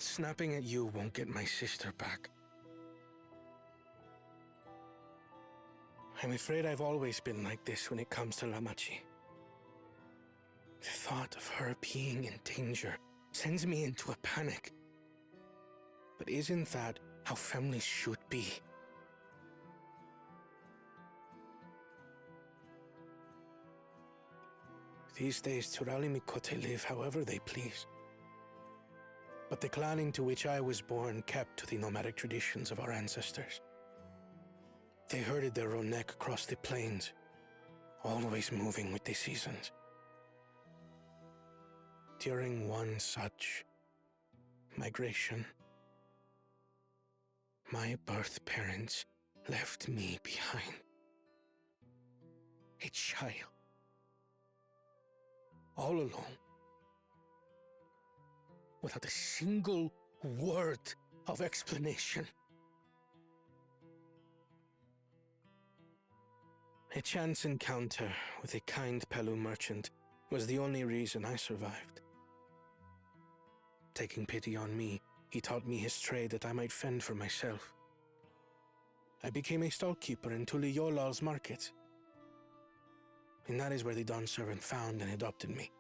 Snapping at you won't get my sister back. I'm afraid I've always been like this when it comes to Lamachi. The thought of her being in danger sends me into a panic. But isn't that how families should be? These days, Turali Mikote live however they please. But the clan into which I was born kept to the nomadic traditions of our ancestors. They herded their own neck across the plains, always moving with the seasons. During one such migration, my birth parents left me behind. A child. All alone. Without a single word of explanation. A chance encounter with a kind Pelu merchant was the only reason I survived. Taking pity on me, he taught me his trade that I might fend for myself. I became a stallkeeper in Tuliyolal's market. And that is where the Dawn servant found and adopted me.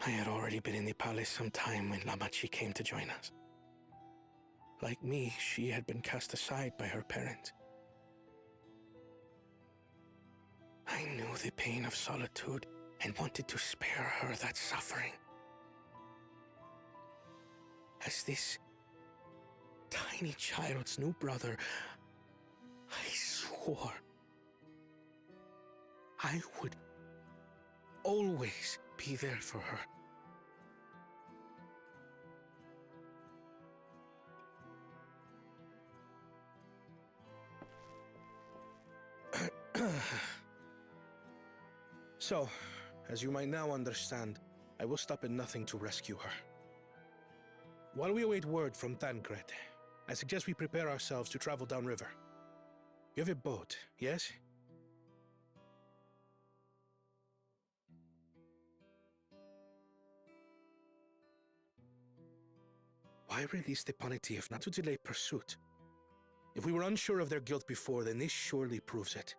I had already been in the palace some time when Lamachi came to join us. Like me, she had been cast aside by her parents. I knew the pain of solitude and wanted to spare her that suffering. As this tiny child's new brother, I swore I would always be there for her. So, as you might now understand, I will stop at nothing to rescue her. While we await word from Thancred, I suggest we prepare ourselves to travel downriver. You have a boat, yes? Why release the penalty if not to delay pursuit? If we were unsure of their guilt before, then this surely proves it.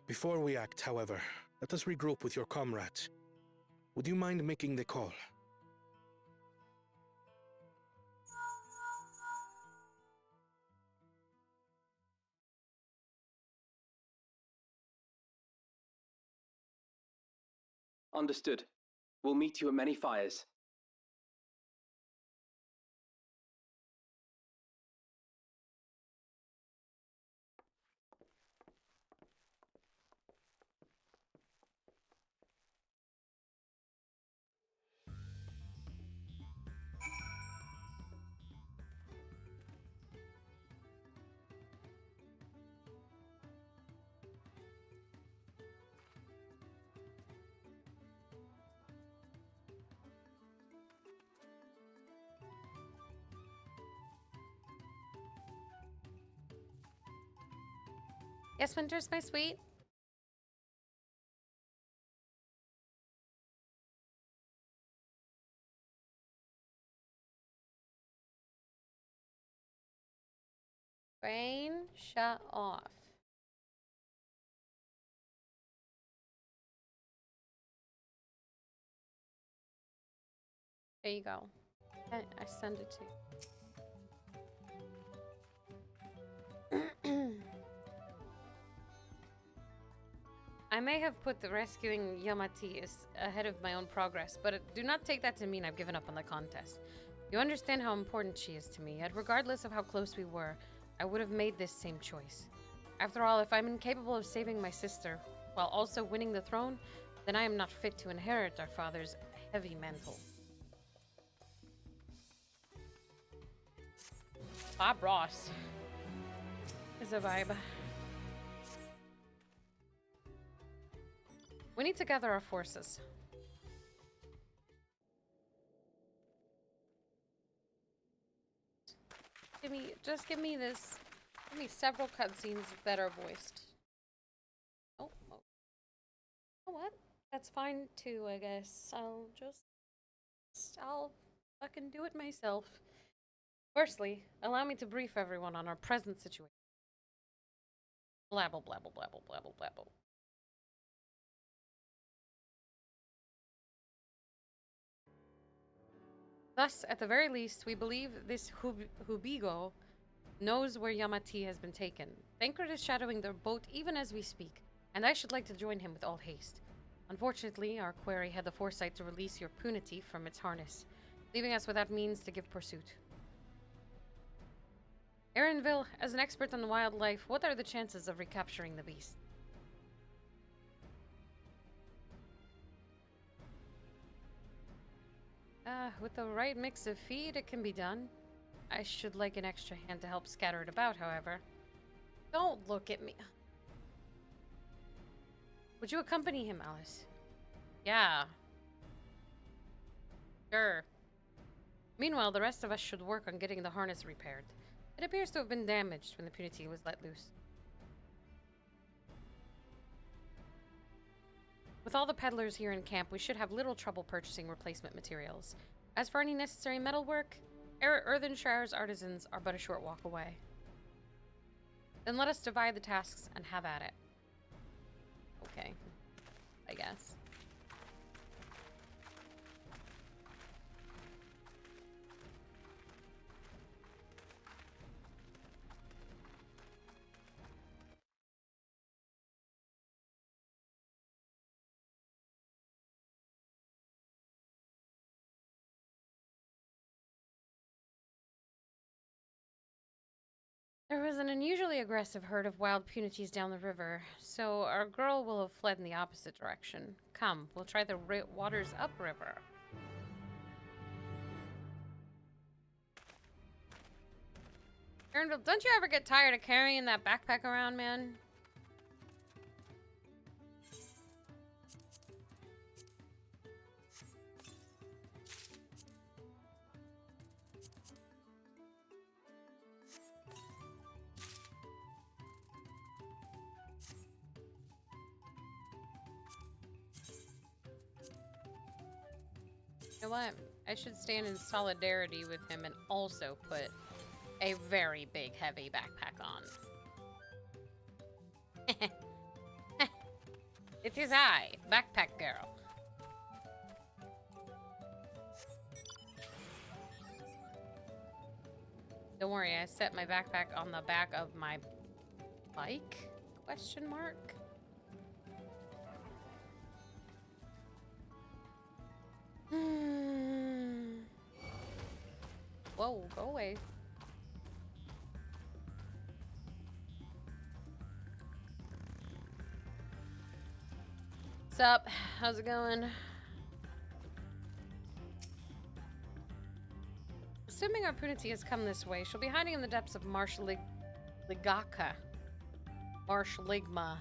Before we act, however, let us regroup with your comrades. Would you mind making the call? Understood. We'll meet you at many fires. Yes, Winters, my sweet. Brain, shut off. There you go. I send it to you. I may have put the rescuing Yamati ahead of my own progress, but do not take that to mean I've given up on the contest. You understand how important she is to me, yet regardless of how close we were, I would have made this same choice. After all, if I'm incapable of saving my sister while also winning the throne, then I am not fit to inherit our father's heavy mantle. Bob Ross is a vibe. We need to gather our forces. Give me this. Give me several cutscenes that are voiced. Oh, you know what? That's fine too, I guess. I'll just I'll fucking do it myself. Firstly, allow me to brief everyone on our present situation. Blabble, blabble, blabble, blabble, blabble. Thus, at the very least, we believe this Hubigo knows where Yamati has been taken. Thancred is shadowing their boat even as we speak, and I should like to join him with all haste. Unfortunately, our quarry had the foresight to release your punity from its harness, leaving us without means to give pursuit. Erinville, as an expert on wildlife, what are the chances of recapturing the beast? With the right mix of feed, it can be done. I should like an extra hand to help scatter it about, however. Don't look at me. Would you accompany him, Alice? Yeah. Sure. Meanwhile, the rest of us should work on getting the harness repaired. It appears to have been damaged when the punity was let loose. With all the peddlers here in camp, we should have little trouble purchasing replacement materials. As for any necessary metalwork, Earthenshire's artisans are but a short walk away. Then let us divide the tasks and have at it. Okay, I guess. There was an unusually aggressive herd of wild punities down the river, so our girl will have fled in the opposite direction. Come, we'll try the waters upriver. Erinville, don't you ever get tired of carrying that backpack around, man? You know what? I should stand in solidarity with him and also put a very big, heavy backpack on. It is I, Backpack Girl. Don't worry, I set my backpack on the back of my bike? Question mark? Whoa, go away. What's up? How's it going? Assuming our punity has come this way, she'll be hiding in the depths of Marsh Ligaka. Marsh Ligma.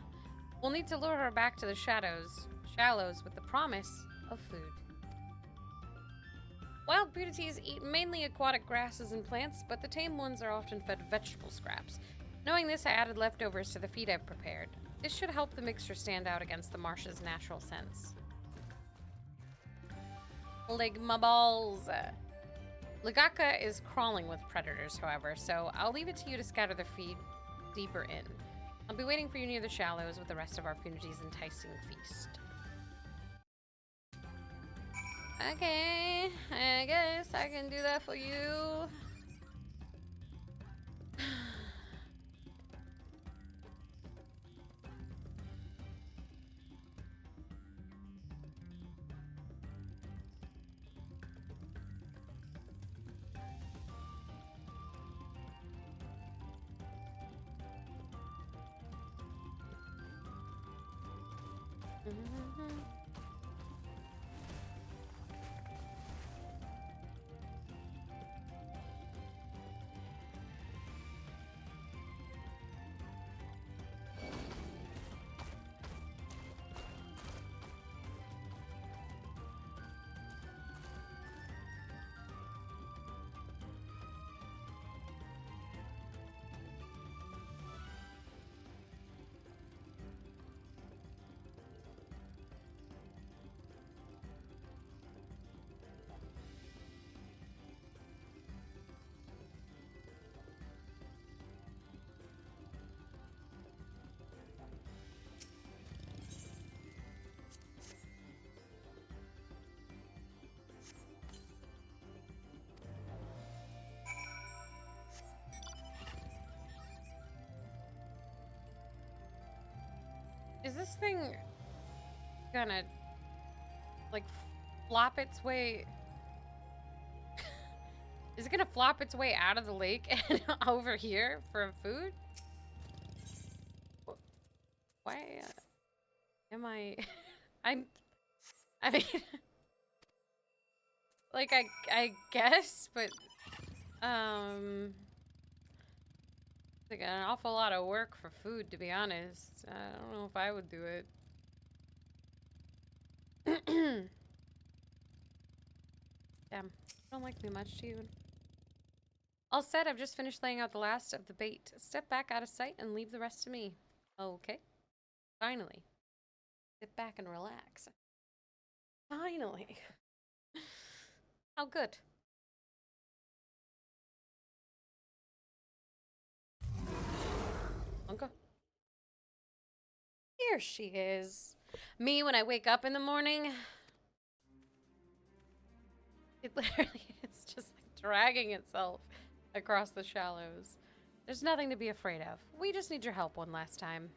We'll need to lure her back to the shallows with the promise of food. Wild punities eat mainly aquatic grasses and plants, but the tame ones are often fed vegetable scraps. Knowing this, I added leftovers to the feed I've prepared. This should help the mixture stand out against the marsh's natural scents. Ligma balls. Ligaka is crawling with predators, however, so I'll leave it to you to scatter the feed deeper in. I'll be waiting for you near the shallows with the rest of our punity's enticing feast. Okay, I guess I can do that for you. this thing gonna, like, flop its way? Is it gonna flop its way out of the lake and over here for food? Why am I... I mean... like, I guess, but... It's like an awful lot of work for food, to be honest. I don't know if I would do it. Damn. You don't like me much, do you? All set, I've just finished laying out the last of the bait. Step back out of sight and leave the rest to me. Okay. Finally. Sit back and relax. Finally. How good. Uncle. Here she is. Me when I wake up in the morning. It literally is just like dragging itself across the shallows. There's nothing to be afraid of. We just need your help one last time.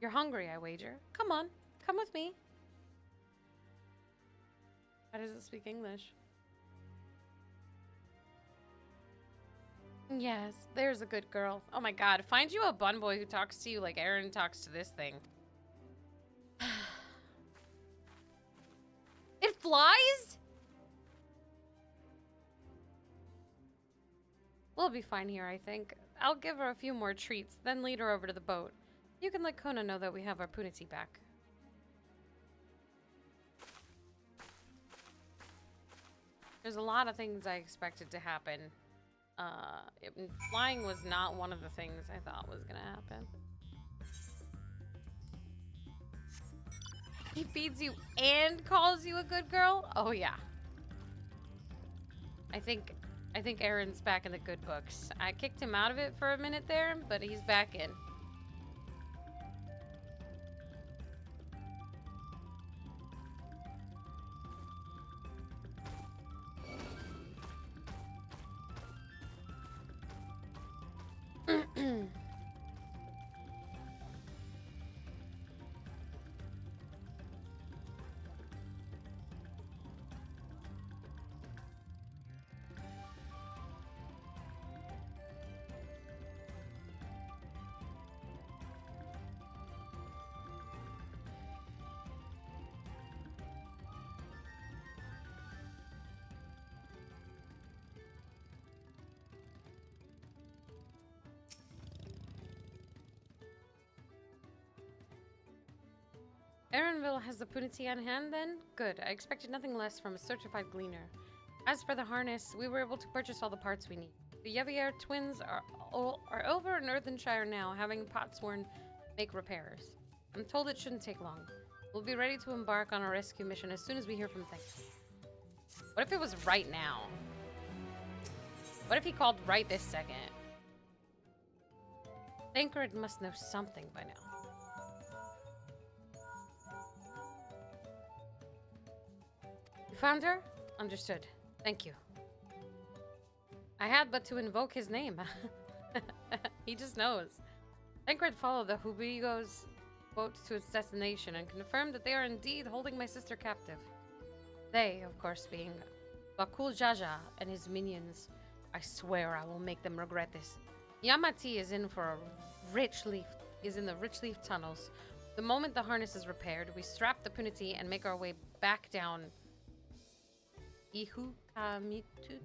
You're hungry, I wager. Come on, come with me. How does it speak English? Yes, there's a good girl. Oh my god, find you a bun boy who talks to you like Aaron talks to this thing. It flies? We'll be fine here, I think. I'll give her a few more treats, then lead her over to the boat. You can let Kona know that we have our punity back. There's a lot of things I expected to happen. Flying was not one of the things I thought was gonna happen. He feeds you and calls you a good girl? Oh yeah. I think Aaron's back in the good books. I kicked him out of it for a minute there, but he's back in. Aaronville has the punity on hand then? Good. I expected nothing less from a certified gleaner. As for the harness, we were able to purchase all the parts we need. The Yevier twins are over in Earthenshire now, having Potsworn make repairs. I'm told it shouldn't take long. We'll be ready to embark on our rescue mission as soon as we hear from Thancred. What if it was right now? What if he called right this second? Thancred must know something by now. You found her? Understood. Thank you. I had but to invoke his name. He just knows. Thancred followed the Hubigo's boat to its destination and confirmed that they are indeed holding my sister captive. They, of course, being Bakul Jaja and his minions. I swear I will make them regret this. Yamati is in for a rich leaf. Is in the rich leaf tunnels. The moment the harness is repaired, we strap the punity and make our way back down. Ihu Kamitutu.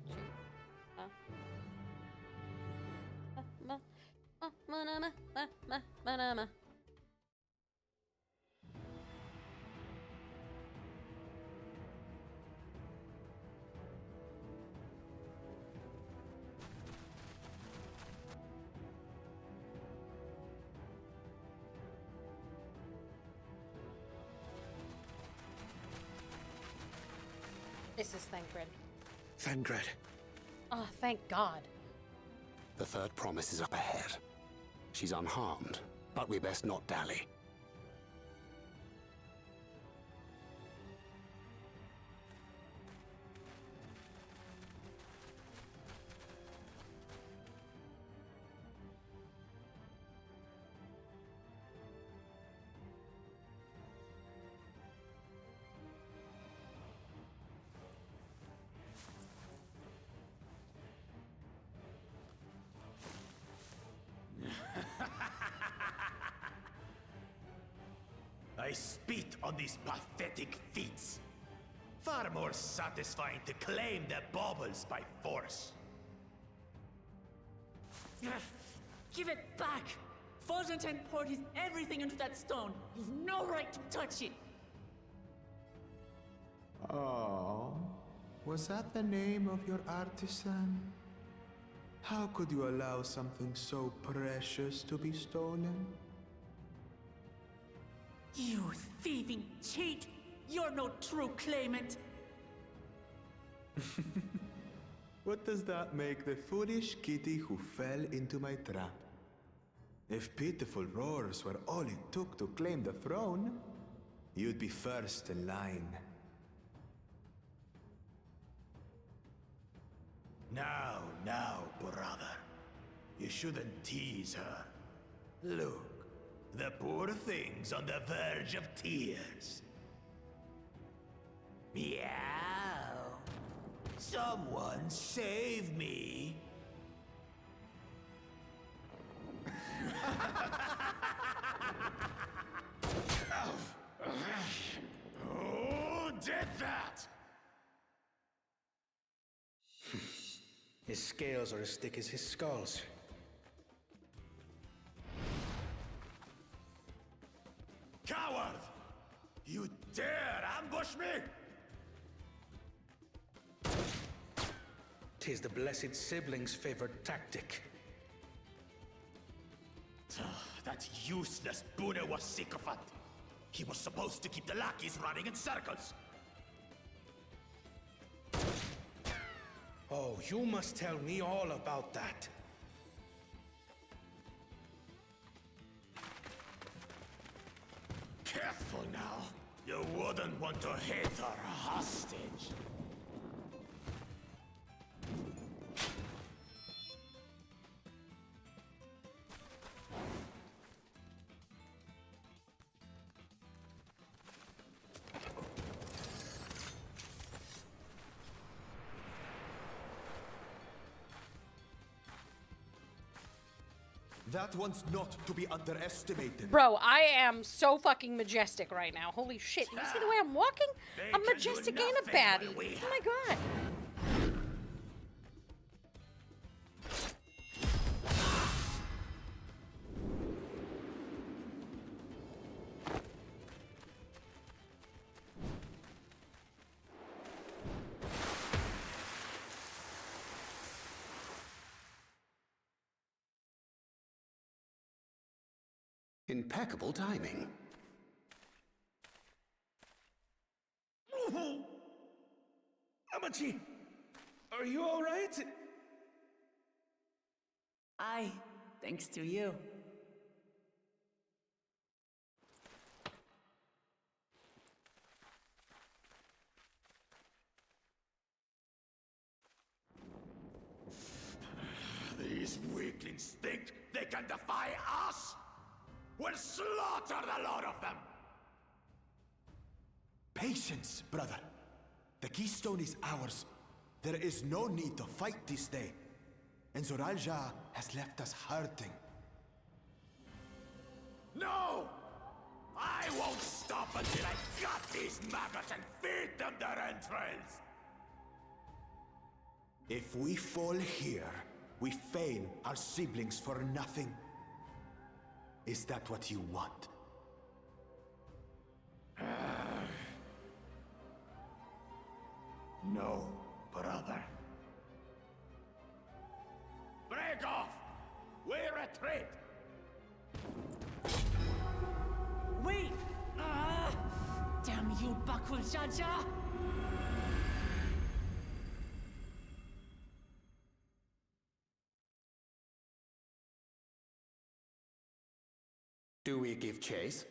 This is Thancred. Thancred. Oh, thank God. The third promise is up ahead. She's unharmed, but we best not dally. I spit on these pathetic feats. Far more satisfying to claim the baubles by force. Give it back! Fosuntain poured his everything into that stone. You've no right to touch it! Oh, was that the name of your artisan? How could you allow something so precious to be stolen? You thieving cheat! You're no true claimant! What does that make the foolish kitty who fell into my trap? If pitiful roars were all it took to claim the throne, you'd be first in line. Now, brother. You shouldn't tease her. Look, the poor thing's on the verge of tears. Meow. Someone save me. Who did that? His scales are as thick as his skulls. Coward! You dare ambush me? 'Tis the blessed sibling's favorite tactic. That useless Bune was sycophant. He was supposed to keep the lackeys running in circles. Oh, you must tell me all about that. Careful now. You wouldn't want to hit her hostage. That one's not to be underestimated. Bro, I am so fucking majestic right now. Holy shit. You see the way I'm walking? They I'm can do majestic and a nothing baddie. while we Oh my god. Impeccable timing. Amachi, are you all right? Aye, thanks to you. These weaklings think they can defy us? We'll slaughter the lot of them! Patience, brother. The keystone is ours. There is no need to fight this day. And Zoralja has left us hurting. No! I won't stop until I gut these maggots and feed them their entrails! If we fall here, we fail our siblings for nothing. Is that what you want? No, brother. Break off! We retreat! Wait! Damn you, Bakul Jaja! Do we give chase?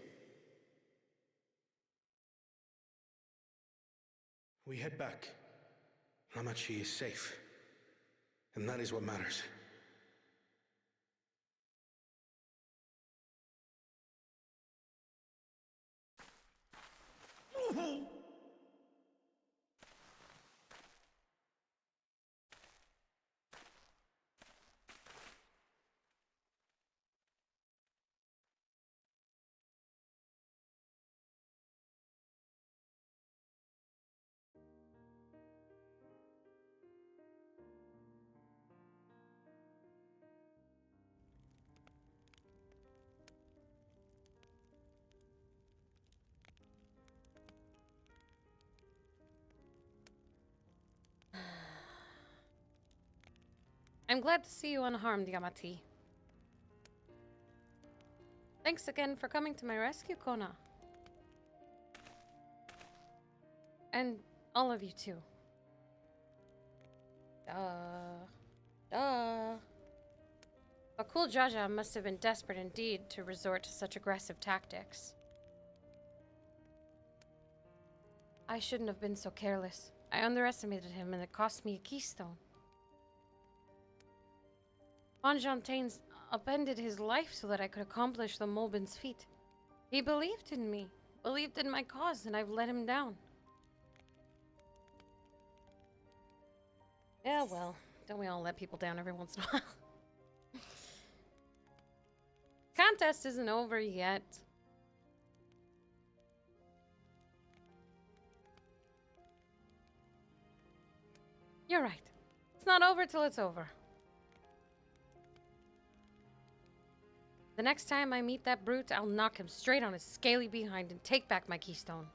We head back. Hamachi is safe. And that is what matters. I'm glad to see you unharmed, Yamati. Thanks again for coming to my rescue, Kona. And all of you too. Bakul Jaja must have been desperate indeed to resort to such aggressive tactics. I shouldn't have been so careless. I underestimated him and it cost me a keystone. Fontaines upended his life so that I could accomplish the Mulbin's feat. He believed in me, believed in my cause, and I've let him down. Yeah, well, don't we all let people down every once in a while? Contest isn't over yet. You're right. It's not over till it's over. The next time I meet that brute, I'll knock him straight on his scaly behind and take back my keystone.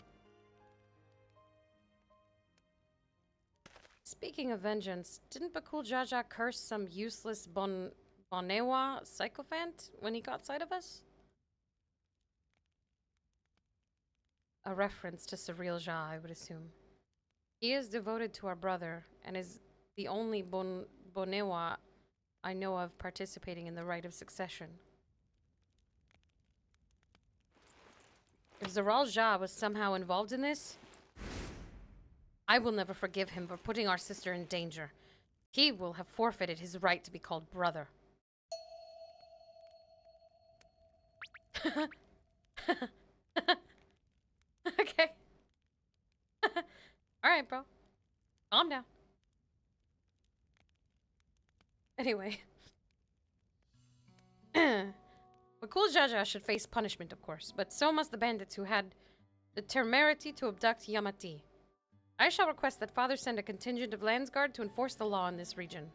Speaking of vengeance, didn't Bakul Jaja curse some useless Bonewa sycophant when he caught sight of us? A reference to Surreal Ja, I would assume. He is devoted to our brother and is the only Bonewa I know of participating in the rite of succession. If Zaral Ja was somehow involved in this, I will never forgive him for putting our sister in danger. He will have forfeited his right to be called brother. Okay. Alright, bro. Calm down. Anyway. Bakul Jaja should face punishment, of course, but so must the bandits who had the temerity to abduct Yamati. I shall request that Father send a contingent of Landsguard to enforce the law in this region.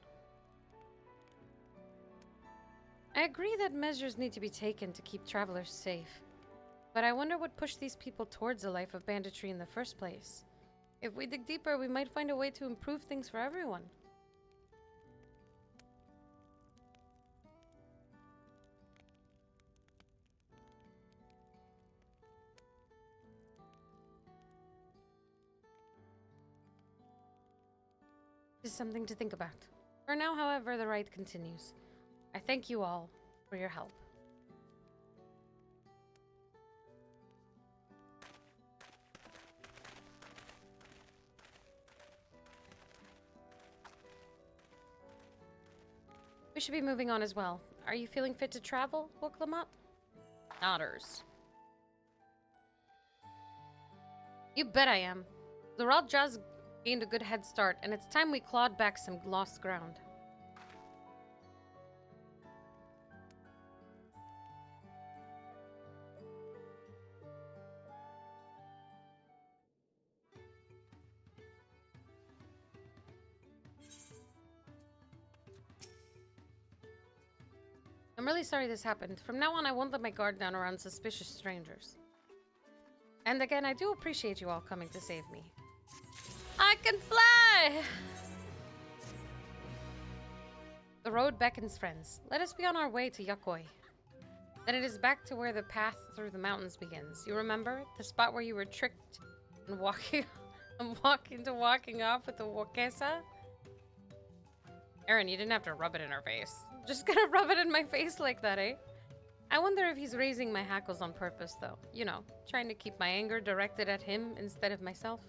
I agree that measures need to be taken to keep travelers safe. But I wonder what pushed these people towards a life of banditry in the first place. If we dig deeper, we might find a way to improve things for everyone. It is something to think about. For now, however, the rite continues. I thank you all for your help. We should be moving on as well. Are you feeling fit to travel, Woklamat? Nodders. You bet I am. The Rajas gained a good head start, and it's time we clawed back some lost ground. I'm really sorry this happened. From now on, I won't let my guard down around suspicious strangers. And again, I do appreciate you all coming to save me. I can fly! The road beckons, friends. Let us be on our way to Yakoi. Then it is back to where the path through the mountains begins. You remember? The spot where you were tricked and walking off with the Wakesa? Aaron, you didn't have to rub it in her face. Just gonna rub it in my face like that, eh? I wonder if he's raising my hackles on purpose, though. You know, trying to keep my anger directed at him instead of myself.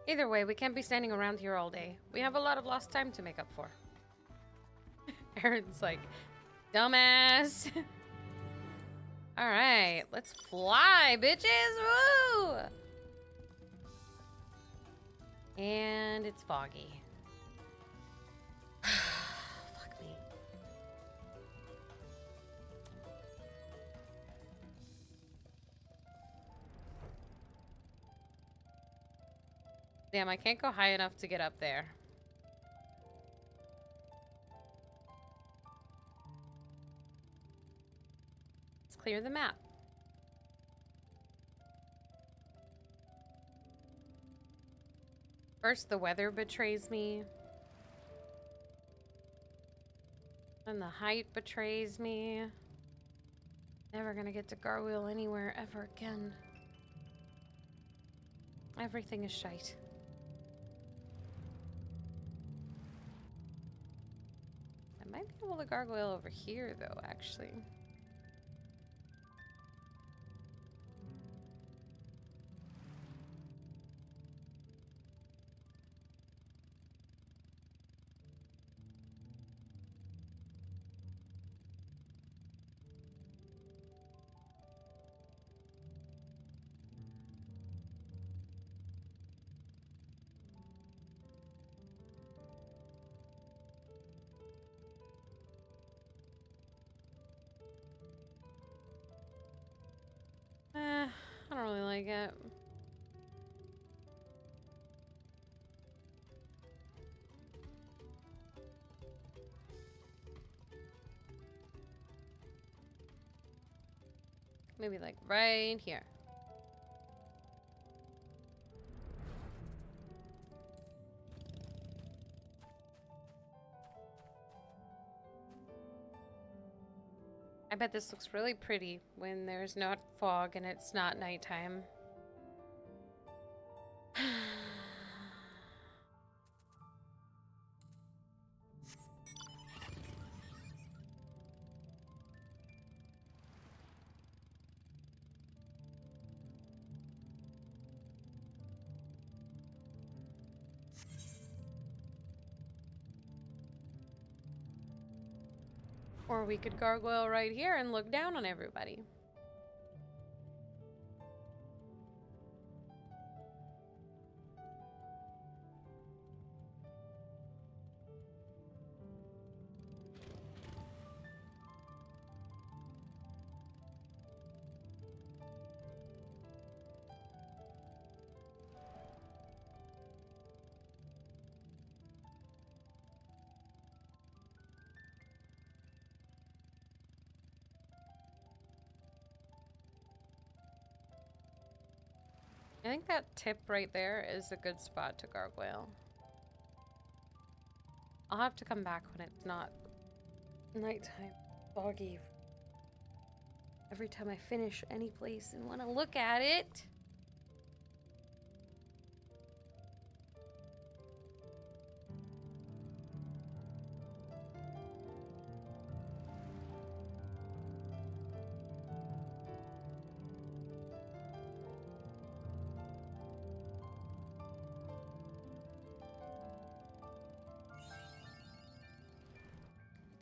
Either way, we can't be standing around here all day. We have a lot of lost time to make up for. Aaron's like, dumbass. Alright, let's fly, bitches! Woo! And it's foggy. Fuck me. Damn, I can't go high enough to get up there. Let's clear the map. First, the weather betrays me. And the height betrays me. Never gonna get to gargoyle anywhere ever again. Everything is shite. I might be able to gargoyle over here, though, actually. I don't really like it. Maybe like right here. I bet this looks really pretty when there's not fog and it's not nighttime. Or we could gargoyle right here and look down on everybody. I think that tip right there is a good spot to gargoyle. I'll have to come back when it's not nighttime, foggy. Every time I finish any place and want to look at it.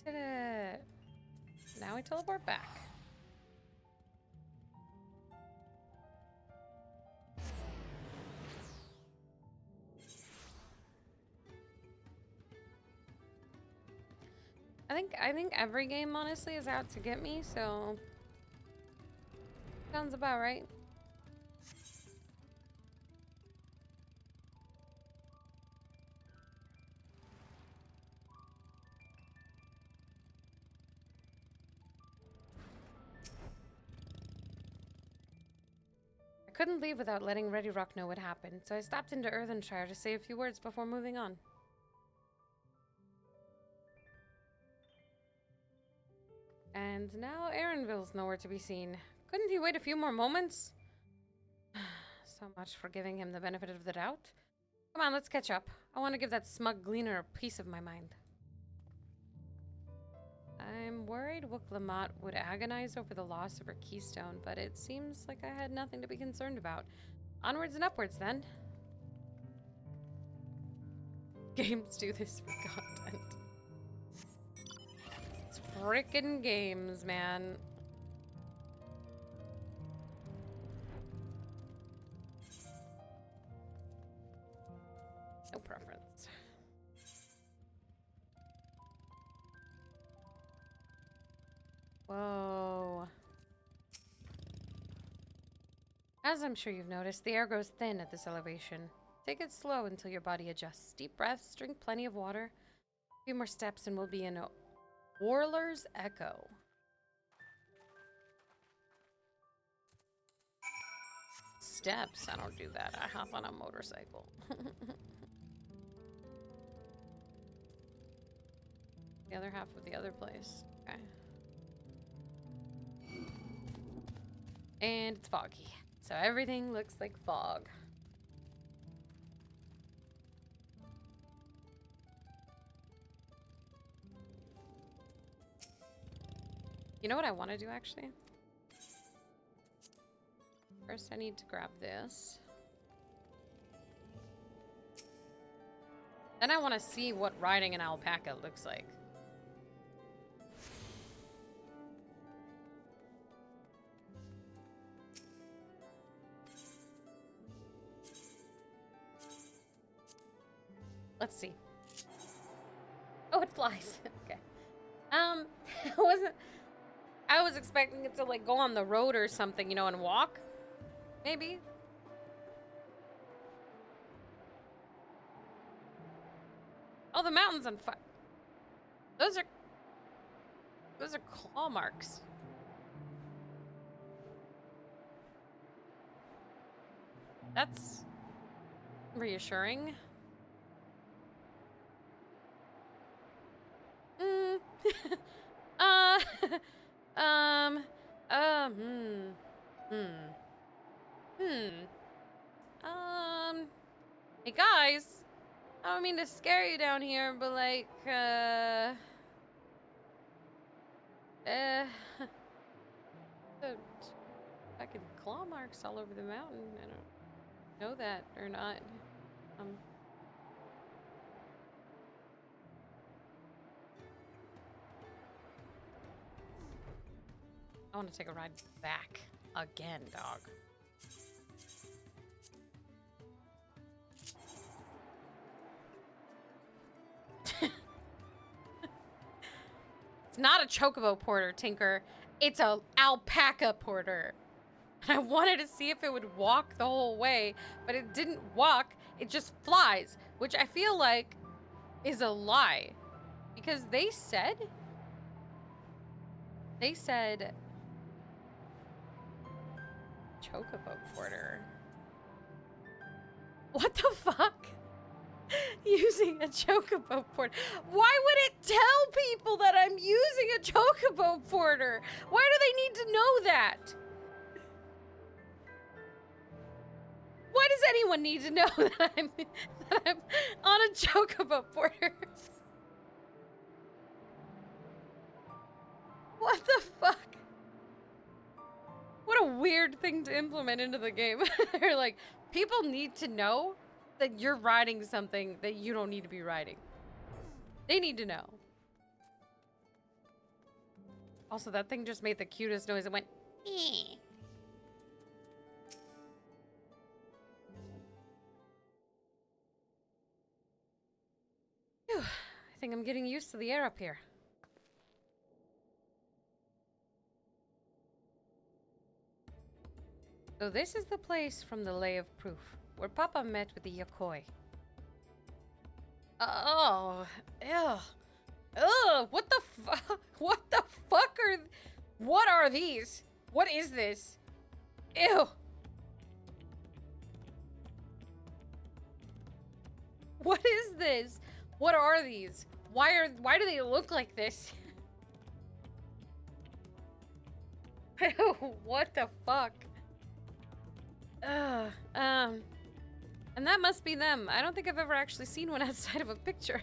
Did it. Now we teleport back. I think every game honestly is out to get me, so sounds about right. I couldn't leave without letting Ready Rock know what happened, so I stopped into Earthenshire to say a few words before moving on. And now Aaronville's nowhere to be seen. Couldn't he wait a few more moments? So much for giving him the benefit of the doubt. Come on, let's catch up. I want to give that smug gleaner a piece of my mind. I'm worried Wook would agonize over the loss of her keystone, but it seems like I had nothing to be concerned about. Onwards and upwards, then. Games do this for content. It's frickin' games, man. No preference. Whoa. As I'm sure you've noticed, the air grows thin at this elevation. Take it slow until your body adjusts. Deep breaths, drink plenty of water. A few more steps and we'll be in a Warler's Echo. Steps? I don't do that. I hop on a motorcycle. other half of the other place. Okay. And it's foggy. So everything looks like fog. You know what I want to do, actually? First, I need to grab this. Then I want to see what riding an alpaca looks like. Let's see. Oh, it flies. Okay. I was expecting it to like go on the road or something, you know, and walk. Maybe. Oh, the mountain's on fire. Those are claw marks. That's reassuring. uh, um, hey guys, I don't mean to scare you down here, but like, the fucking claw marks all over the mountain. I don't know that or not. I want to take a ride back again, dog. It's not a chocobo porter, Tinker. It's a alpaca porter. And I wanted to see if it would walk the whole way, but it didn't walk. It just flies, which I feel like is a lie. Because they said chocobo porter. What the fuck? Using a chocobo porter. Why would it tell people that I'm using a chocobo porter? Why do they need to know that? Why does anyone need to know that I'm on a chocobo porter? What the fuck? What a weird thing to implement into the game. They're like, people need to know that you're riding something that you don't need to be riding. They need to know. Also, that thing just made the cutest noise. It went, eh. Phew. I think I'm getting used to the air up here. So this is the place from the Lay of Proof, where Papa met with the Yokoi. Oh, ew. Ugh, what the fuck? What the fuck what are these? What is this? Ew. What is this? What are these? Why do they look like this? Ew, what the fuck? And that must be them. I don't think I've ever actually seen one outside of a picture.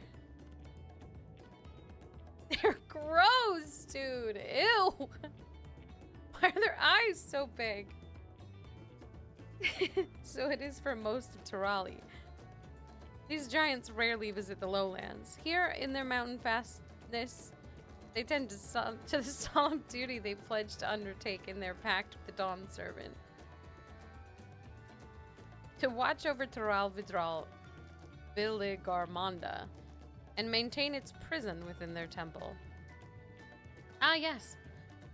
They're gross, dude. Ew. Why are their eyes so big? So it is for most of Tirali. These giants rarely visit the lowlands. Here, in their mountain fastness, they tend to the solemn duty they pledge to undertake in their pact with the Dawn Servant. To watch over Taral Vidral Viligarmanda and maintain its prison within their temple. Ah, yes.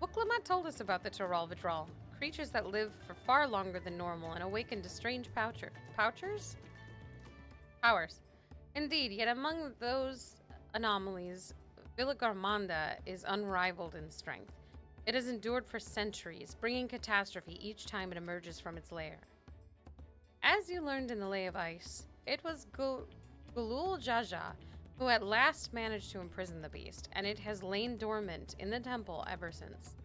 Wuklamat told us about the Taral Vidral, creatures that live for far longer than normal and awaken to strange powers. Indeed, yet among those anomalies, Viligarmanda is unrivaled in strength. It has endured for centuries, bringing catastrophe each time it emerges from its lair. As you learned in the Lay of Ice, it was Gulul Jaja who at last managed to imprison the beast, and it has lain dormant in the temple ever since.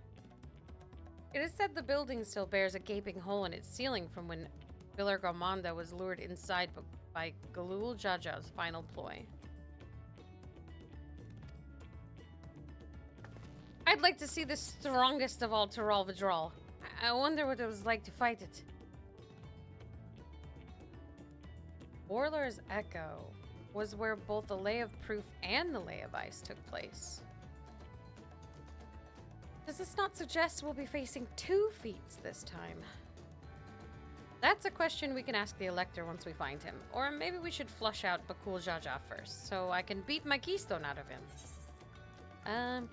It is said the building still bears a gaping hole in its ceiling from when Villargamanda was lured inside by Galul Jaja's final ploy. I'd like to see the strongest of all Tural Vidral. I wonder what it was like to fight it. Orlar's Echo was where both the Lay of Proof and the Lay of Ice took place. Does this not suggest we'll be facing 2 feats this time? That's a question we can ask the Elector once we find him. Or maybe we should flush out Bakul Jaja first, so I can beat my keystone out of him.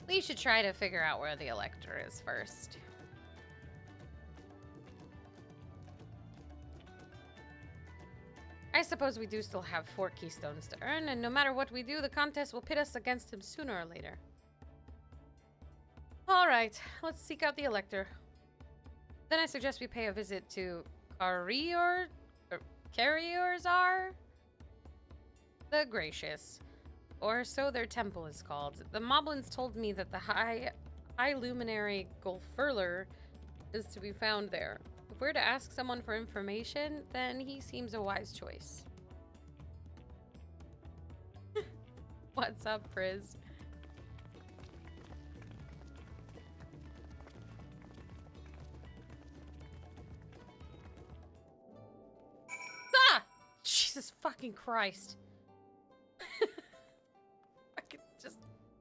We should try to figure out where the Elector is first. I suppose we do still have 4 keystones to earn, and no matter what we do, the contest will pit us against him sooner or later. Alright, let's seek out the Elector. Then I suggest we pay a visit to Carriorzar? The Gracious. Or so their temple is called. The Moblins told me that the High Luminary Golfurler is to be found there. If we're to ask someone for information, then he seems a wise choice. What's up, Priz? Ah! Jesus fucking Christ. I could just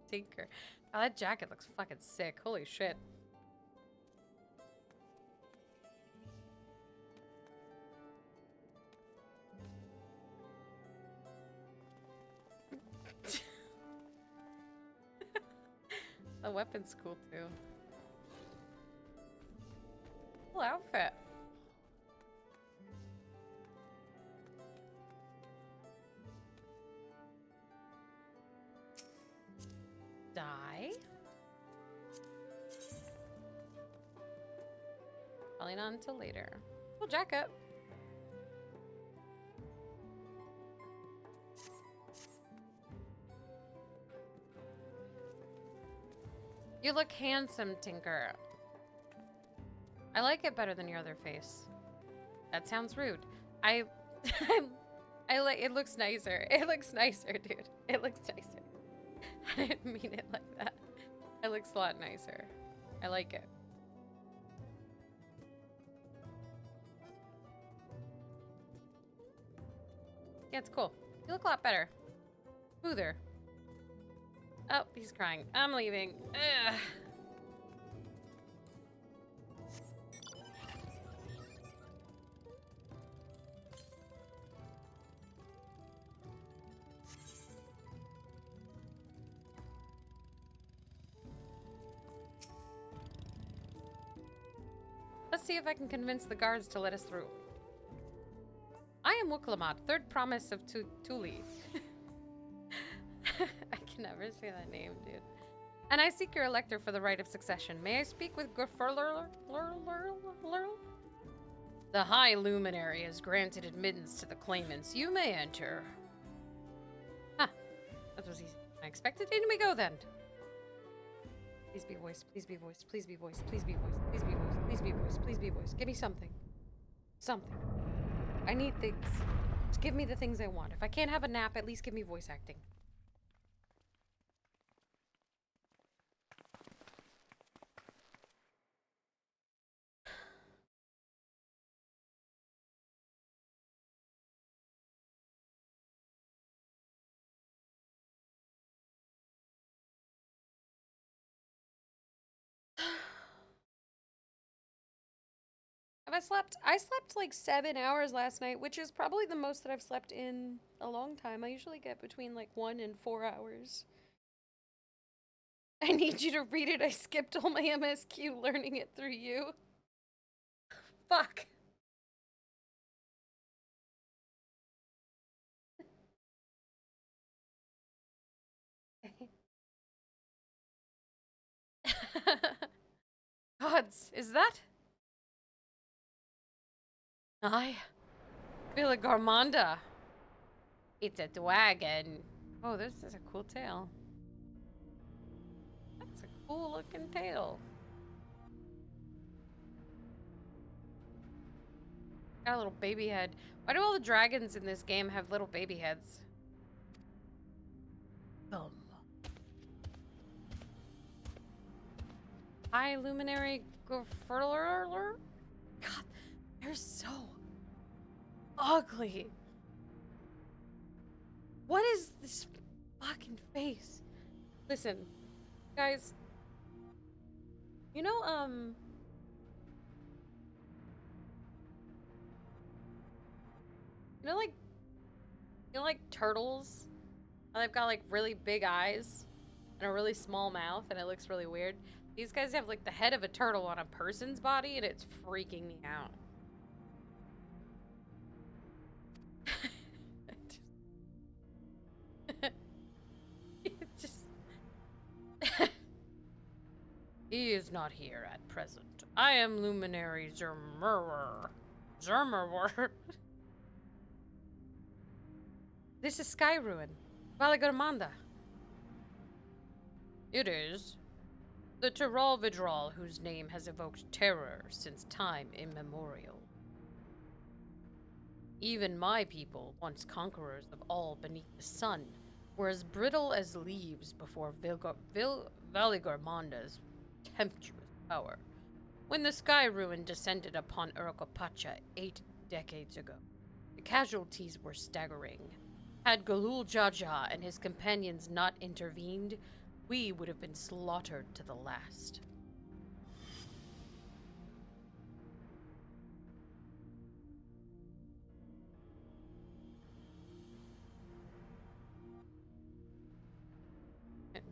tinker. Oh, that jacket looks fucking sick. Holy shit. The weapon's cool too. Cool outfit. Die. Probably not until later. Cool jacket. You look handsome, Tinker. I like it better than your other face. That sounds rude. I like it looks nicer. It looks nicer, dude. It looks nicer. I didn't mean it like that. It looks a lot nicer. I like it. Yeah, it's cool. You look a lot better. Smoother. Oh, he's crying. I'm leaving. Ugh. Let's see if I can convince the guards to let us through. I am Wuklamat, third promise of Tuli. I can never say that name, dude. And I seek your elector for the right of succession. May I speak with Grfurler? The High Luminary has granted admittance to the claimants. You may enter. Huh. That was easy. I expected. In we go then. Please be voiced. Please be voiced. Please be voiced. Please be voiced. Please be voiced. Please be voiced. Please be voiced. Give me something. Something. I need things. Just give me the things I want. If I can't have a nap, at least give me voice acting. Have I slept? I slept like 7 hours last night, which is probably the most that I've slept in a long time. I usually get between like 1 and 4 hours. I need you to read it. I skipped all my MSQ learning it through you. Fuck. Gods, is that? I, Villargamanda. It's a dragon. Oh, this is a cool tail. That's a cool looking tail. Got a little baby head. Why do all the dragons in this game have little baby heads? Hi, Luminary Gurfurler? God, they're so ugly. What is this fucking face? Listen, guys. You know, like turtles? How they've got like really big eyes and a really small mouth and it looks really weird. These guys have like the head of a turtle on a person's body and it's freaking me out. It just He is not here at present. I am Luminary Zermerer. Zermerer. This is Sky Ruin. Valagormanda. It is. The Tyrol Vidral, whose name has evoked terror since time immemorial. Even my people, once conquerors of all beneath the sun, were as brittle as leaves before Valigormanda's tempestuous power. When the Sky Ruin descended upon Urkopacha 8 decades ago, the casualties were staggering. Had Galul Jaja and his companions not intervened, we would have been slaughtered to the last.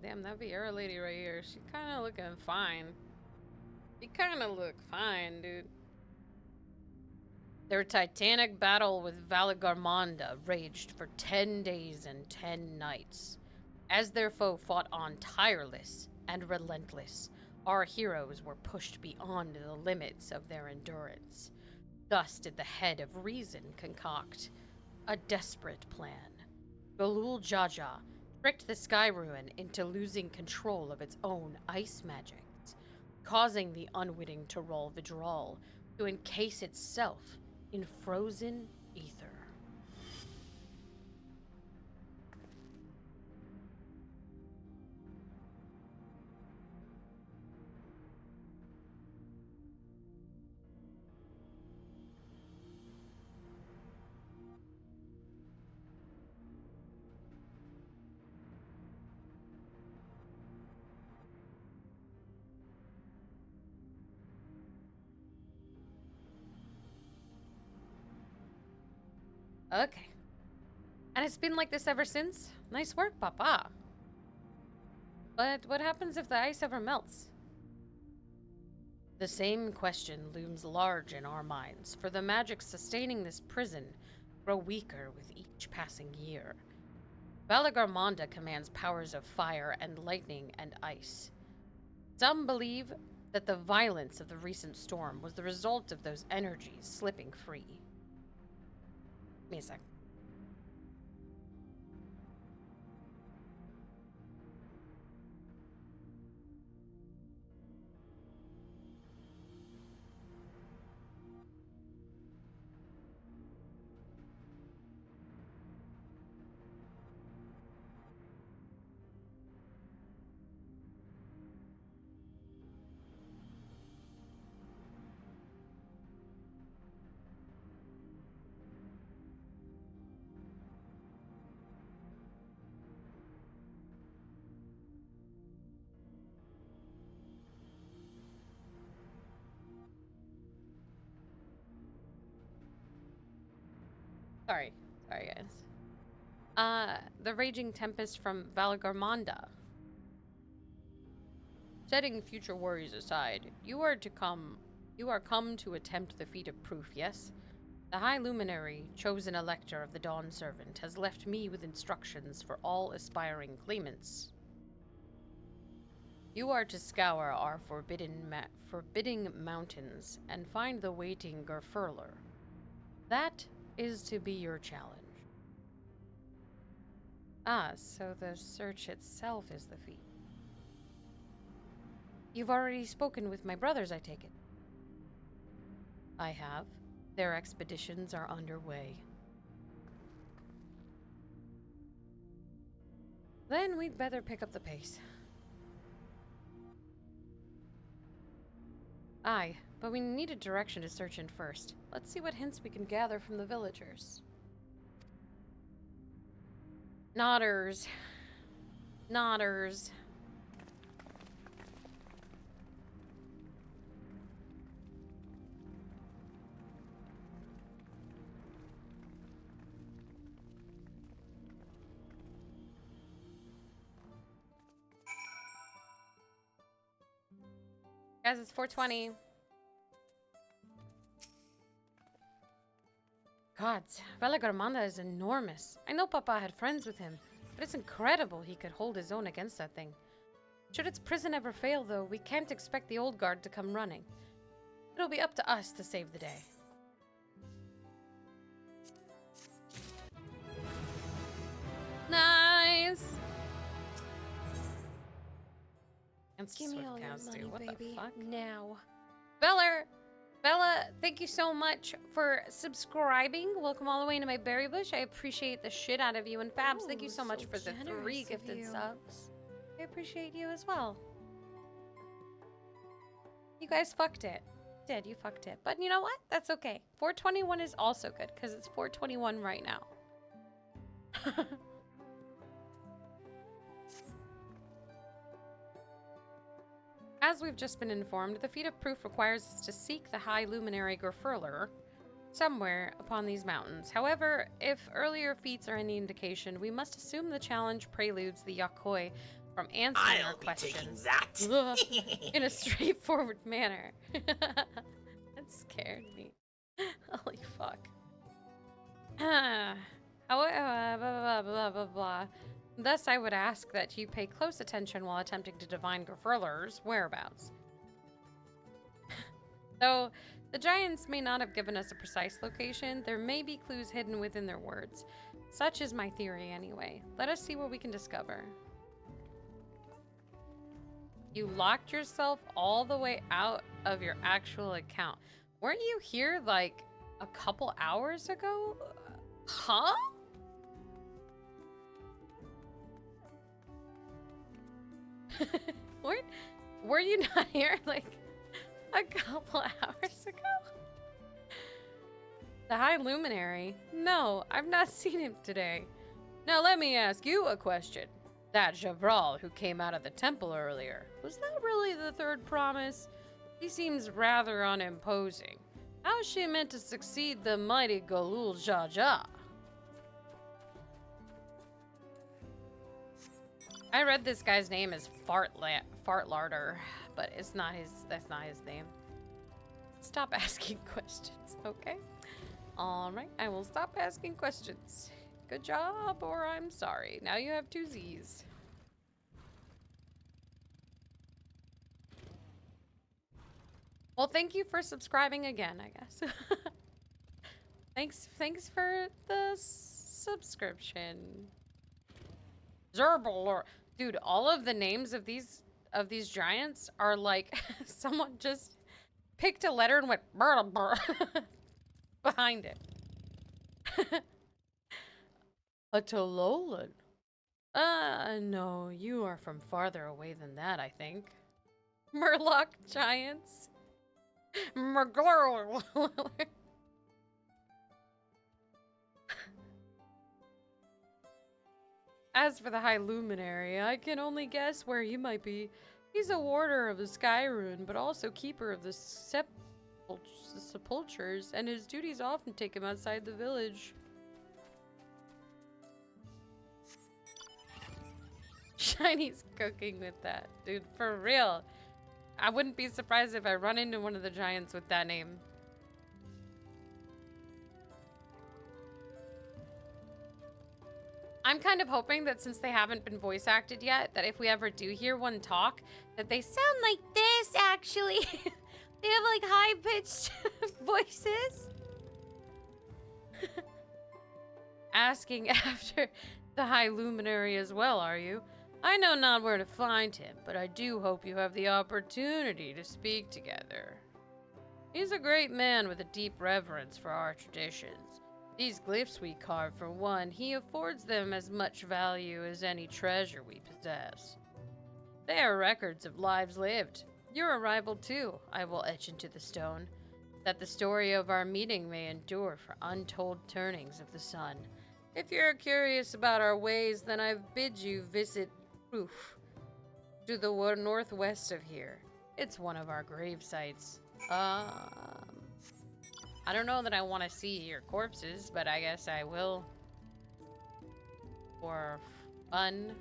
Damn, that Vieira lady right here, she kind of looking fine. She kind of look fine, dude. Their titanic battle with Valagormanda raged for 10 days and 10 nights. As their foe fought on tireless and relentless, our heroes were pushed beyond the limits of their endurance. Thus did the head of reason concoct a desperate plan. Galul Jaja tricked the Sky Ruin into losing control of its own ice magics, causing the unwitting Tyrol Vidral to encase itself in frozen ether. Okay. And it's been like this ever since? Nice work, Papa. But what happens if the ice ever melts? The same question looms large in our minds, for the magic sustaining this prison grow weaker with each passing year. Valagormanda commands powers of fire and lightning and ice. Some believe that the violence of the recent storm was the result of those energies slipping free. Give me a sec. Sorry, guys. The Raging Tempest from Valagormanda. Setting future worries aside, you are come to attempt the feat of proof, yes? The High Luminary, chosen elector of the Dawn Servant, has left me with instructions for all aspiring claimants. You are to scour our forbidding mountains and find the waiting Gurfurler. That is to be your challenge. Ah, so the search itself is the feat. You've already spoken with my brothers, I take it. I have. Their expeditions are underway. Then we'd better pick up the pace. Aye, but we need a direction to search in first. Let's see what hints we can gather from the villagers. Nodders. Nodders. Guys, it's 4:20. God, Valagramanda is enormous. I know Papa had friends with him, but it's incredible he could hold his own against that thing. Should its prison ever fail, though, we can't expect the old guard to come running. It'll be up to us to save the day. Nice! And Give me Swift all your cows, money, too. What baby. the fuck? Now. Bella, thank you so much for subscribing. Welcome all the way into my berry bush. I appreciate the shit out of you. And Fabs, thank you so much for the 3 generous of gifted you. subs. I appreciate you as well. You guys fucked it. You fucked it. But you know what? That's okay. 421 is also good because it's 421 right now. As we've just been informed, the feat of proof requires us to seek the High Luminary Grafurler somewhere upon these mountains. However, if earlier feats are any indication, we must assume the challenge preludes the Yakoi from answering our questions in a straightforward manner. That scared me. Holy fuck. However, blah, blah, blah, blah, blah. Thus, I would ask that you pay close attention while attempting to divine Grafurler's whereabouts. Though the giants may not have given us a precise location, there may be clues hidden within their words. Such is my theory anyway. Let us see what we can discover. You locked yourself all the way out of your actual account. Weren't you here like a couple hours ago? Huh? Were you not here like a couple hours ago? The High Luminary? No, I've not seen him today. Now let me ask you a question. That Jabral who came out of the temple earlier, was that really the third promise? He seems rather unimposing. How is she meant to succeed the mighty Galul Jaja? I read this guy's name as Fartlarder, but it's not his. That's not his name. Stop asking questions, okay? All right, I will stop asking questions. Good job, or I'm sorry. Now you have 2 Z's. Well, thank you for subscribing again, I guess. Thanks for the subscription. Zerbil, dude, all of the names of these giants are like someone just picked a letter and went burr, burr behind it. A Tololan. No, you are from farther away than that, I think. Murloc giants. Murglur. As for the High Luminary, I can only guess where he might be. He's a warder of the Sky Rune, but also keeper of the sepulchres, and his duties often take him outside the village. Shiny's cooking with that. Dude, for real. I wouldn't be surprised if I run into one of the giants with that name. I'm kind of hoping that since they haven't been voice acted yet, that if we ever do hear one talk, that they sound like this, actually. They have like high-pitched voices. asking after the High Luminary as well, are you? I know not where to find him, but I do hope you have the opportunity to speak together. He's a great man with a deep reverence for our traditions. These glyphs we carve, for one, he affords them as much value as any treasure we possess. They are records of lives lived. Your arrival, too, I will etch into the stone, that the story of our meeting may endure for untold turnings of the sun. If you're curious about our ways, then I bid you visit Proof, to the northwest of here. It's one of our grave sites. I don't know that I want to see your corpses, but I guess I will. For fun.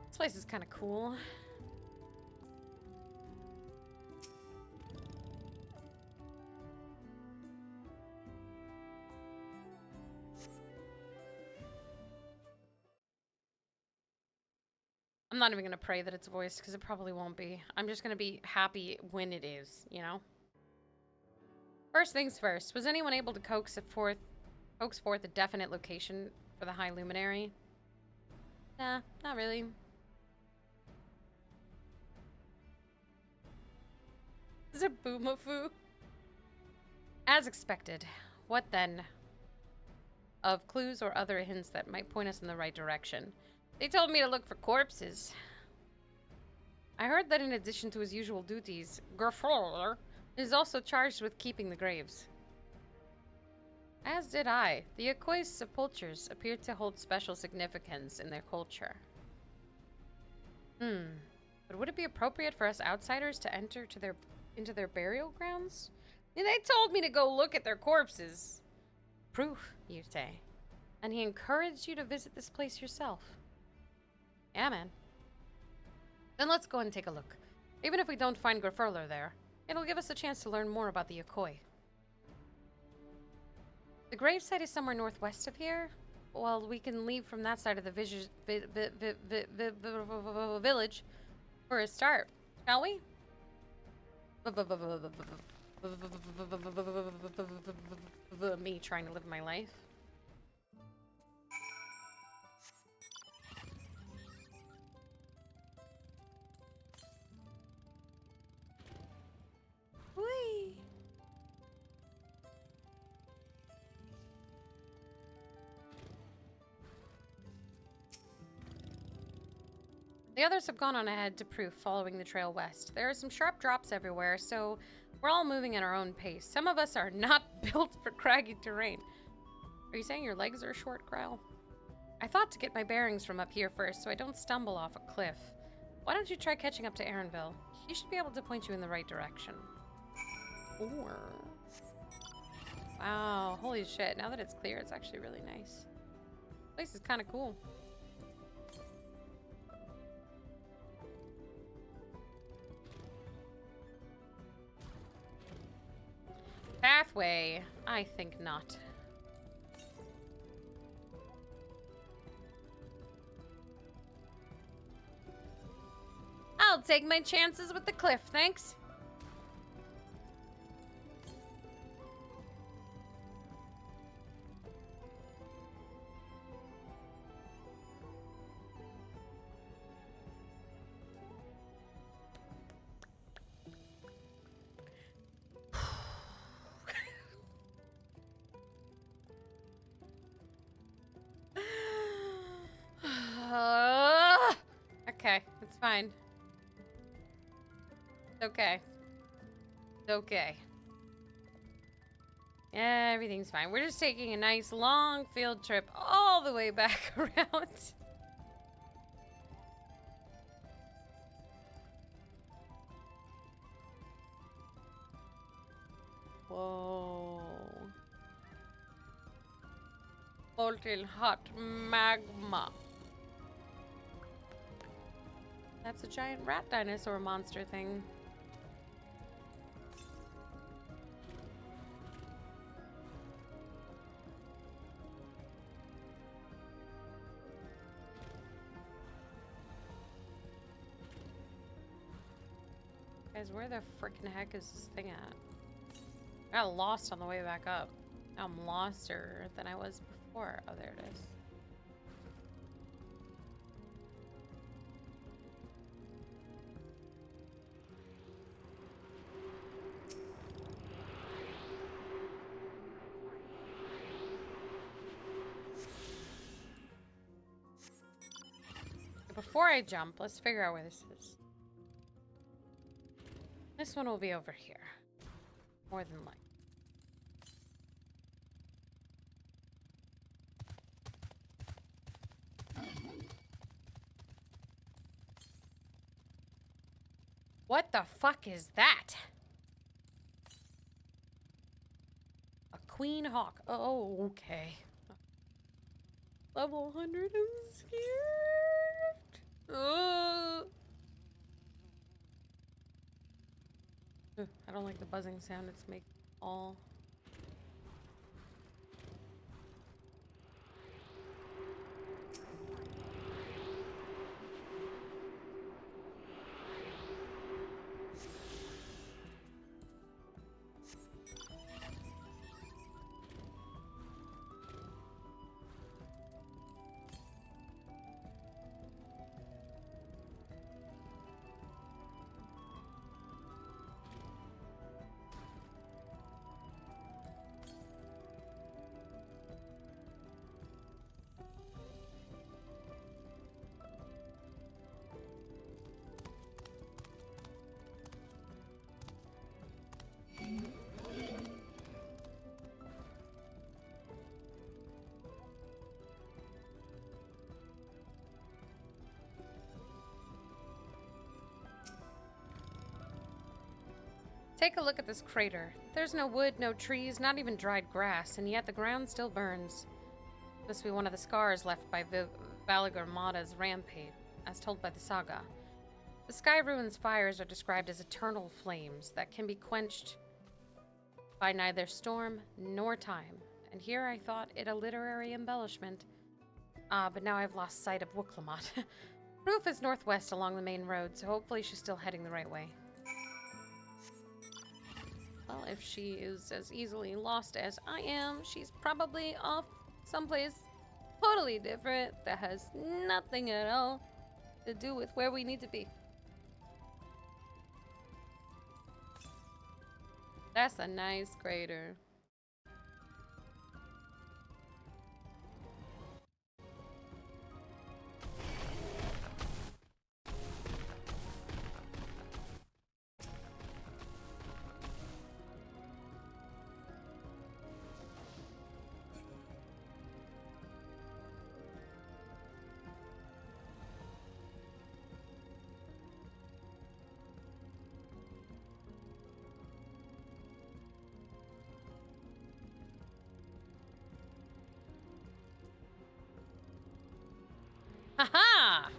This place is kind of cool. I'm not even going to pray that it's voiced because it probably won't be. I'm just going to be happy when it is, you know? First things first, was anyone able to coax forth a definite location for the High Luminary? Nah, not really. Is it Boomafoo? As expected. What then? Of clues or other hints that might point us in the right direction. They told me to look for corpses. I heard that in addition to his usual duties, Gerfroller is also charged with keeping the graves. As did I. The Okoi's sepultures appear to hold special significance in their culture. But would it be appropriate for us outsiders to enter into their burial grounds? And they told me to go look at their corpses. Proof, you say. And he encouraged you to visit this place yourself. Yeah, man. Then let's go and take a look. Even if we don't find Gerfurler there, it'll give us a chance to learn more about the Okoi. The gravesite is somewhere northwest of here. Well, we can leave from that side of the village for a start, shall we? Me trying to live my life. Whee! The others have gone on ahead to Proof, following the trail west. There are some sharp drops everywhere, so we're all moving at our own pace. Some of us are not built for craggy terrain. Are you saying your legs are short, Growl? I thought to get my bearings from up here first, so I don't stumble off a cliff. Why don't you try catching up to Aaronville? He should be able to point you in the right direction. Or... Wow, holy shit. Now that it's clear, it's actually really nice. This place is kind of cool. Pathway? I think not. I'll take my chances with the cliff, thanks. Okay, it's fine. It's okay. It's okay. Yeah, everything's fine. We're just taking a nice long field trip all the way back around. Whoa. Molten hot magma. That's a giant rat dinosaur monster thing. Guys, where the freaking heck is this thing at? I got lost on the way back up. Now I'm loster than I was before. Oh, there it is. Before I jump, let's figure out where this is. This one will be over here. More than likely. What the fuck is that? A queen hawk. Oh, okay. Level 100, I'm scared. I don't like the buzzing sound it's making all. Take a look at this crater. There's no wood, no trees, not even dried grass, and yet the ground still burns. This will be one of the scars left by Valagar Mata's rampage, as told by the saga. The Sky Ruins fires are described as eternal flames that can be quenched by neither storm nor time. And here I thought it a literary embellishment. But now I've lost sight of Wooklamat. Proof is northwest along the main road, so hopefully she's still heading the right way. Well, if she is as easily lost as I am, she's probably off someplace totally different that has nothing at all to do with where we need to be. That's a nice crater. Haha!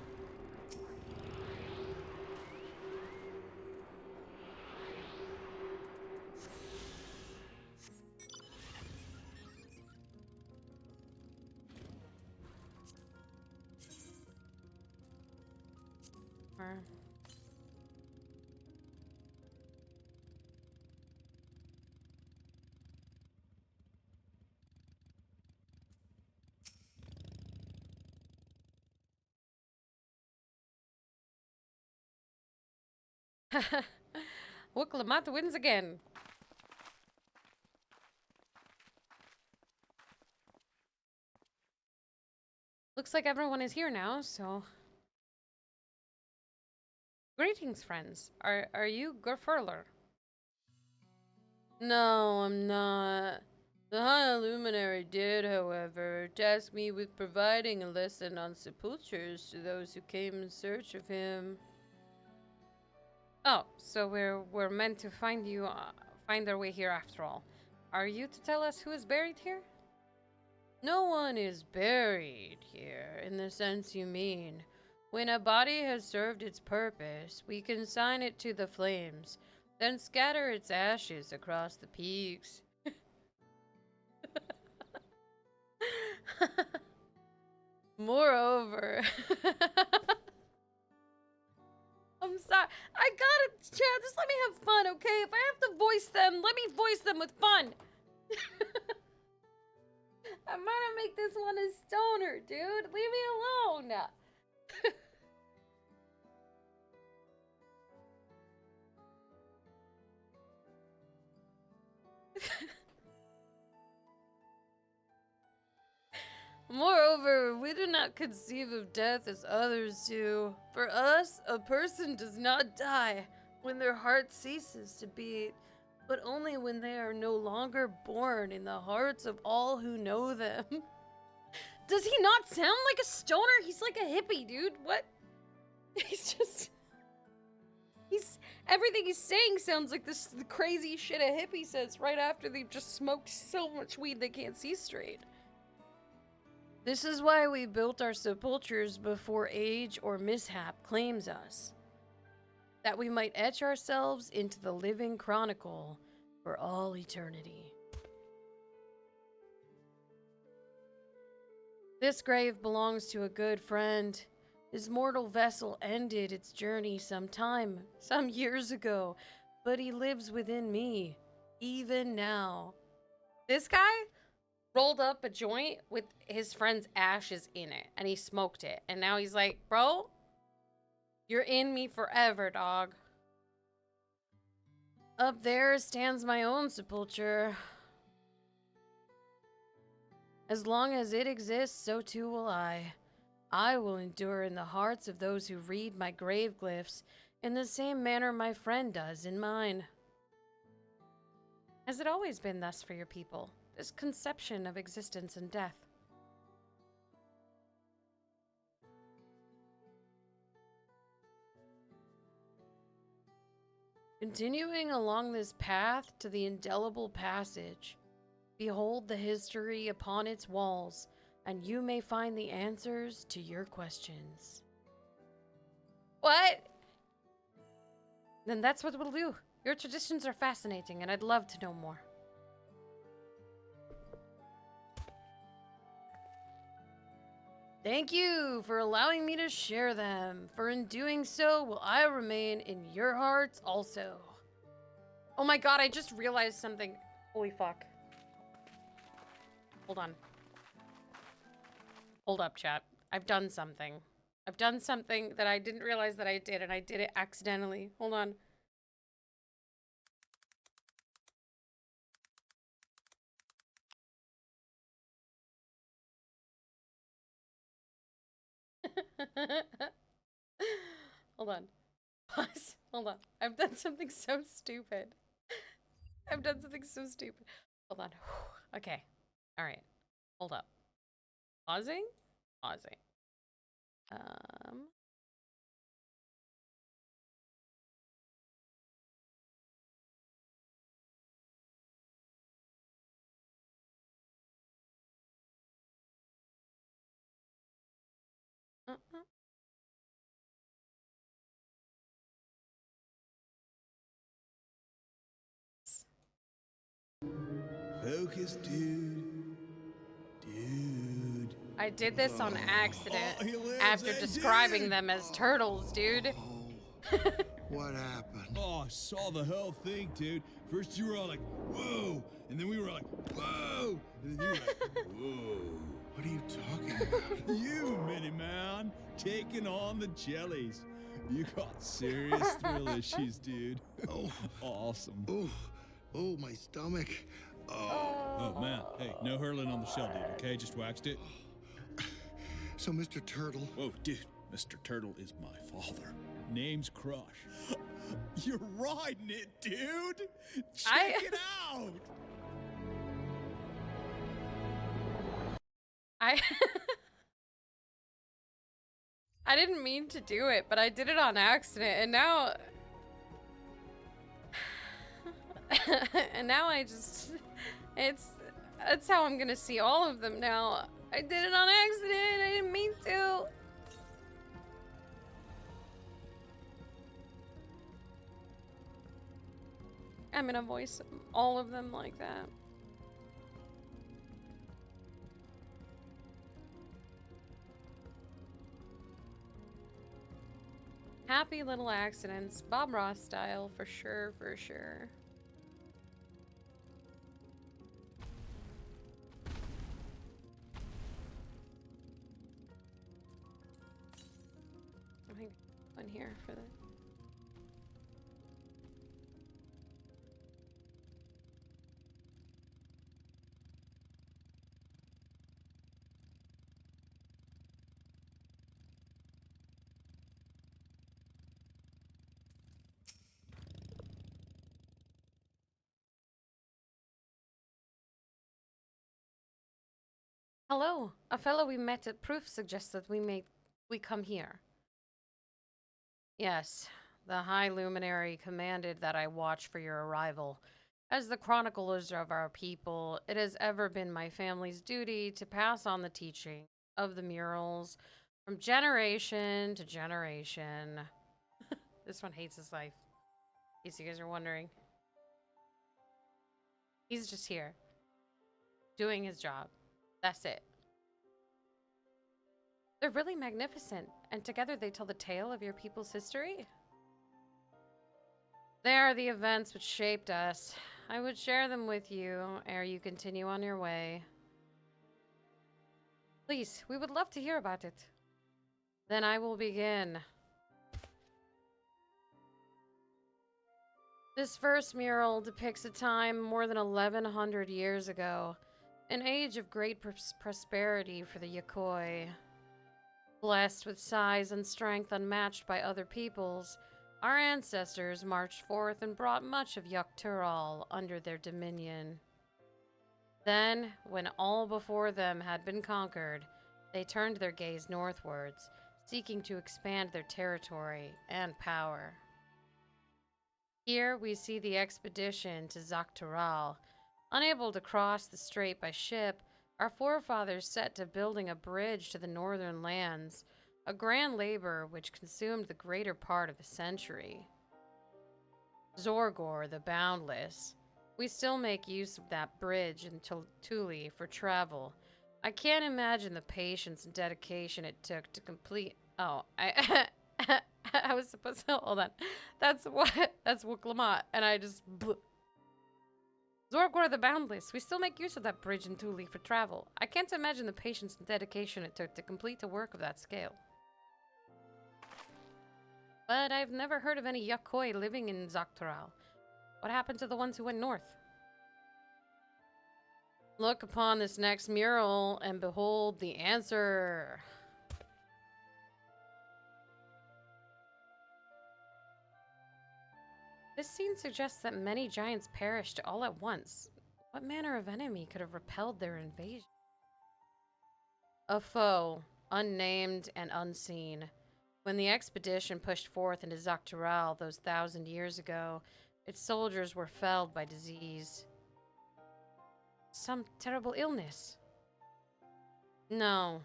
Wooklamat wins again. Looks like everyone is here now, so... Greetings, friends. Are you Gerfurler? No, I'm not. The High Luminary did, however, task me with providing a lesson on sepultures to those who came in search of him. Oh, so we're meant to find you, find our way here after all. Are you to tell us who is buried here? No one is buried here, in the sense you mean. When a body has served its purpose, we consign it to the flames, then scatter its ashes across the peaks. Moreover... I'm sorry. I got it, Chad. Just let me have fun, okay? If I have to voice them, let me voice them with fun. I'm gonna make this one a stoner, dude. Leave me alone. Moreover, we do not conceive of death as others do. For us, a person does not die when their heart ceases to beat, but only when they are no longer born in the hearts of all who know them. Does he not sound like a stoner? He's like a hippie, dude. What? Everything he's saying sounds like the crazy shit a hippie says right after they've just smoked so much weed they can't see straight. This is why we built our sepulchres before age or mishap claims us, that we might etch ourselves into the living chronicle for all eternity. This grave belongs to a good friend. His mortal vessel ended its journey some years ago, but he lives within me, even now. This guy rolled up a joint with his friend's ashes in it, and he smoked it. And now he's like, bro, you're in me forever, dog. Up there stands my own sepulture. As long as it exists, so too will I. I will endure in the hearts of those who read my grave glyphs in the same manner my friend does in mine. Has it always been thus for your people? This conception of existence and death? Continuing along this path to the indelible passage, behold the history upon its walls, and you may find the answers to your questions. What? Then that's what we'll do. Your traditions are fascinating, and I'd love to know more. Thank you for allowing me to share them, for in doing so will I remain in your hearts also. Oh my god, I just realized something. Holy fuck. Hold on. Hold up, chat. I've done something. I've done something that I didn't realize that I did, and I did it accidentally. Hold on. Hold on. Pause. Hold on. I've done something so stupid. I've done something so stupid. Hold on. Okay. All right. Hold up. Pausing? Pausing. Focus, dude. Dude. I did this on accident after describing them as turtles, dude. What happened? Oh, I saw the whole thing, dude. First you were all like, whoa, and then we were like, whoa, and then you were like, whoa. What are you talking about? You, Minnie Man, taking on the jellies. You got serious thrill issues, dude. Oh. Awesome. Oh, my stomach. Oh, man. Hey, no hurling on the shell, dude, okay? Just waxed it. So, Mr. Turtle. Whoa, dude. Mr. Turtle is my father. Name's Crush. You're riding it, dude! Check it out! I didn't mean to do it, but I did it on accident, and now... and now I just... That's how I'm gonna see all of them now. I did it on accident, I didn't mean to. I'm gonna voice all of them like that. happy little accidents. Bob Ross style, for sure, for sure. I think one here for the... Hello, a fellow we met at Proof suggests that we come here. Yes, the High Luminary commanded that I watch for your arrival. As the chroniclers of our people, it has ever been my family's duty to pass on the teaching of the murals from generation to generation. This one hates his life, in case you guys are wondering. He's just here, doing his job. That's it. They're really magnificent, and together they tell the tale of your people's history. They are the events which shaped us. I would share them with you ere you continue on your way. Please, we would love to hear about it. Then I will begin. This first mural depicts a time more than 1100 years ago, an age of great prosperity for the Yokoi. Blessed with size and strength unmatched by other peoples, our ancestors marched forth and brought much of Yoktural under their dominion. Then, when all before them had been conquered, they turned their gaze northwards, seeking to expand their territory and power. Here we see the expedition to Zaktural. Unable to cross the strait by ship, our forefathers set to building a bridge to the northern lands, a grand labor which consumed the greater part of a century. Zorgor the Boundless. We still make use of that bridge in Tuli for travel. I can't imagine the patience and dedication it took to complete... Oh, I was supposed to... Hold on. That's Wuklamat, and I just... Zorgor the Boundless. We still make use of that bridge in Tuli for travel. I can't imagine the patience and dedication it took to complete a work of that scale. But I've never heard of any Yokoi living in Zaktural. What happened to the ones who went north? Look upon this next mural and behold the answer. This scene suggests that many giants perished all at once. What manner of enemy could have repelled their invasion? A foe, unnamed and unseen. When the expedition pushed forth into Zaktural those 1,000 years ago, its soldiers were felled by disease. Some terrible illness. No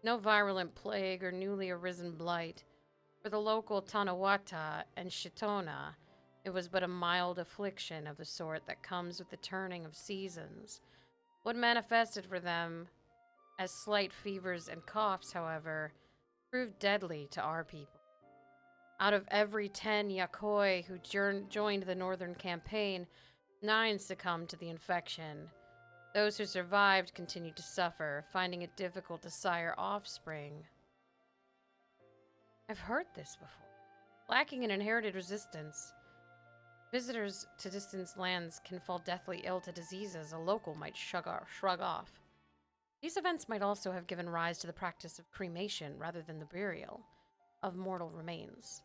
virulent plague or newly arisen blight. For the local Tanawata and Shitona, it was but a mild affliction of the sort that comes with the turning of seasons. What manifested for them as slight fevers and coughs, however, proved deadly to our people. Out of every 10 Yokoi who joined the northern campaign, 9 succumbed to the infection. Those who survived continued to suffer, finding it difficult to sire offspring. I've heard this before. Lacking an inherited resistance, visitors to distant lands can fall deathly ill to diseases a local might shrug off. These events might also have given rise to the practice of cremation rather than the burial of mortal remains.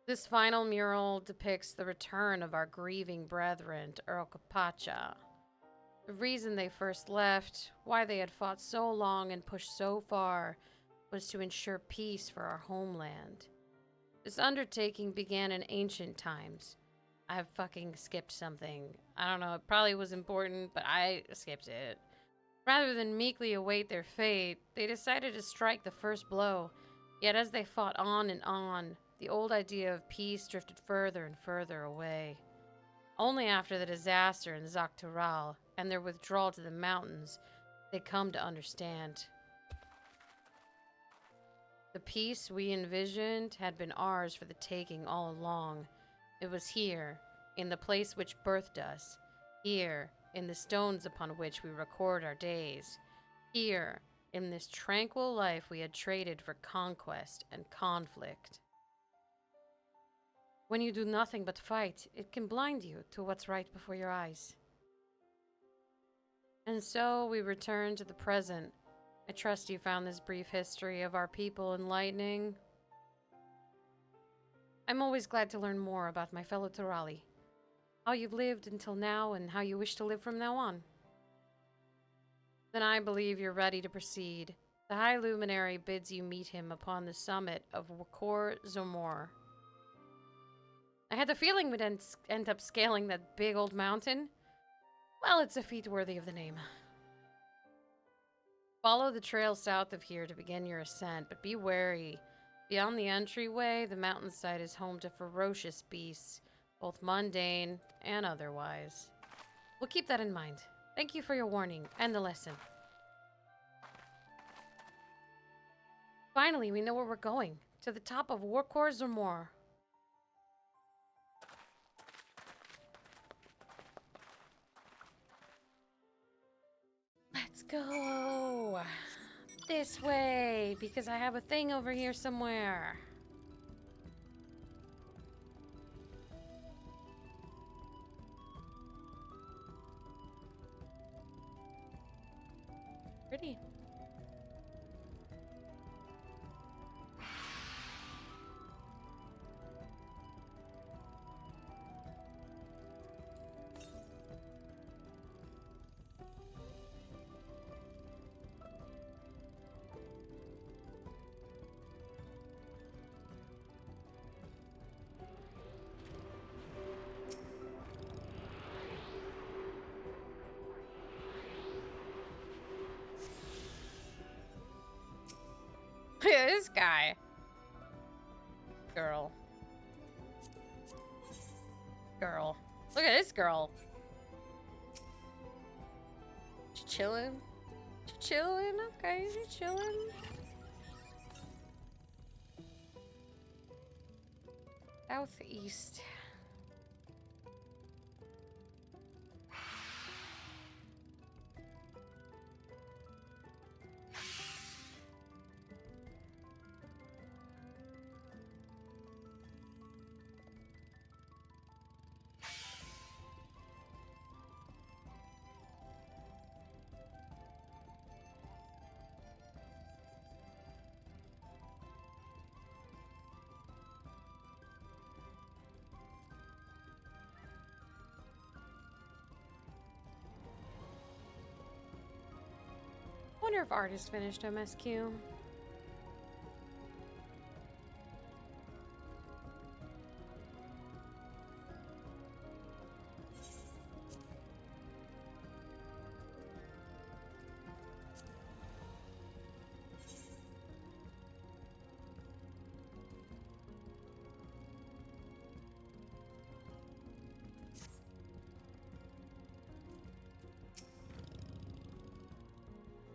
This final mural depicts the return of our grieving brethren to Uralkapacha. The reason they first left, why they had fought so long and pushed so far, was to ensure peace for our homeland. This undertaking began in ancient times. I have fucking skipped something. I don't know, it probably was important, but I skipped it. Rather than meekly await their fate, they decided to strike the first blow. Yet as they fought on and on, the old idea of peace drifted further and further away. Only after the disaster in Zaktural and their withdrawal to the mountains, they come to understand. The peace we envisioned had been ours for the taking all along. It was here, in the place which birthed us. Here, in the stones upon which we record our days. Here, in this tranquil life we had traded for conquest and conflict. When you do nothing but fight, it can blind you to what's right before your eyes. And so we return to the present. I trust you found this brief history of our people enlightening. I'm always glad to learn more about my fellow Turali. How you've lived until now and how you wish to live from now on. Then I believe you're ready to proceed. The High Luminary bids you meet him upon the summit of Wakor Zomor. I had the feeling we'd end up scaling that big old mountain. Well, it's a feat worthy of the name. Follow the trail south of here to begin your ascent, but be wary. Beyond the entryway, the mountainside is home to ferocious beasts, both mundane and otherwise. We'll keep that in mind. Thank you for your warning and the lesson. Finally, we know where we're going. To the top of Wakor Zomor. Let's go this way, because I have a thing over here somewhere. Pretty. Look at this guy. Girl. Girl. Look at this girl. She chilling? She chilling? Okay, she chilling. Southeast. Wonder if artist finished MSQ.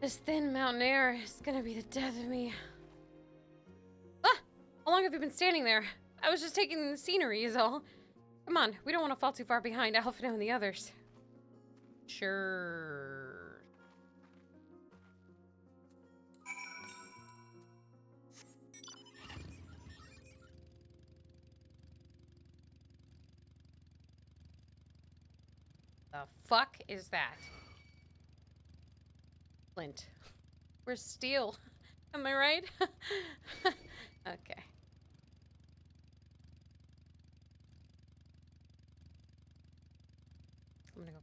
This thin mountain air is gonna be the death of me. Ah! How long have you been standing there? I was just taking the scenery is all. Come on, we don't want to fall too far behind Alphino and the others. Sure. The fuck is that? Flint. We're steel. Am I right? Okay. I'm gonna go.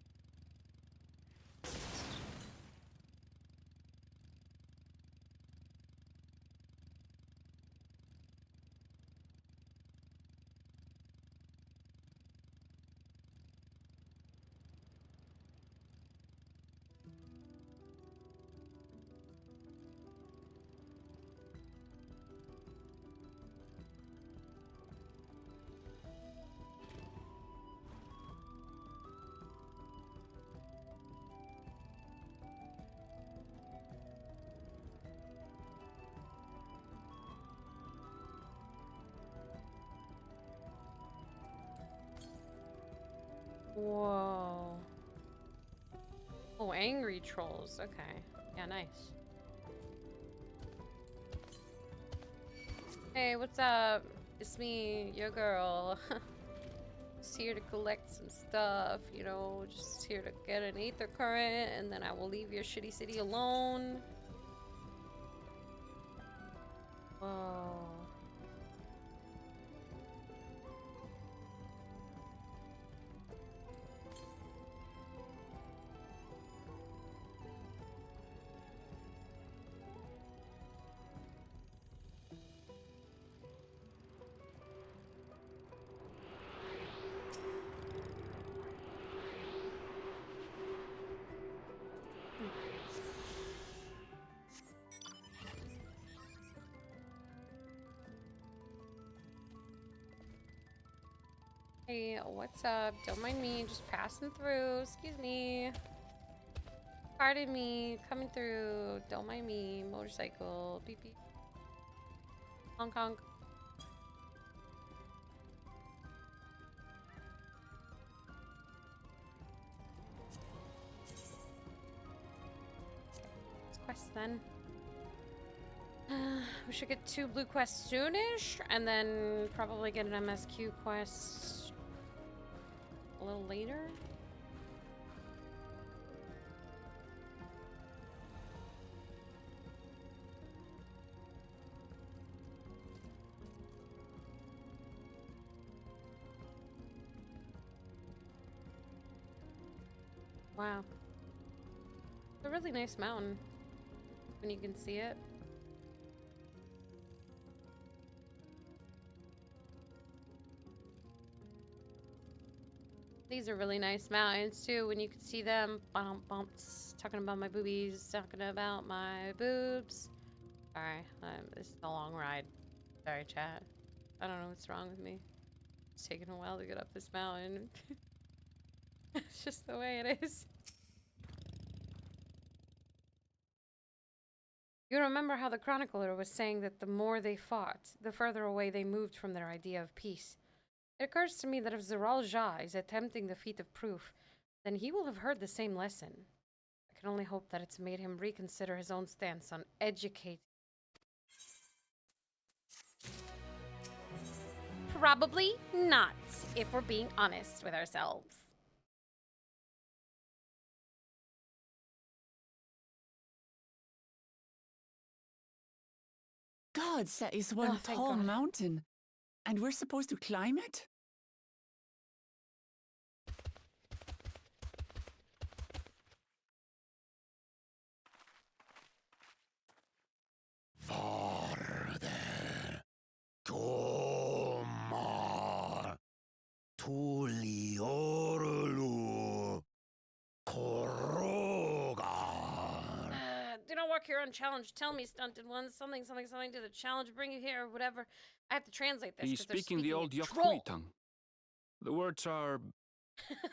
Whoa. Oh, angry trolls. Okay. Yeah, nice. Hey, what's up? It's me, your girl. Just here to collect some stuff, you know, just here to get an ether current, and then I will leave your shitty city alone. Whoa. Hey, what's up? Don't mind me, just passing through. Excuse me. Pardon me, coming through. Don't mind me. Motorcycle. Beep beep. Honk honk. Let's quest then. We should get 2 blue quests soonish, and then probably get an MSQ quest a little later. Wow. It's a really nice mountain when you can see it. These are really nice mountains too when you can see them. Bumps. Talking about my boobies. Talking about my boobs. Sorry, this is a long ride. Sorry, chat. I don't know what's wrong with me. It's taking a while to get up this mountain. It's just the way it is. You remember how the chronicler was saying that the more they fought, the further away they moved from their idea of peace. It occurs to me that if Zeral Jah is attempting the feat of proof, then he will have heard the same lesson. I can only hope that it's made him reconsider his own stance on educating. Probably not, if we're being honest with ourselves. God, that is one thank tall God. mountain. And we're supposed to climb it? Farther. Tomar. Tuliorlu. Korogar. Do not walk here unchallenged. Tell me, stunted ones. Something to the challenge bring you here, or whatever. I have to translate this. He's 'cause they're speaking the old in Yokhui troll. tongue. The words are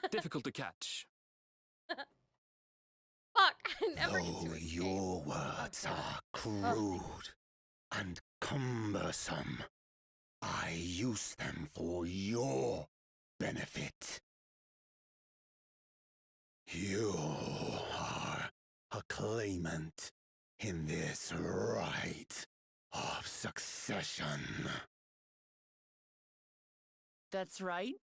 difficult to catch. Fuck, I never get to Though escape. your words are crude and cumbersome, I use them for your benefit. You are a claimant in this right of succession. That's right.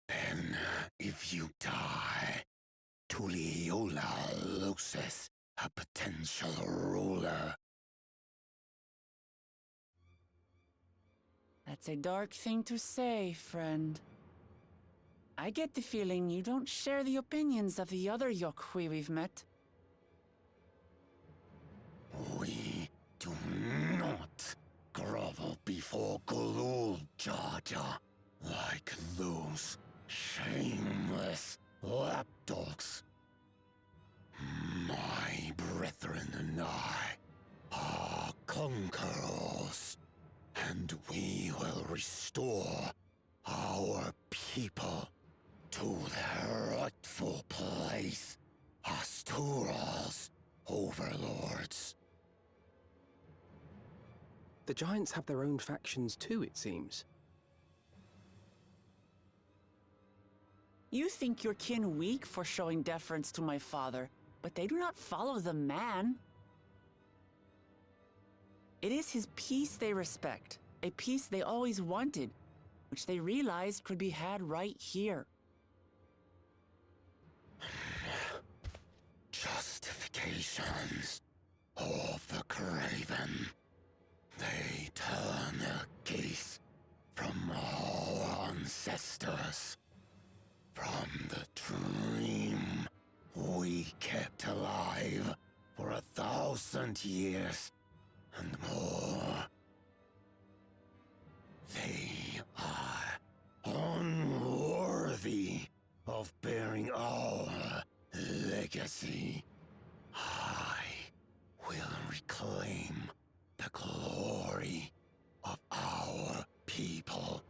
Then, if you die, Tuliola loses a potential ruler. That's a dark thing to say, friend. I get the feeling you don't share the opinions of the other Yokhui we've met. We do not grovel before Gulul Jaja like those shameless lapdogs. My brethren and I are conquerors, and we will restore our people to their rightful place as Tural's overlords. The giants have their own factions too, it seems. You think your kin weak for showing deference to my father, but they do not follow the man. It is his peace they respect, a peace they always wanted, which they realized could be had right here. Justifications of the craven. They turn their gaze from our ancestors, from the dream we kept alive for 1,000 years and more. They are unworthy of bearing our legacy. I will reclaim the glory of our people.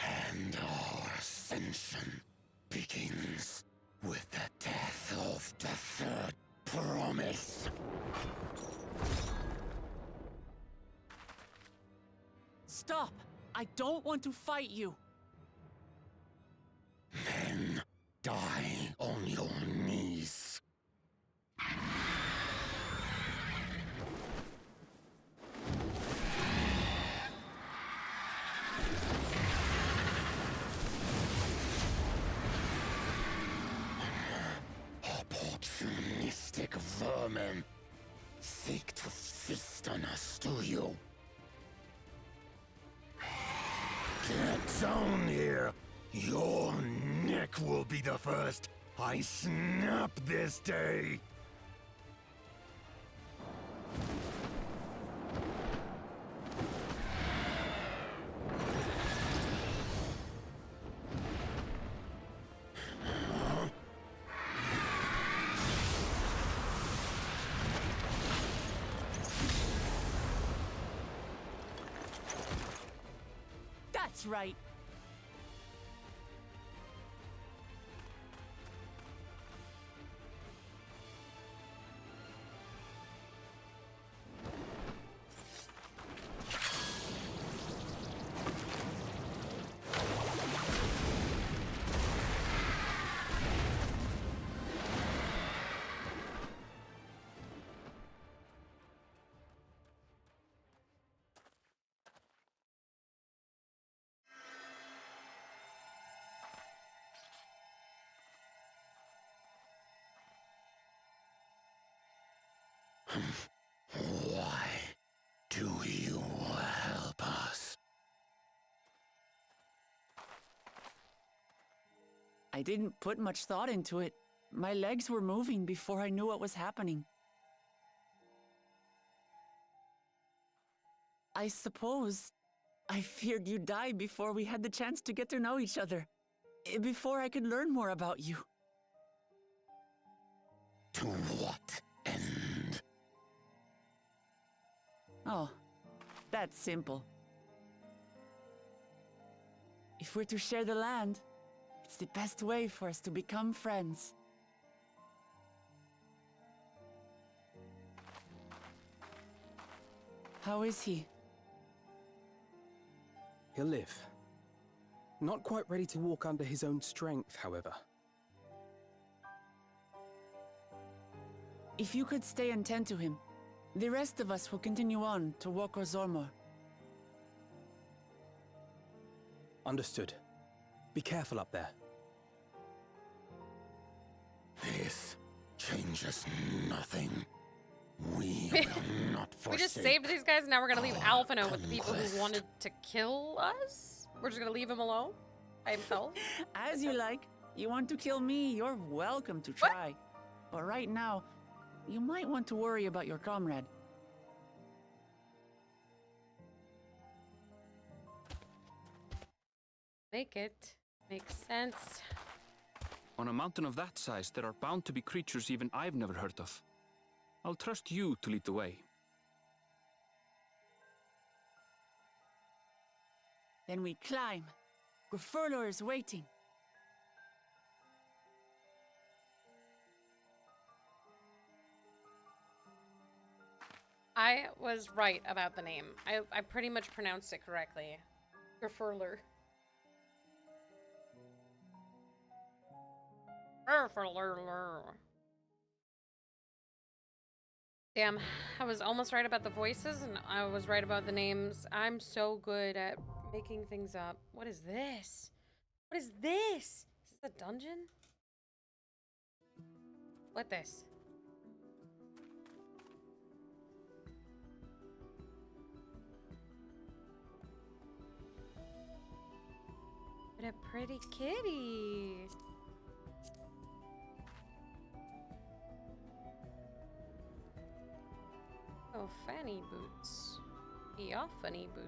And our ascension begins with the death of the third promise. Stop! I don't want to fight you! Then die on your knees. Opportunistic vermin seek to feast on us, do you? Get down here! Your neck will be the first I snap this day! That's right. Why do you help us? I didn't put much thought into it. My legs were moving before I knew what was happening. I suppose I feared you'd die before we had the chance to get to know each other. Before I could learn more about you. To what end? Oh, that's simple. If we're to share the land, it's the best way for us to become friends. How is he? He'll live. Not quite ready to walk under his own strength, however. If you could stay and tend to him, the rest of us will continue on to Wokor Zormor. Understood. Be careful up there. This changes nothing. We will not forsake. We just saved these guys, now we're gonna leave Alphino with the people who wanted to kill us? We're just gonna leave him alone? By himself? As you like. You want to kill me, you're welcome to try. But right now, you might want to worry about your comrade. Make it. Makes sense. On a mountain of that size, there are bound to be creatures even I've never heard of. I'll trust you to lead the way. Then we climb. Grufurlor is waiting. I was right about the name. I pretty much pronounced it correctly. Grufurlor. Damn, I was almost right about the voices, and I was right about the names. I'm so good at making things up. What is this? What is this? Is this a dungeon? What this? What a pretty kitty. Oh, fanny boots. Yeah, funny boots.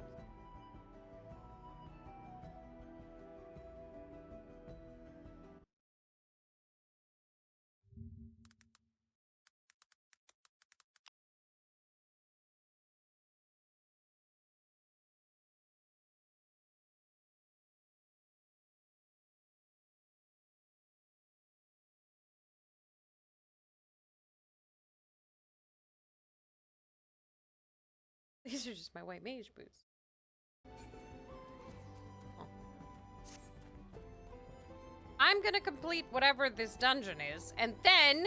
These are just my white mage boots. Oh. I'm gonna complete whatever this dungeon is, and then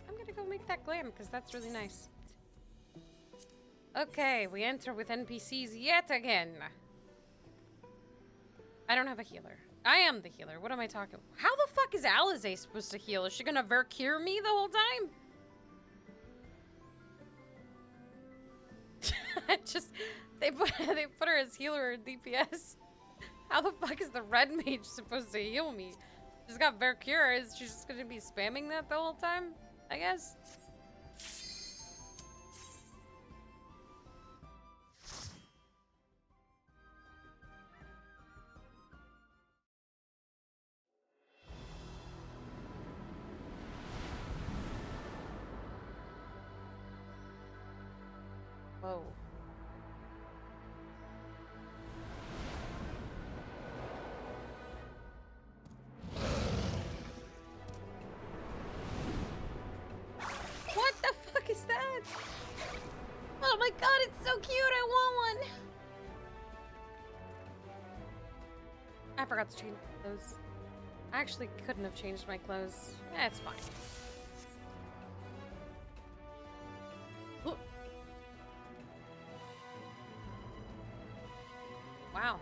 I'm gonna go make that glam, because that's really nice. Okay, we enter with NPCs yet again. I don't have a healer. I am the healer. What am I talking about? How the fuck is Alizé supposed to heal? Is she gonna cure me the whole time? They put her as healer or DPS. How the fuck is the red mage supposed to heal me? She's got cure. Is she just gonna be spamming that the whole time? I guess. Whoa. What the fuck is that? Oh my god, it's so cute. I want one. I forgot to change clothes. I actually couldn't have changed my clothes. That's fine. Wow.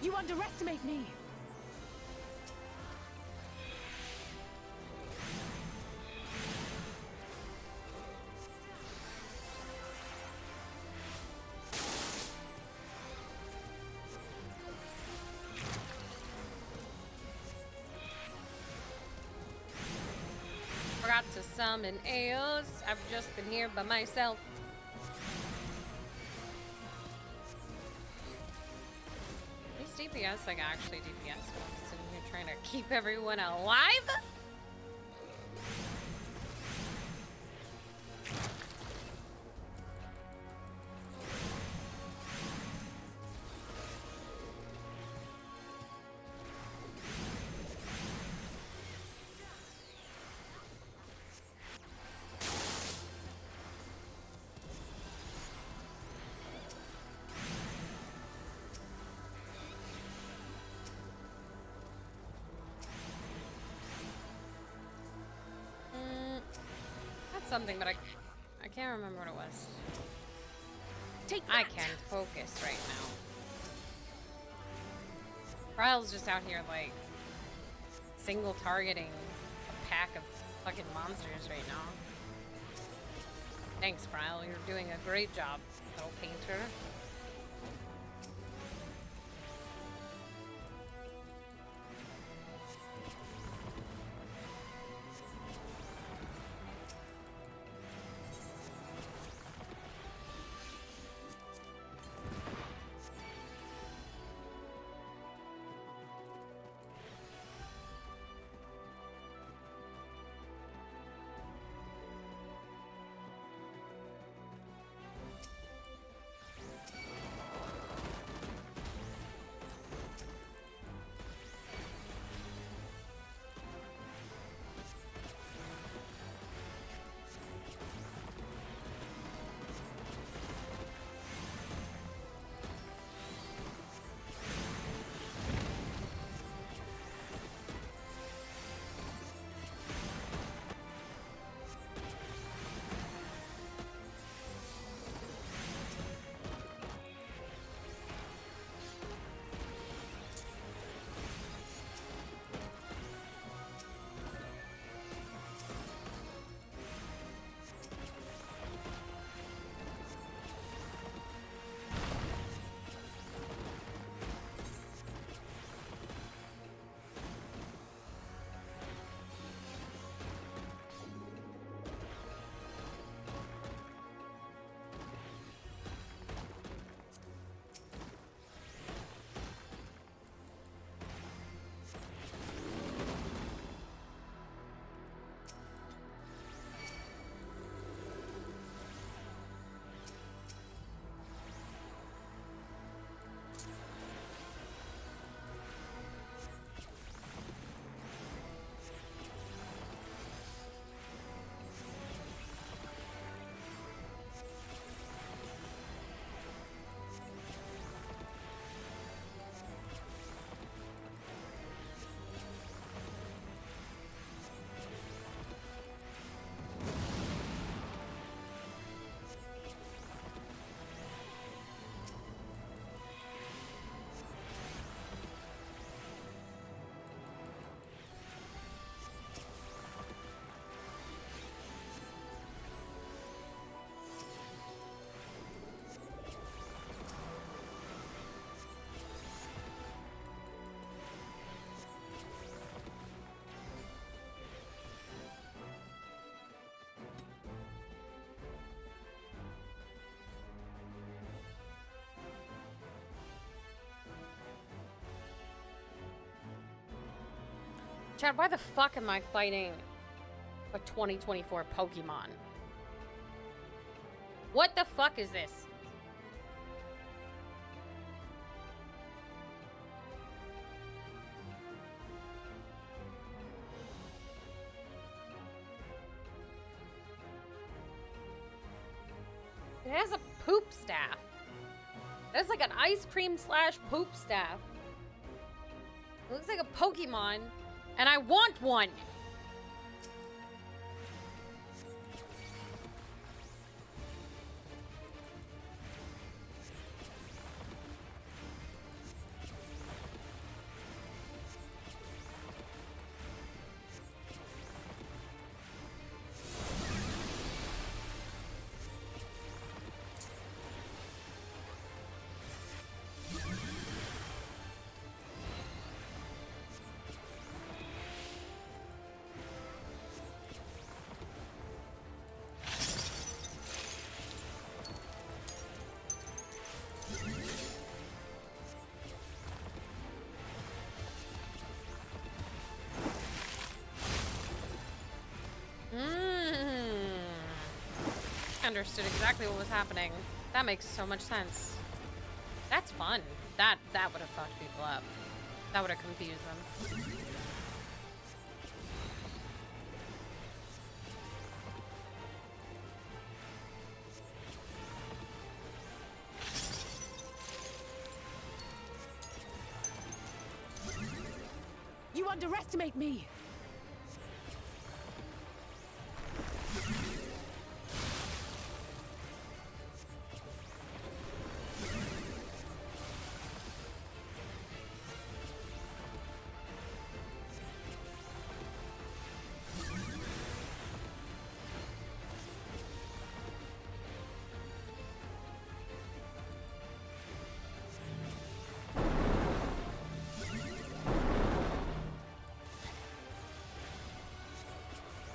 You underestimate me! Forgot to summon Eos. I've just been here by myself. DPS, like actually DPS ones, and you're trying to keep everyone alive? Something, but I can't remember what it was. I can't focus right now. Ryle's just out here like single targeting a pack of fucking monsters right now. Thanks, Ryle. You're doing a great job, little painter. Chad, why the fuck am I fighting a 2024 Pokemon? What the fuck is this? It has a poop staff. That's like an ice cream slash poop staff. It looks like a Pokemon, and I want one. Understood exactly what was happening. That makes so much sense. That's fun. That would have fucked people up. That would have confused them. You underestimate me.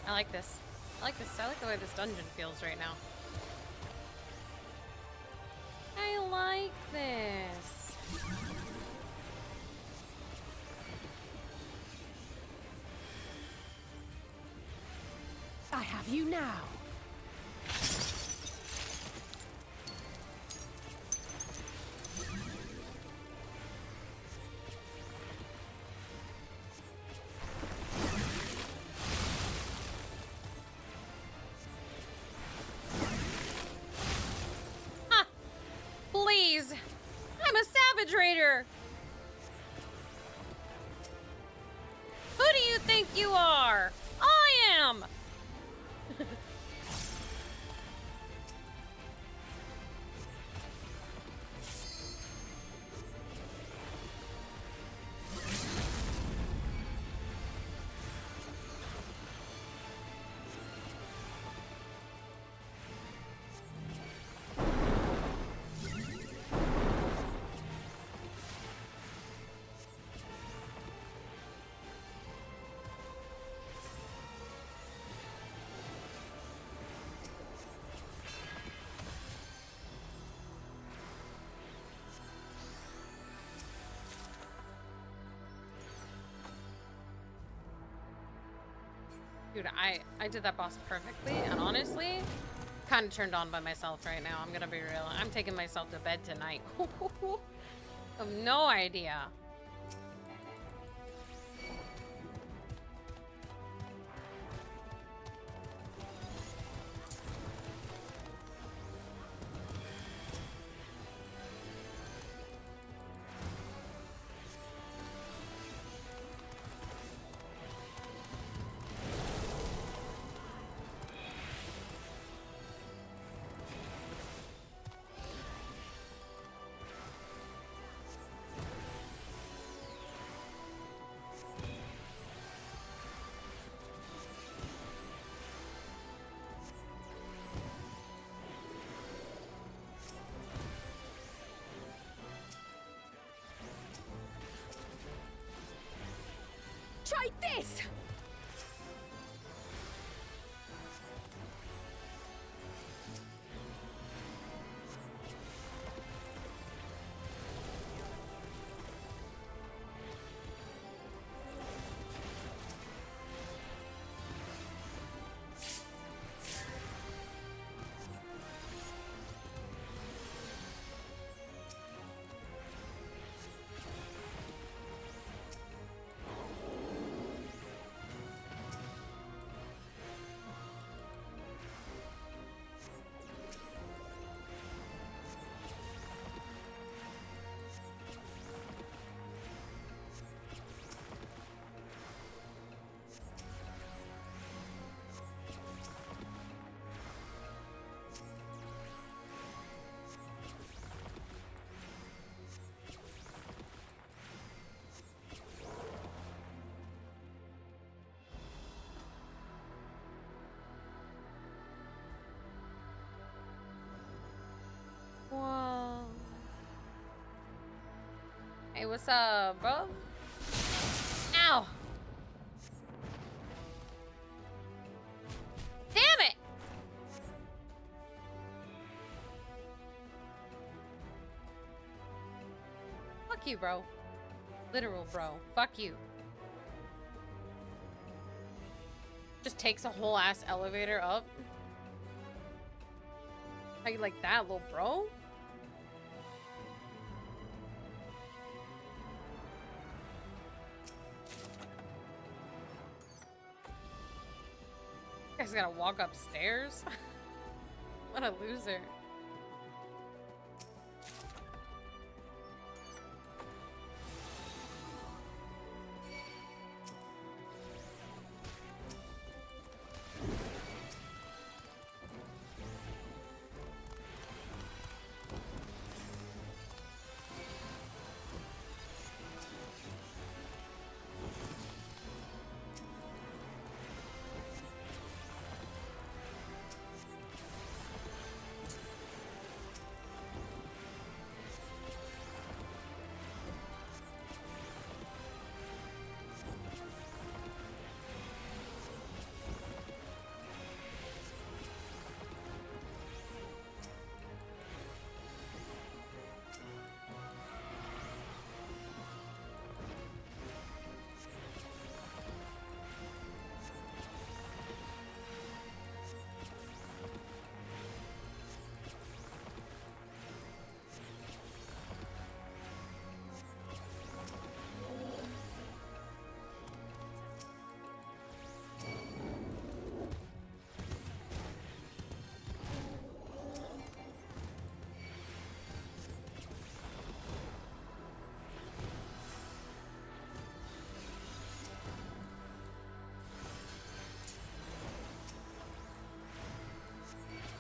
I like this. I like this. I like the way this dungeon feels right now. I like this. I have you now. Please! I'm a Savage Raider! Who do you think you are? I am! Dude, I did that boss perfectly, and honestly, kind of turned on by myself right now. I'm gonna be real. I'm taking myself to bed tonight. I have no idea. Try this! what's up, bro? Ow! Damn it! Fuck you, bro. Literal, bro. Fuck you. Just takes a whole ass elevator up. How you like that, little bro? You guys gotta walk upstairs? What a loser.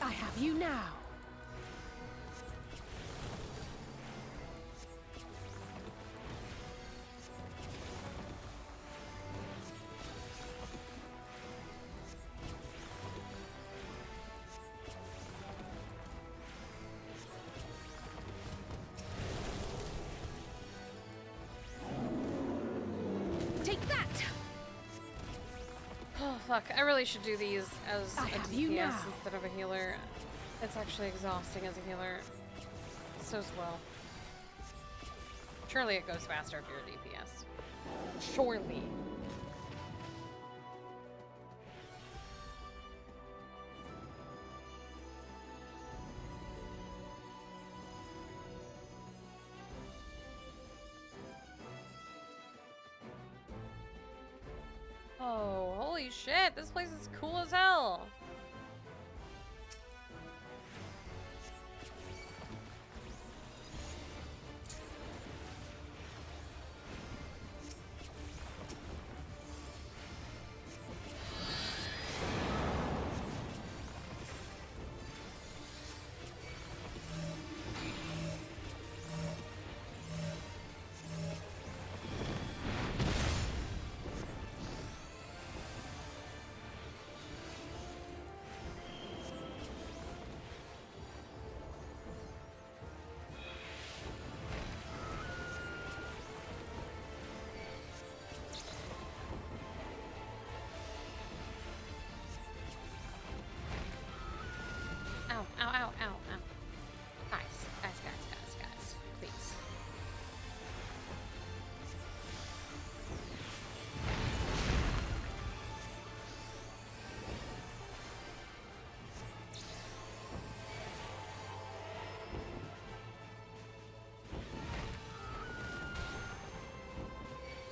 I have you now. Take that. Oh fuck, I really should do these as I a have you DPS now. instead of a healer. It's actually exhausting as a healer. It's so slow. Surely it goes faster if you're a DPS. Surely. Oh, holy shit, this place is cool as hell. Ow, ow, ow, ow, ow. Guys, please.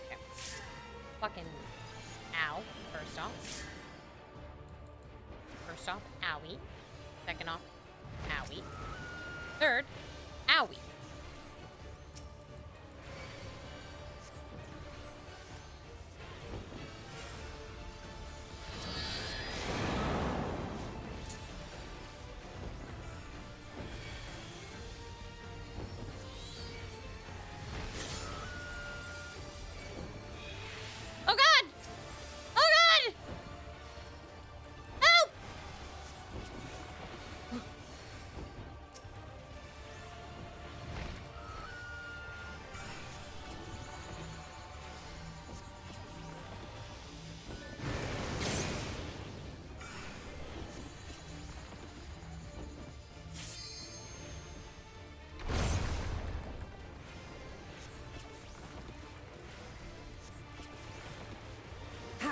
Okay. Fucking ow, first off, owie. Second off, owie. Third, owie. Oh god! Oh god! Help!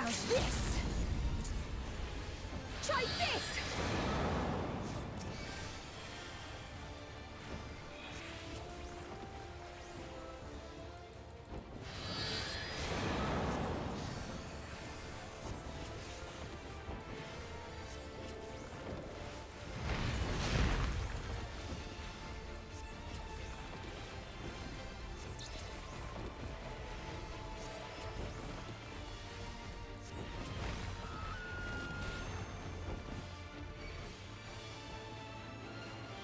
How's this? Try this!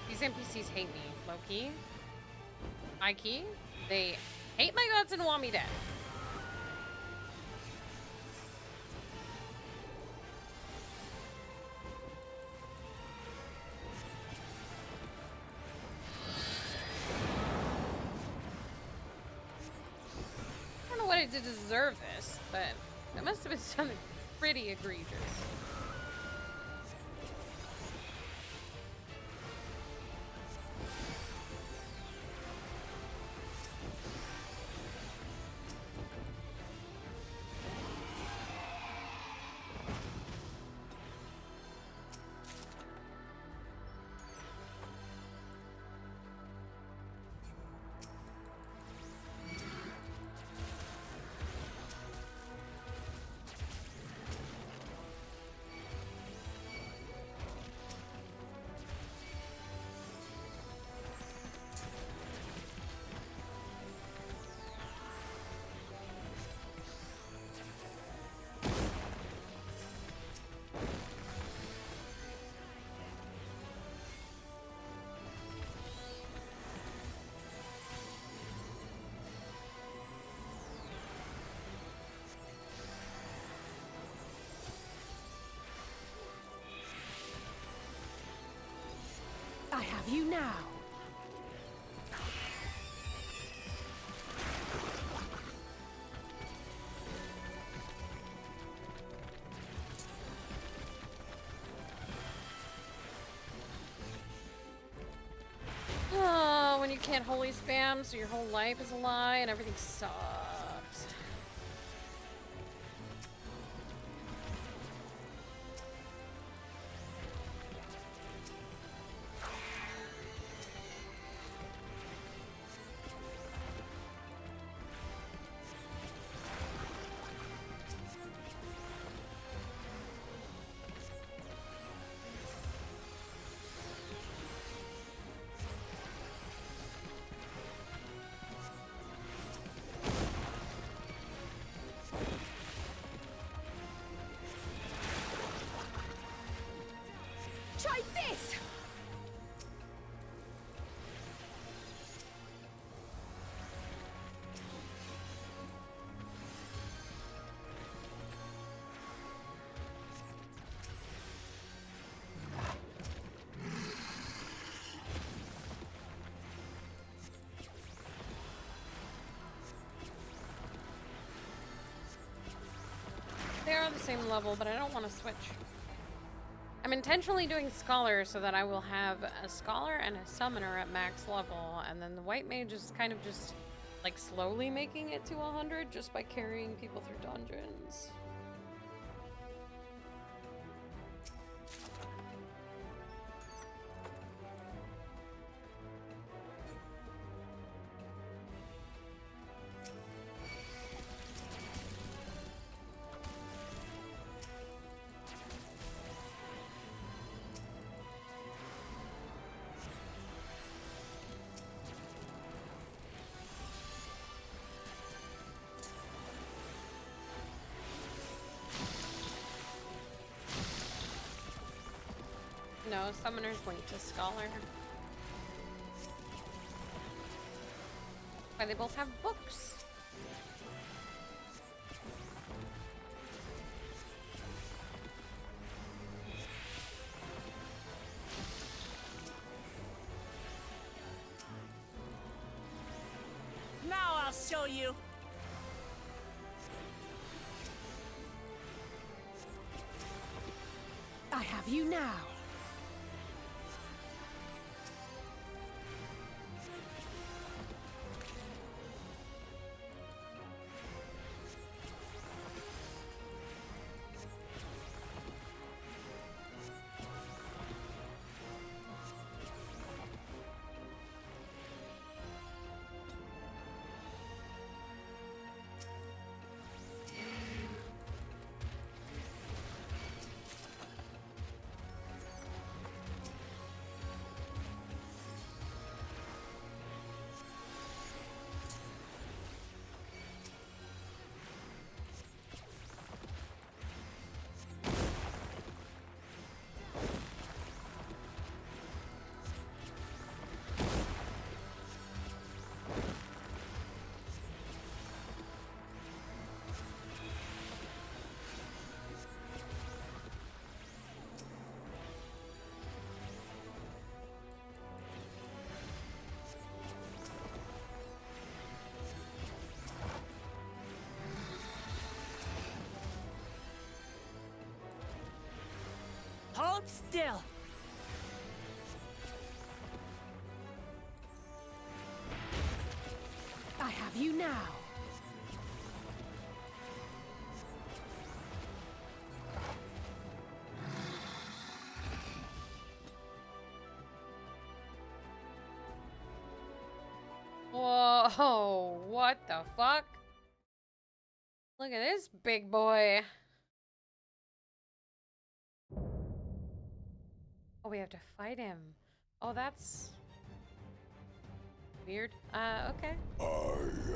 These NPCs hate me, low-key. High-key. They hate my guts and want me dead. I don't know what I did to deserve this, but it must have been something pretty egregious. I have you now. Oh, when you can't holy spam, so your whole life is a lie and everything sucks. Try this! They are the same level, but I don't want to switch. I'm intentionally doing Scholar so that I will have a Scholar and a Summoner at max level, and then the White Mage is kind of just, like, slowly making it to 100 just by carrying people through dungeons. No, Summoner's linked to Scholar. Why, they both have books. Now I'll show you. I have you now. Hold still. I have you now. Whoa, what the fuck? Look at this big boy. Oh, we have to fight him. Oh, that's weird. Okay. I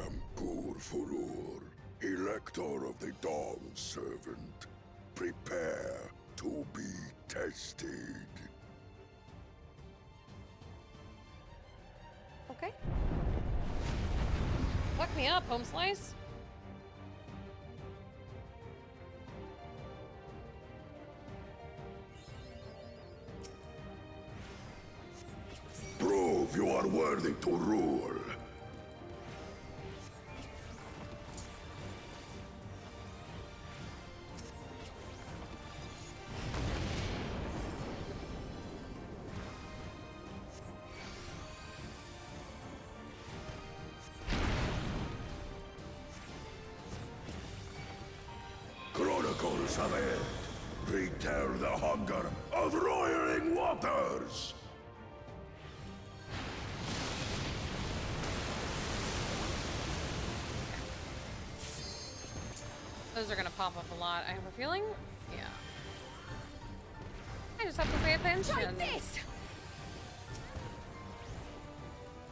am Gur Fulur, Elector of the Dawn Servant. Prepare to be tested. Okay. Fuck me up, home slice. Prove you are worthy to rule. Chronicles of Eld retell the hunger of roiling waters. Those are gonna pop up a lot, I have a feeling. Yeah. I just have to pay attention. Try this.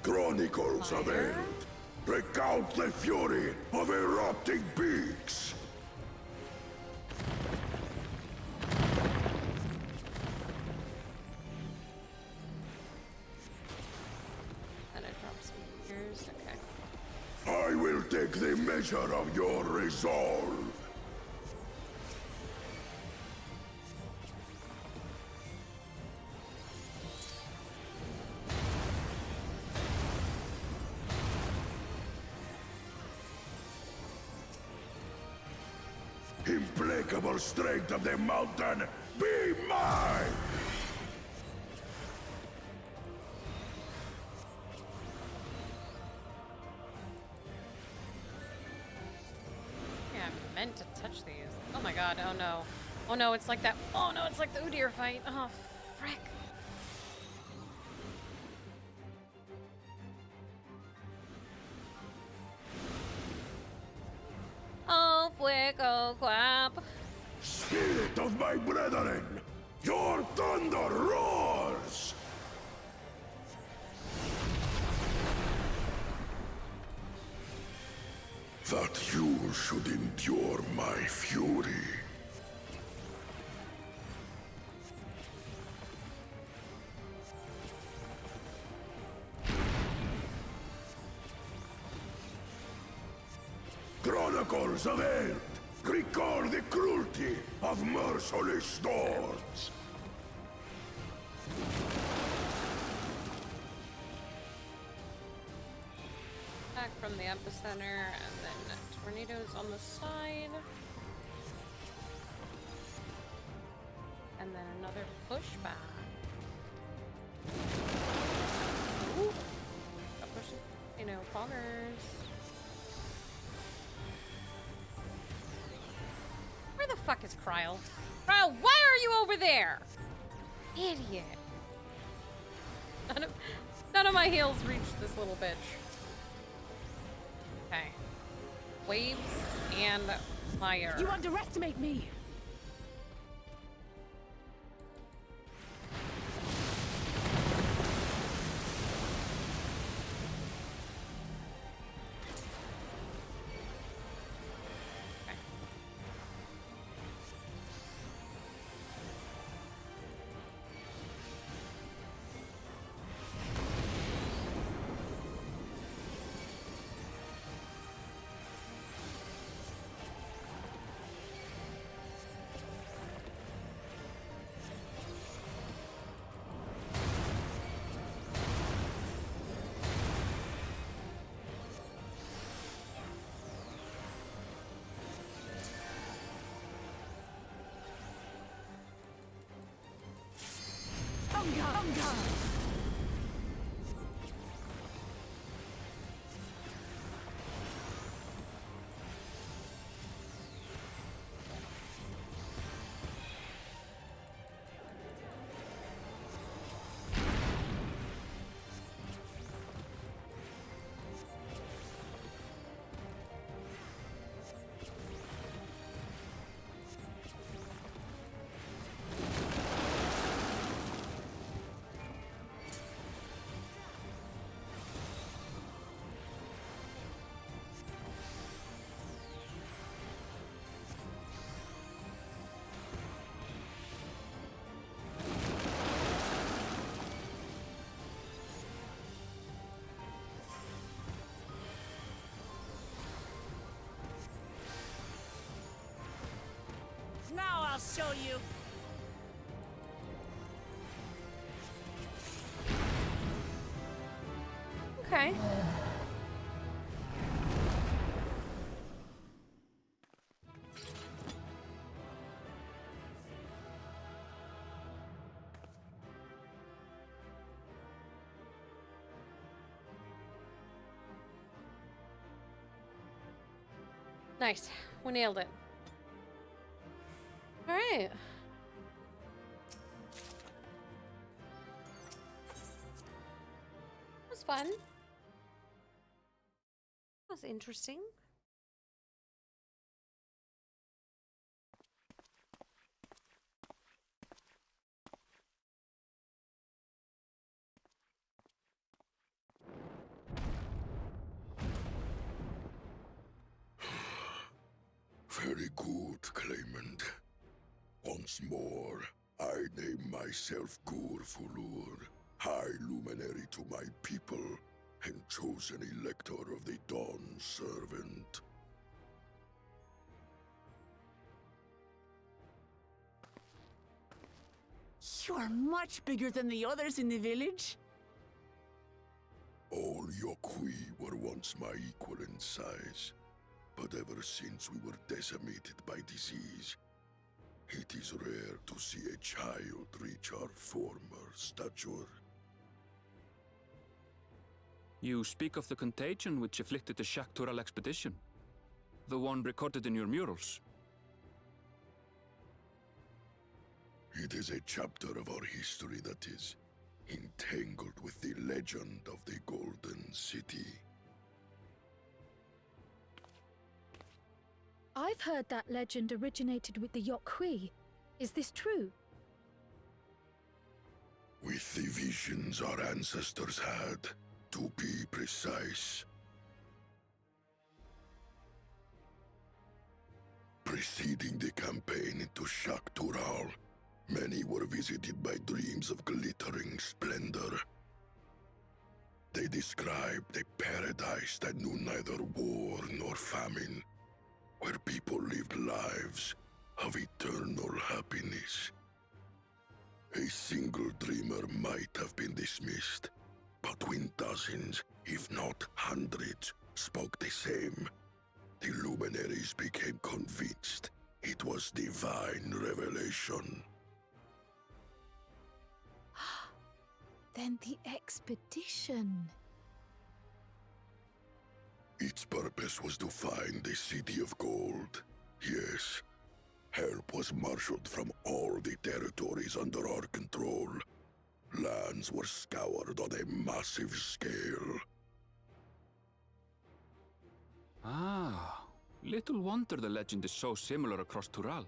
Chronicles of Eld recount the fury of erupting beaks. And it drops some gears. Okay. I will take the measure of your resolve. Implacable strength of the mountain, be mine! Yeah, I meant to touch these. Oh my god, oh no. Oh no, it's like that. Oh no, it's like the Udyr fight. Oh, frick. Oh, fuego clap. Spirit of my brethren, your thunder roars! That you should endure my fury. Chronicles of Eld recall the cruelty of merciless storms. Back from the epicenter, and then tornadoes on the side. And then another pushback. Ooh. Got pushing, poggers. Where the fuck is Kryle? Kryle, why are you over there? Idiot. None of my heals reached this little bitch. Okay. Waves and fire. You underestimate me. Now I'll show you. Okay. Nice. We nailed it. All right. That was fun. That was interesting. Very good, Claimant. Once more, I name myself Gur Fulur, High Luminary to my people, and chosen Elector of the Dawn Servant. You are much bigger than the others in the village. All Yokui were once my equal in size, but ever since we were decimated by disease, it is rare to see a child reach our former stature. You speak of the contagion which afflicted the Shaktural expedition, the one recorded in your murals. It is a chapter of our history that is entangled with the legend of the Golden City. I've heard that legend originated with the Yokui. Is this true? With the visions our ancestors had, to be precise. Preceding the campaign into Shaktural, many were visited by dreams of glittering splendor. They described a paradise that knew neither war nor famine, where people lived lives of eternal happiness. A single dreamer might have been dismissed, but when dozens, if not hundreds, spoke the same, the luminaries became convinced it was divine revelation. Then the expedition. Its purpose was to find the City of Gold. Yes, help was marshaled from all the territories under our control. Lands were scoured on a massive scale. Ah, little wonder the legend is so similar across Tural.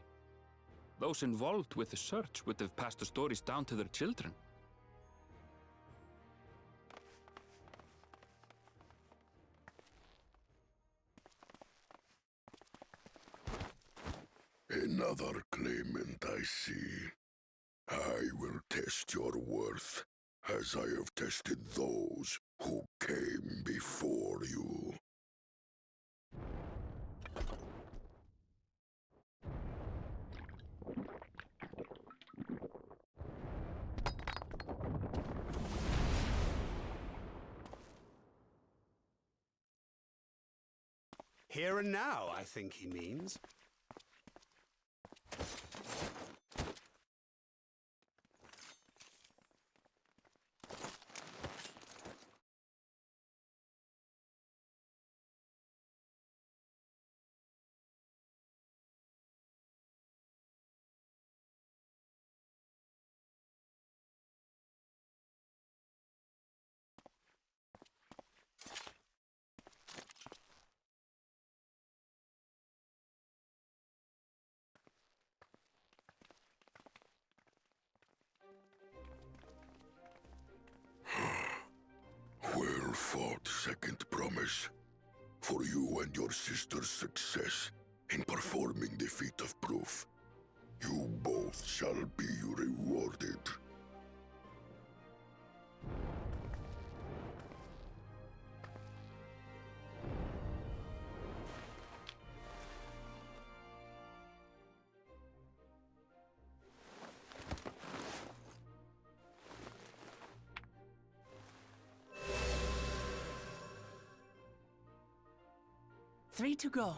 Those involved with the search would have passed the stories down to their children. Another claimant, I see. I will test your worth, as I have tested those who came before you. Here and now, I think he means. your 42nd promise. For you and your sister's success in performing the feat of proof. You both shall be rewarded. Three to go.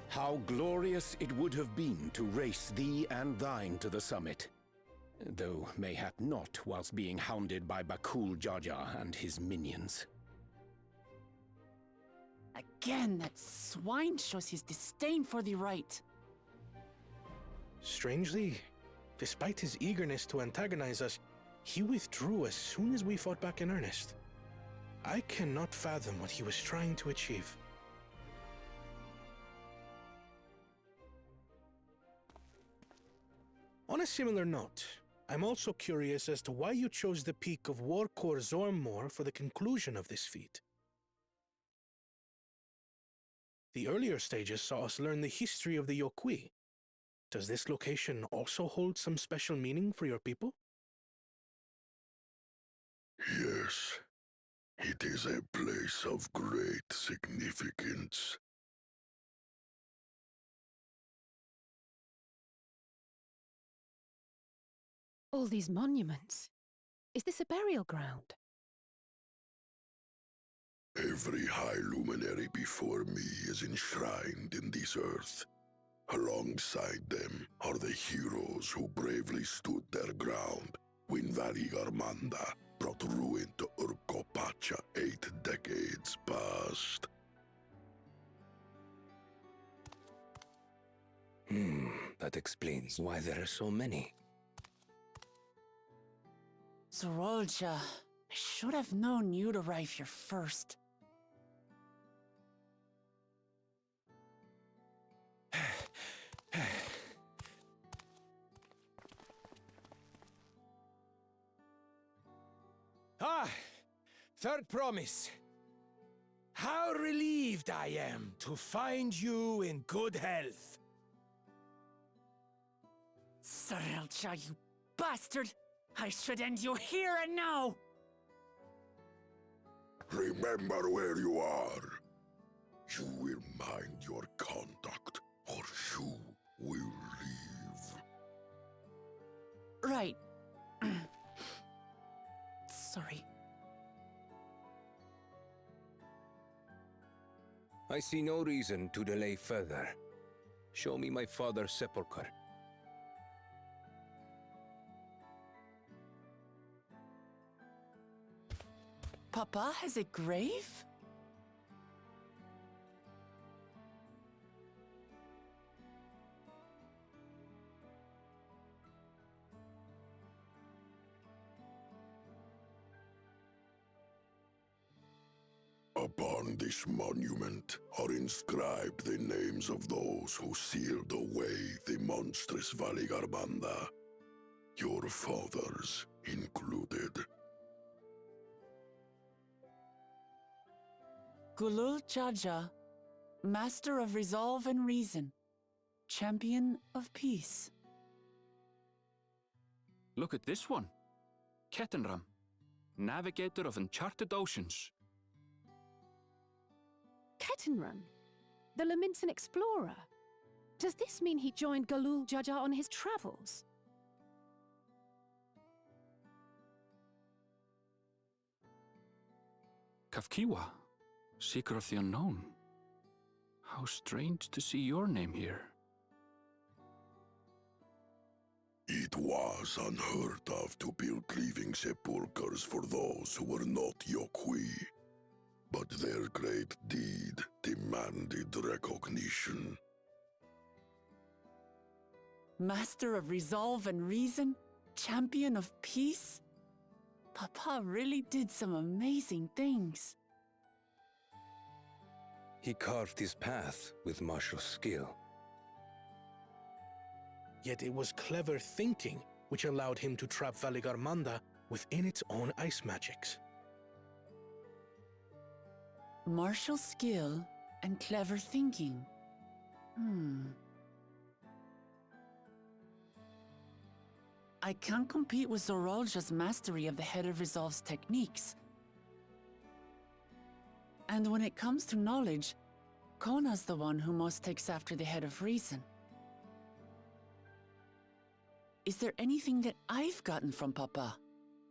How glorious it would have been to race thee and thine to the summit. Though mayhap not whilst being hounded by Bakul Jaja and his minions. Again, that swine shows his disdain for the right. Strangely, despite his eagerness to antagonize us, he withdrew as soon as we fought back in earnest. I cannot fathom what he was trying to achieve. On a similar note, I'm also curious as to why you chose the peak of Warkor Zormor for the conclusion of this feat. The earlier stages saw us learn the history of the Yokui. Does this location also hold some special meaning for your people? Yes, it is a place of great significance. All these monuments. Is this a burial ground? Every high luminary before me is enshrined in this earth. Alongside them are the heroes who bravely stood their ground when Valigarmanda brought ruin to Urkopacha 8 decades past. That explains why there are so many. Zorolja, I should have known you'd arrive here first. Third promise. How relieved I am to find you in good health. Zorolja, you bastard! I should end you here and now! Remember where you are. You will mind your conduct, or you will leave. Right. Sorry. I see no reason to delay further. Show me my father's sepulchre. Papa has a grave? Upon this monument are inscribed the names of those who sealed away the monstrous Valigarmanda, your fathers included. Gulul Jaja, Master of Resolve and Reason, Champion of Peace. Look at this one. Kettenram, Navigator of Uncharted Oceans. Kettenram, the Laminsan explorer. Does this mean he joined Galul Jaja on his travels? Kafkiwa, Seeker of the Unknown. How strange to see your name here. It was unheard of to build living sepulchres for those who were not Yokui. But their great deed demanded recognition. Master of Resolve and Reason, Champion of Peace? Papa really did some amazing things. He carved his path with martial skill. Yet it was clever thinking which allowed him to trap Valigarmanda within its own ice magics. Martial skill and clever thinking. I can't compete with Zoralja's mastery of the Head of Resolve's techniques. And when it comes to knowledge, Kona's the one who most takes after the Head of Reason. Is there anything that I've gotten from Papa?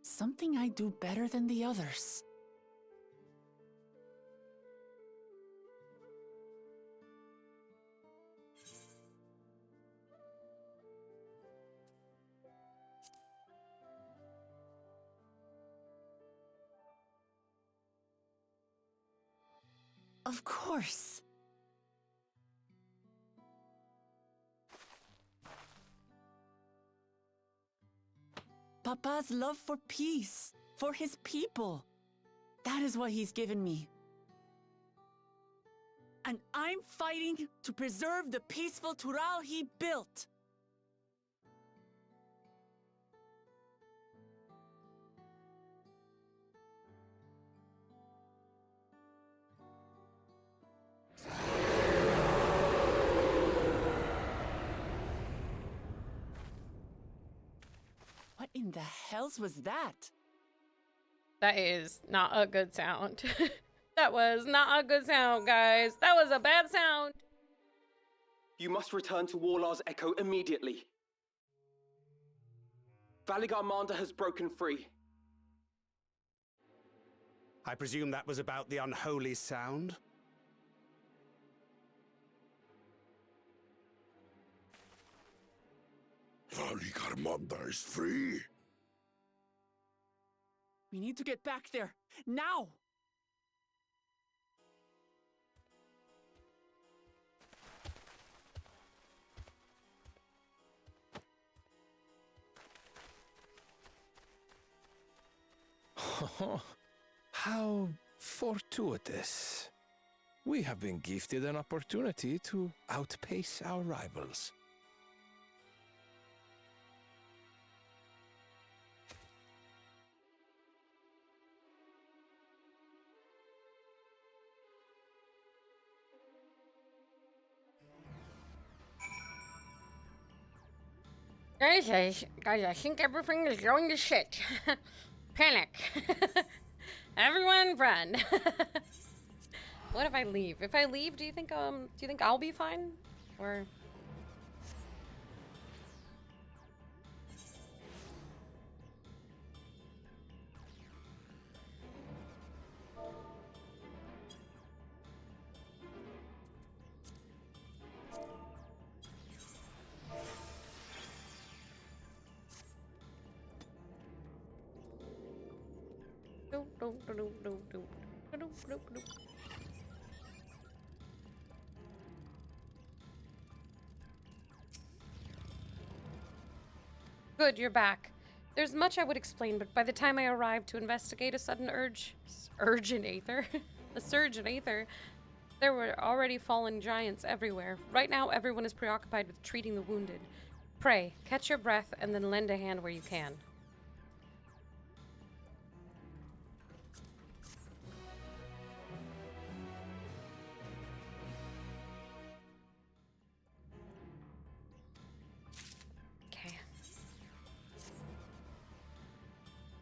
Something I do better than the others? Of course. Papa's love for peace, for his people. That is what he's given me. And I'm fighting to preserve the peaceful Tural he built. What in the hells was that? That is not a good sound. That was not a good sound, guys. That was a bad sound. You must return to Warlar's Echo immediately. Valigarmanda has broken free. I presume that was about the unholy sound? Valigarmanda is free. We need to get back there, now! How fortuitous. We have been gifted an opportunity to outpace our rivals. Guys, I think everything is going to shit. Panic. Everyone run. What if I leave? If I leave, do you think I'll be fine? Or Good, you're back. There's much I would explain, but by the time I arrived to investigate a sudden surge in Aether, there were already fallen giants everywhere. Right now, everyone is preoccupied with treating the wounded. Pray, catch your breath, and then lend a hand where you can.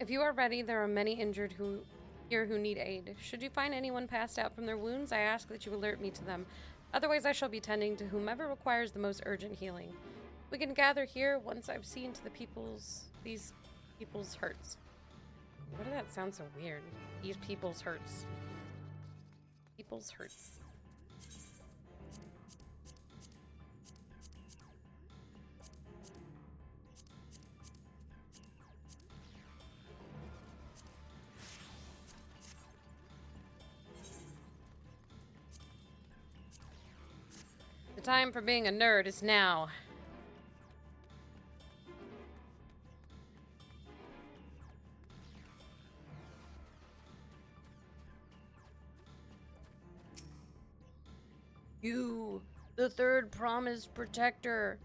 If you are ready, there are many injured here who need aid. Should you find anyone passed out from their wounds, I ask that you alert me to them. Otherwise, I shall be tending to whomever requires the most urgent healing. We can gather here once I've seen to these people's hurts. Why did that sound so weird? These people's hurts. People's hurts. The time for being a nerd is now. You, the third promised protector.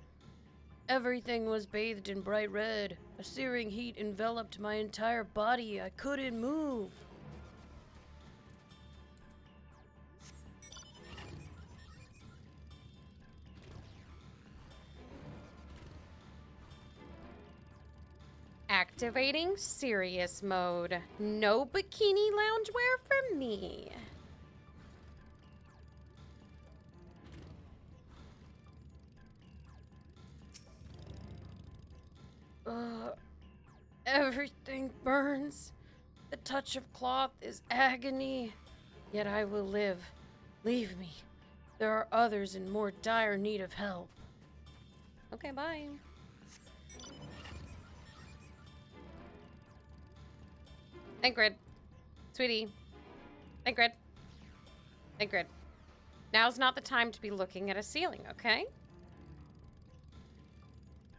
Everything was bathed in bright red. A searing heat enveloped my entire body. I couldn't move. Activating serious mode. No bikini loungewear for me. Everything burns. The touch of cloth is agony. Yet I will live. Leave me. There are others in more dire need of help. Okay, bye. Ingrid. Sweetie. Ingrid. Ingrid. Now's not the time to be looking at a ceiling, okay?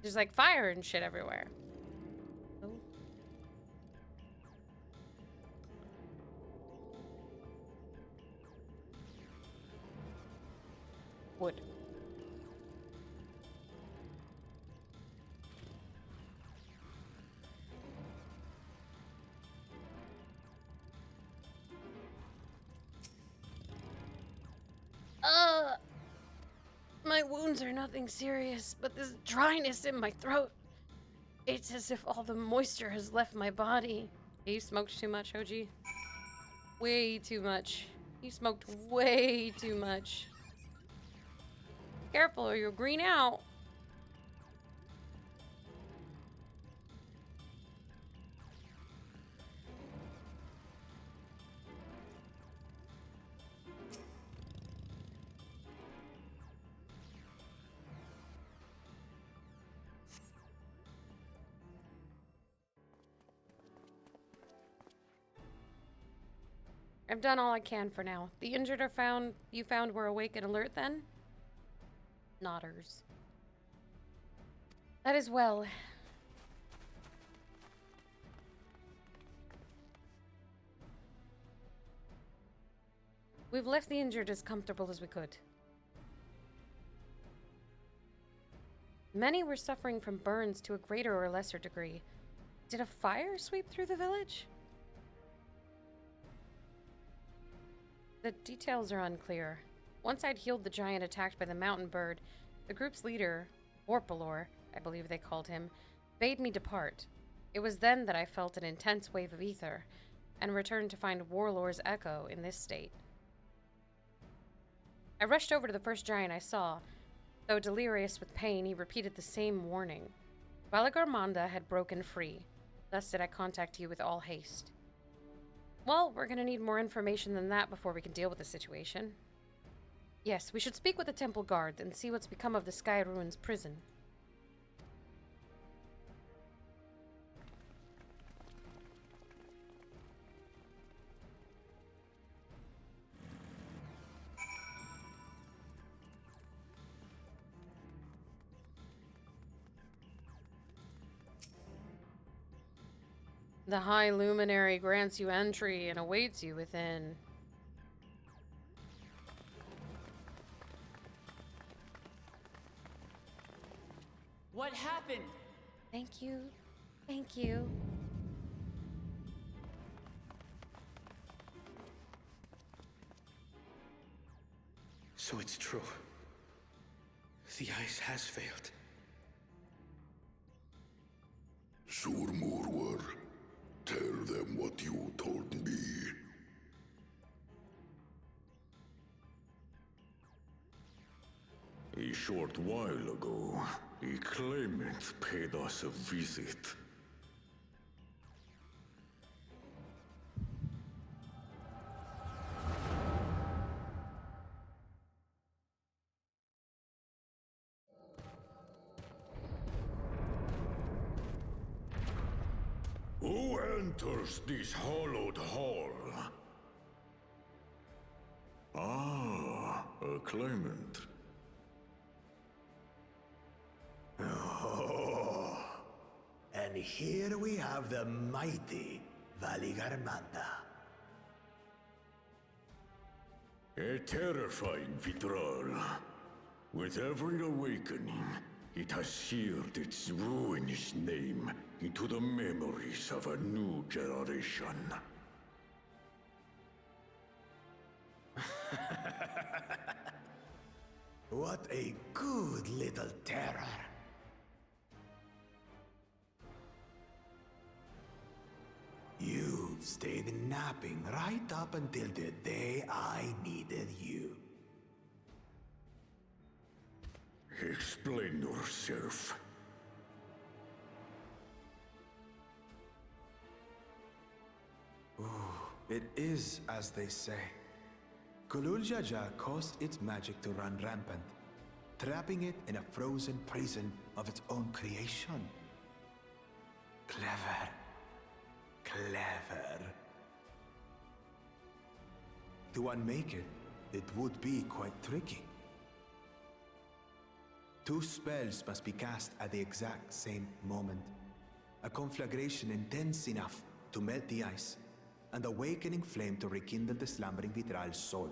There's like fire and shit everywhere. Oh. Wood. My wounds are nothing serious, but this dryness in my throat. It's as if all the moisture has left my body. You smoked too much, OG. Way too much. You smoked way too much. Careful or you'll green out. I've done all I can for now. The injured are you found were awake and alert then? Nodders. That is well. We've left the injured as comfortable as we could. Many were suffering from burns to a greater or lesser degree. Did a fire sweep through the village? The details are unclear. Once I'd healed the giant attacked by the mountain bird, the group's leader, Orpalor, I believe they called him, bade me depart. It was then that I felt an intense wave of ether, and returned to find Warlord's echo in this state. I rushed over to the first giant I saw. Though delirious with pain, he repeated the same warning. Valagarmanda had broken free. Thus did I contact you with all haste. Well, we're gonna need more information than that before we can deal with the situation. Yes, we should speak with the temple guard and see what's become of the Sky Ruins prison. The High Luminary grants you entry and awaits you within. What happened? Thank you. Thank you. So it's true. The ice has failed. Surmurwar, tell them what you told me. A short while ago, a claimant paid us a visit. Who enters this hallowed hall? Ah, a claimant. Oh, and here we have the mighty Valigarmanda. A terrifying Vitral. With every awakening, It has seared its ruinous name into the memories of a new generation. What a good little terror. You've stayed napping right up until the day I needed you. Explain yourself. Ooh, it is as they say. Gulul Jaja caused its magic to run rampant, trapping it in a frozen prison of its own creation. Clever. Clever. To unmake it, it would be quite tricky. 2 spells must be cast at the exact same moment. A conflagration intense enough to melt the ice, and awakening flame to rekindle the slumbering Vitral's soul.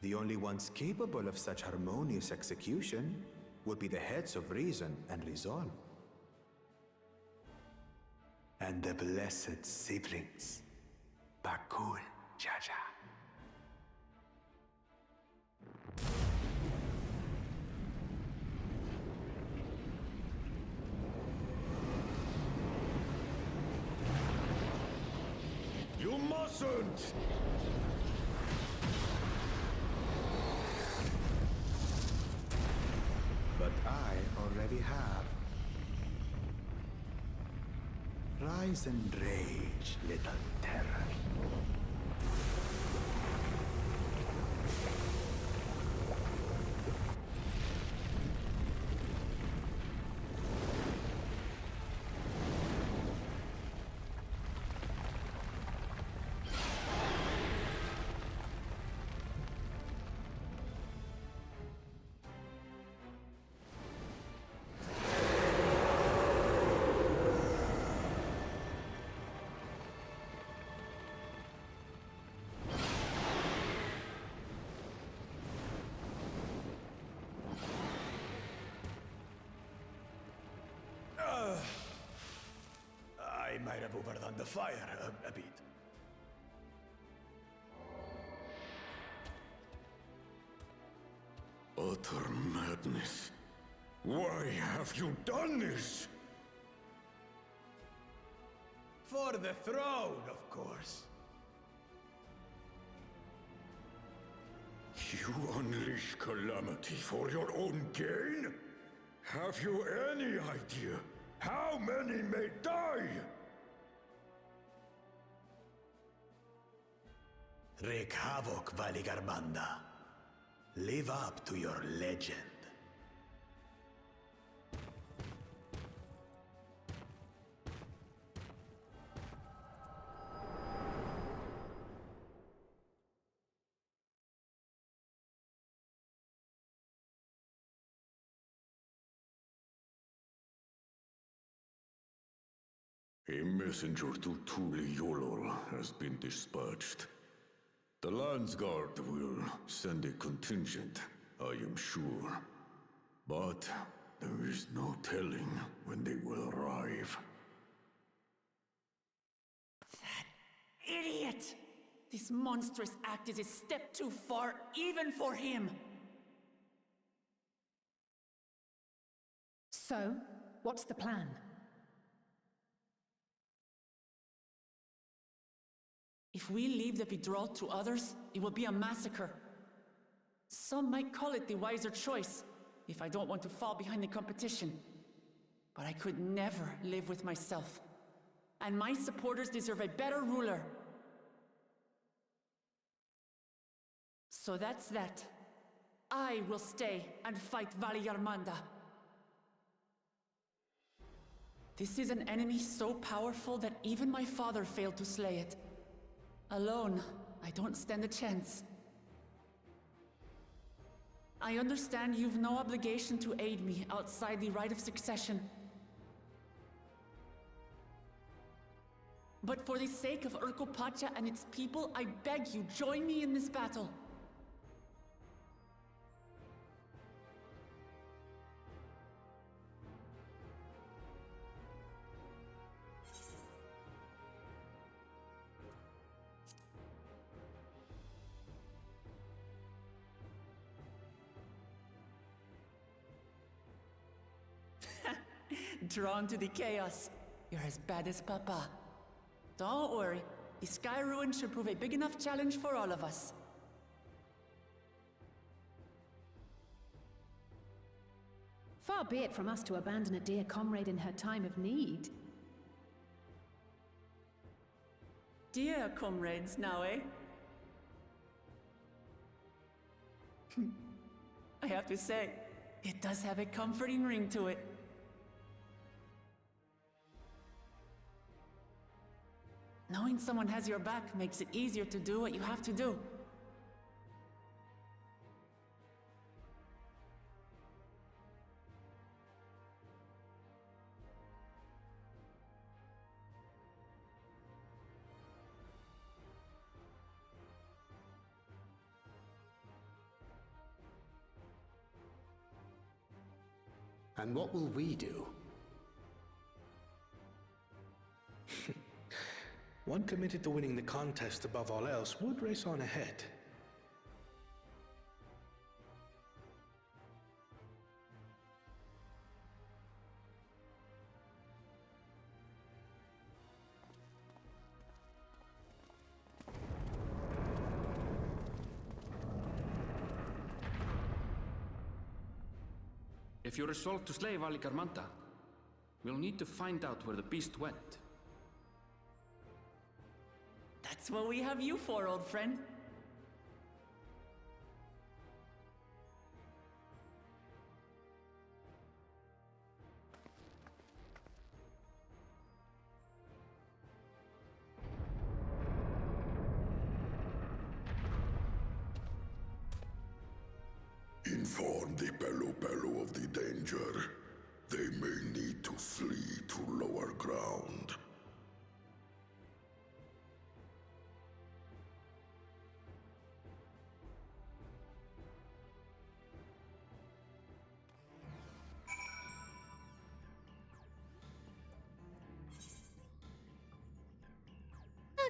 The only ones capable of such harmonious execution would be the heads of reason and resolve. And the blessed siblings, Bakul Jaja. You mustn't! But I already have. Rise and rage, little terror. I might have overdone the fire a bit. Utter madness. Why have you done this? For the throne, of course. You unleash calamity for your own gain? Have you any idea how many may die? Wreak havoc, Valigarmanda. Live up to your legend. A messenger to Tuli Yolol has been dispatched. The Landsguard will send a contingent, I am sure. But there is no telling when they will arrive. Idiot! This monstrous act is a step too far, even for him. So, what's the plan? If we leave the Vidral to others, it will be a massacre. Some might call it the wiser choice, if I don't want to fall behind the competition. But I could never live with myself. And my supporters deserve a better ruler. So that's that. I will stay and fight Valigarmanda. This is an enemy so powerful that even my father failed to slay it. Alone, I don't stand a chance. I understand you've no obligation to aid me outside the right of succession. But for the sake of Urkopacha and its people, I beg you, join me in this battle. Drawn to the chaos. You're as bad as Papa. Don't worry. The Sky Ruin should prove a big enough challenge for all of us. Far be it from us to abandon a dear comrade in her time of need. Dear comrades now, eh? I have to say, it does have a comforting ring to it. Knowing someone has your back makes it easier to do what you have to do. And what will we do? One committed to winning the contest above all else would race on ahead. If you're resolved to slay Valigarmanta, we'll need to find out where the beast went. That's what we have you for, old friend. Inform the Pelu of the danger. They may need to flee to lower ground.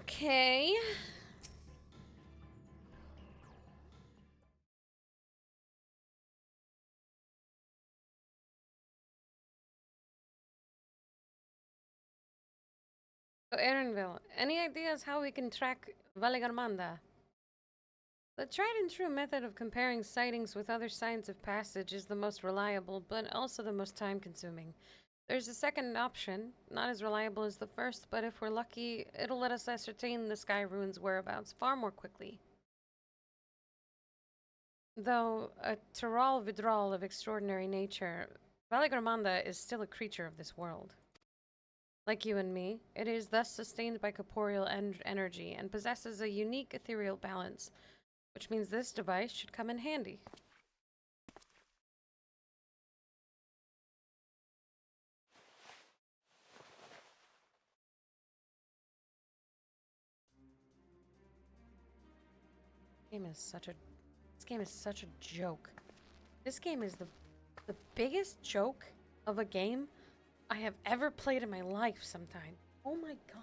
Okay. So, Erinville, any ideas how we can track Valigarmanda? The tried and true method of comparing sightings with other signs of passage is the most reliable, but also the most time-consuming. There's a second option, not as reliable as the first, but if we're lucky, it'll let us ascertain the Sky Ruin's whereabouts far more quickly. Though a Tyrol Vidral of extraordinary nature, Valigarmanda is still a creature of this world. Like you and me, it is thus sustained by corporeal energy and possesses a unique ethereal balance, which means this device should come in handy. This game is such a joke. This game is the biggest joke of a game I have ever played in my life sometime. Oh my god.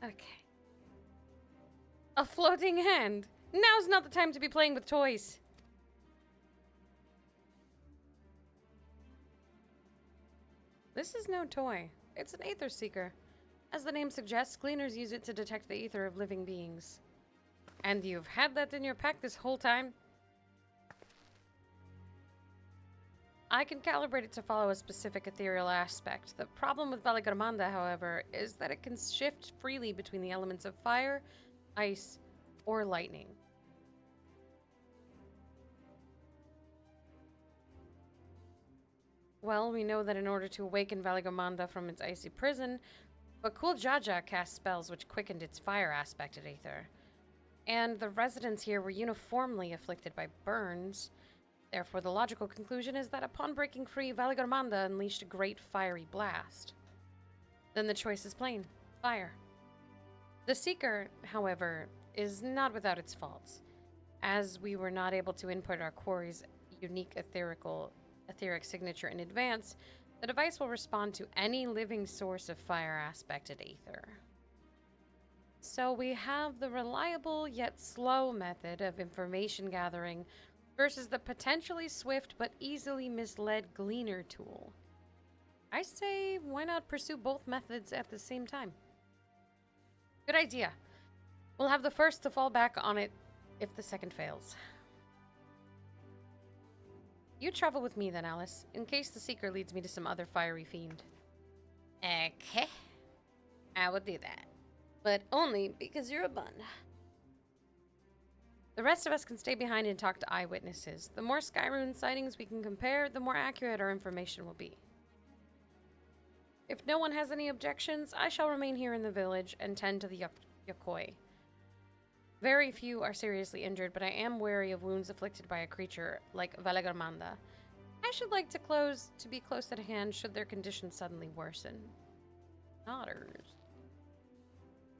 Okay. A floating hand. Now's not the time to be playing with toys. This is no toy. It's an Aether Seeker. As the name suggests, cleaners use it to detect the ether of living beings. And you've had that in your pack this whole time? I can calibrate it to follow a specific ethereal aspect. The problem with Valigarmanda, however, is that it can shift freely between the elements of fire, ice, or lightning. Well, we know that in order to awaken Valigarmanda from its icy prison, Bakul Jaja cast spells which quickened its fire aspect at Aether. And the residents here were uniformly afflicted by burns. Therefore, the logical conclusion is that upon breaking free, Valigarmanda unleashed a great fiery blast. Then the choice is plain: fire. The Seeker, however, is not without its faults. As we were not able to input our quarry's unique etheric signature in advance, The device will respond to any living source of fire-aspected ether. So we have the reliable yet slow method of information gathering versus the potentially swift but easily misled gleaner tool. I say, why not pursue both methods at the same time? Good idea. We'll have the first to fall back on it if the second fails. You travel with me then, Alice, in case the Seeker leads me to some other fiery fiend. Okay. I will do that. But only because you're a bun. The rest of us can stay behind and talk to eyewitnesses. The more Skyrune sightings we can compare, the more accurate our information will be. If no one has any objections, I shall remain here in the village and tend to the Yokoi. Very few are seriously injured, but I am wary of wounds inflicted by a creature like Valagamanda. I should like to be close at hand should their condition suddenly worsen. Otters.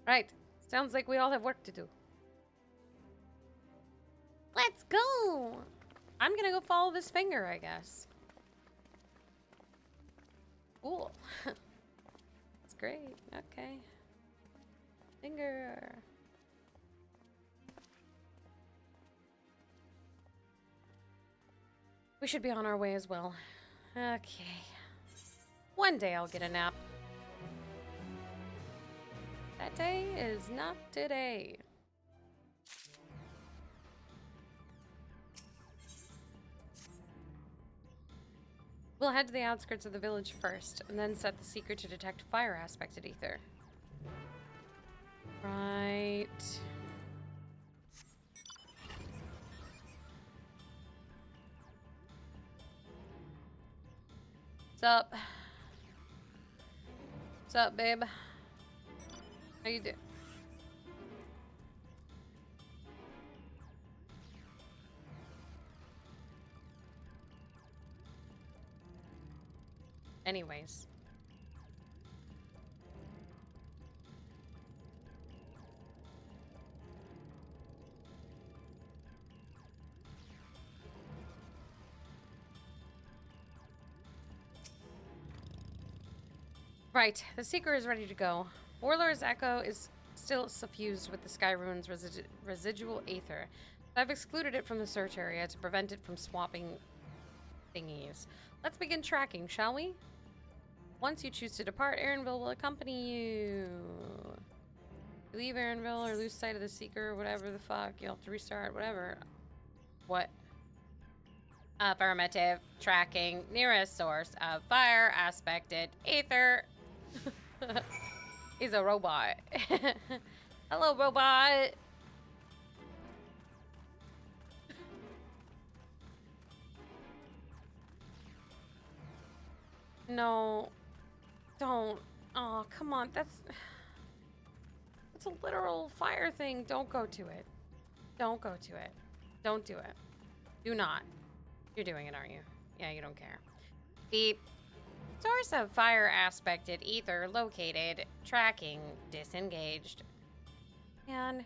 Right. Sounds like we all have work to do. Let's go! I'm gonna go follow this finger, I guess. Cool. That's great. Okay. Finger. We should be on our way as well. Okay. One day I'll get a nap. That day is not today. We'll head to the outskirts of the village first, and then set the Seeker to detect fire-aspected ether. Right. What's up? What's up, babe? How you doing? Anyways. Right, the Seeker is ready to go. Warlord's Echo is still suffused with the Skyrune's residual aether. I've excluded it from the search area to prevent it from swapping thingies. Let's begin tracking, shall we? Once you choose to depart, Aaronville will accompany you. You leave Aaronville or lose sight of the Seeker or whatever the fuck, you'll have to restart, whatever. What? Affirmative. Tracking nearest source of fire-aspected ether. He's a robot. Hello, robot. No. Don't. Oh, come on. That's a literal fire thing. Don't go to it. Don't go to it. Don't do it. Do not. You're doing it, aren't you? Yeah, you don't care. Beep. Source of fire-aspected ether located. Tracking disengaged. And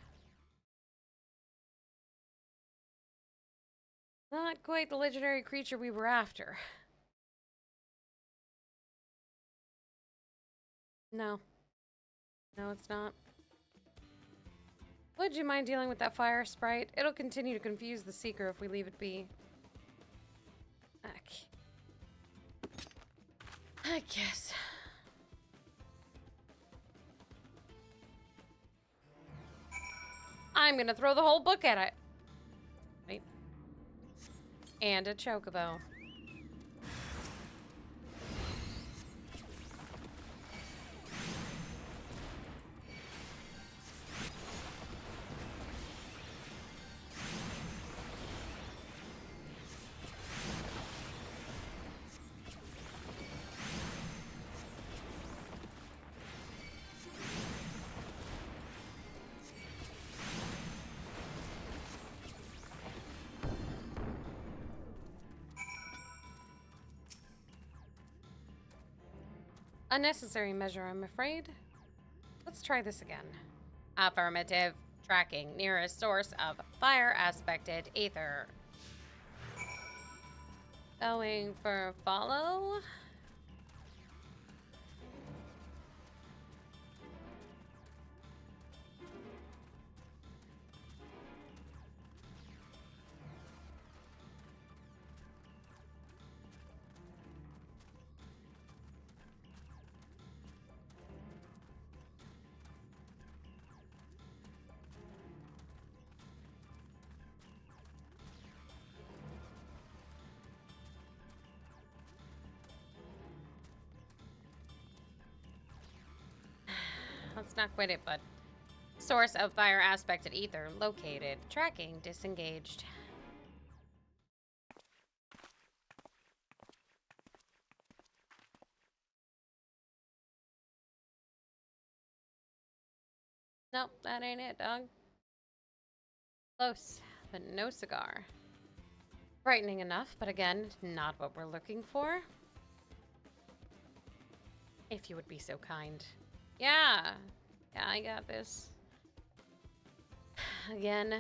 not quite the legendary creature we were after. No. No, it's not. Would you mind dealing with that fire sprite? It'll continue to confuse the Seeker if we leave it be. Okay. I guess. I'm gonna throw the whole book at it. Wait. And a chocobo. Unnecessary measure, I'm afraid. Let's try this again. Affirmative. Tracking nearest source of fire-aspected ether. Going for follow. That's not quite it, but source of fire aspected ether located. Tracking disengaged. Nope, that ain't it, dog. Close, but no cigar. Frightening enough, but again, not what we're looking for. If you would be so kind. Yeah. Yeah, I got this. Again.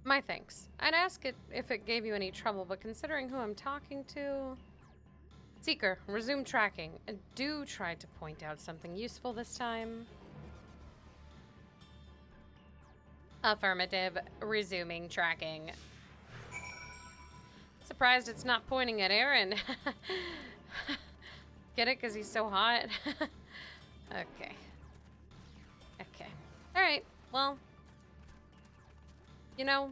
My thanks. I'd ask it if it gave you any trouble, but considering who I'm talking to... Seeker, resume tracking. Do try to point out something useful this time. Affirmative. Resuming tracking. Surprised it's not pointing at Aaron. Get it? Because he's so hot? Okay. Okay. Alright, well... You know...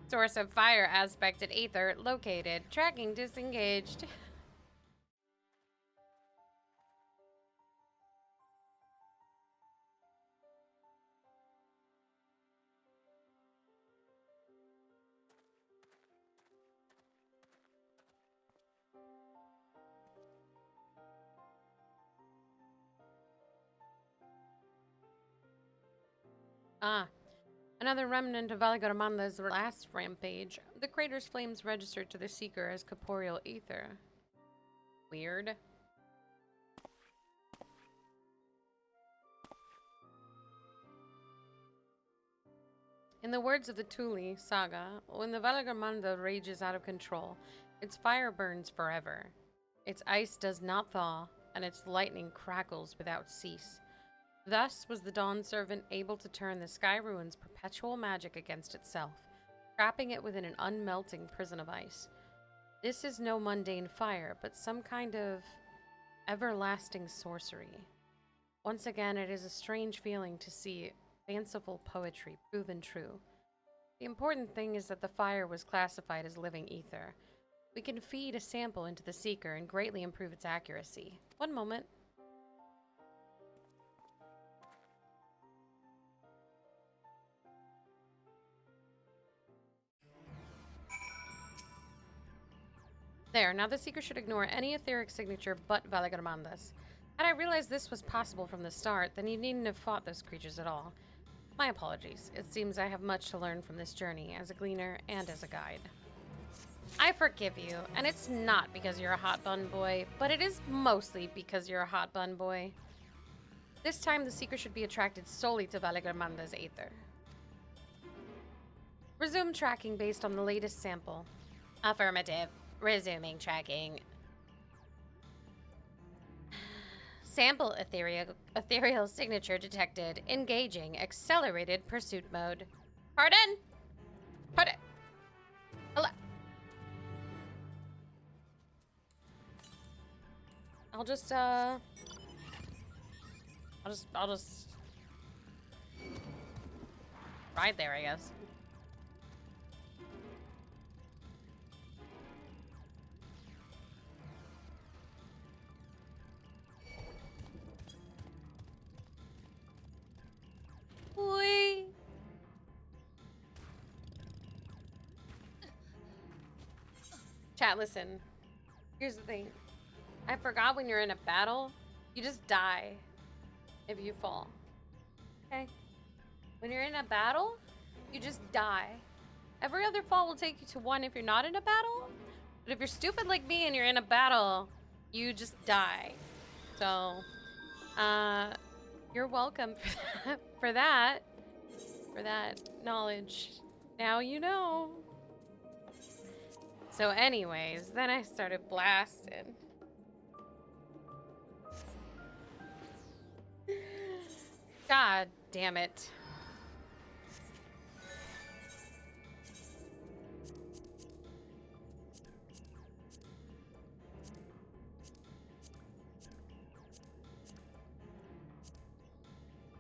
Source of fire aspected ether located. Tracking disengaged. Ah, another remnant of Valgaramanda's last rampage. The crater's flames registered to the Seeker as corporeal ether. Weird. In the words of the Thule saga, when the Valgaramanda rages out of control, its fire burns forever. Its ice does not thaw, and its lightning crackles without cease. Thus was the Dawn Servant able to turn the Sky Ruin's perpetual magic against itself, trapping it within an unmelting prison of ice. This is no mundane fire, but some kind of everlasting sorcery. Once again, it is a strange feeling to see fanciful poetry proven true. The important thing is that the fire was classified as living ether. We can feed a sample into the Seeker and greatly improve its accuracy. One moment. There, now the Seeker should ignore any etheric signature but Valgaramanda's. Had I realized this was possible from the start, then you needn't have fought those creatures at all. My apologies. It seems I have much to learn from this journey, as a gleaner and as a guide. I forgive you, and it's not because you're a hot bun boy, but it is mostly because you're a hot bun boy. This time, the Seeker should be attracted solely to Valgaramanda's aether. Resume tracking based on the latest sample. Affirmative. Resuming tracking. Sample ethereal signature detected. Engaging accelerated pursuit mode. Pardon? Pardon? Hello? I'll just ride there, I guess. Whee! Chat, listen. Here's the thing. I forgot when you're in a battle, you just die if you fall. Okay? When you're in a battle, you just die Every other fall will take you to 1 if you're not in a battle. But if you're stupid like me and you're in a battle, you just die. So, you're welcome for that. For that knowledge. Now you know. So anyways, then I started blasting. God damn it.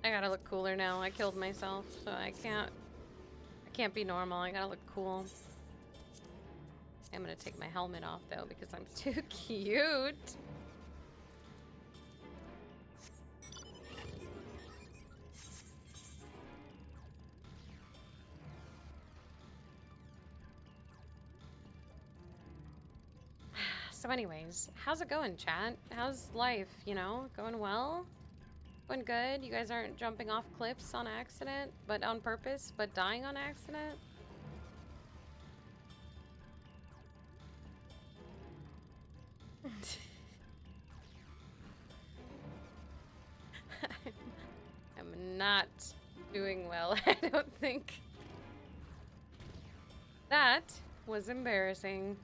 I gotta look cooler now. I killed myself, so I can't be normal. I gotta look cool. I'm gonna take my helmet off though because I'm too cute. So anyways, how's it going, chat? How's life, you know? Going well? Going good? You guys aren't jumping off cliffs on accident, but on purpose, but dying on accident? I'm not doing well, I don't think. That was embarrassing.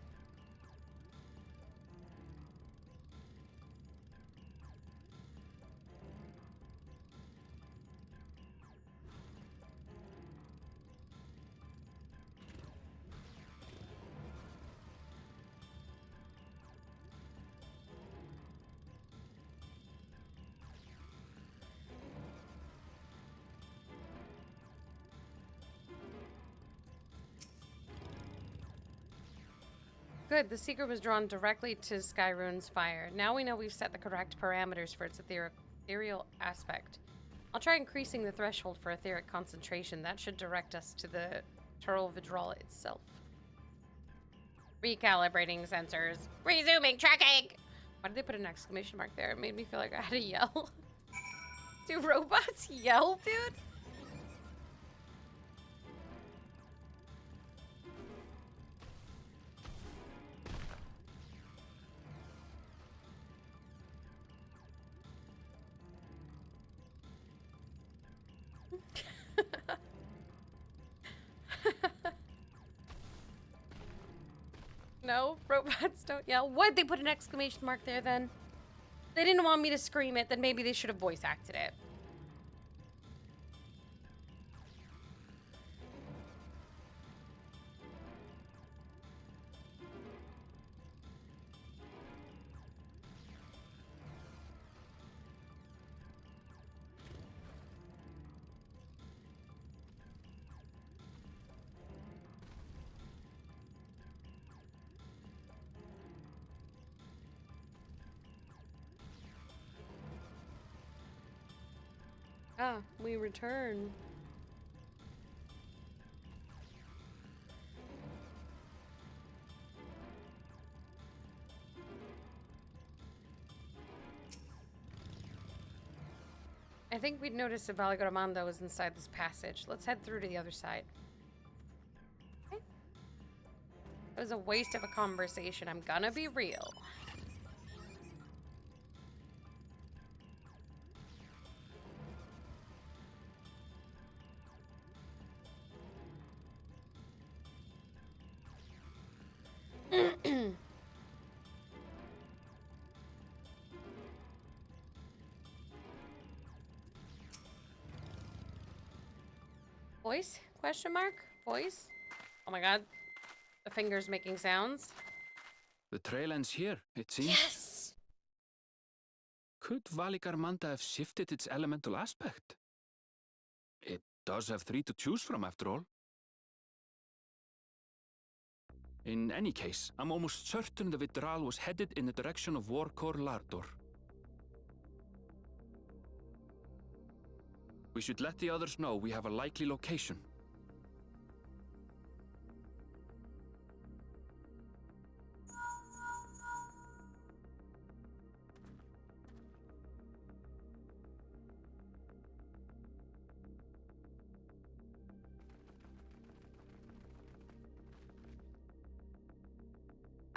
Good, the seeker was drawn directly to Skyrune's fire. Now we know we've set the correct parameters for its ethereal aspect. I'll try increasing the threshold for etheric concentration. That should direct us to the Turtle Vidral itself. Recalibrating sensors. Resuming tracking! Why did they put an exclamation mark there? It made me feel like I had to yell. Do robots yell, dude? No, robots don't yell. Why'd they put an exclamation mark there then? They didn't want me to scream it, then maybe they should have voice acted it. Ah, we return. I think we'd notice if Valgaramanda was inside this passage. Let's head through to the other side. Okay. It was a waste of a conversation, I'm gonna be real. Voice? Question mark? Voice? Oh my god. The finger's making sounds. The trail ends here, it seems. Yes! Could Valigarmanda have shifted its elemental aspect? It does have 3 to choose from, after all. In any case, I'm almost certain the Vidral was headed in the direction of Warkor Lardor. We should let the others know we have a likely location.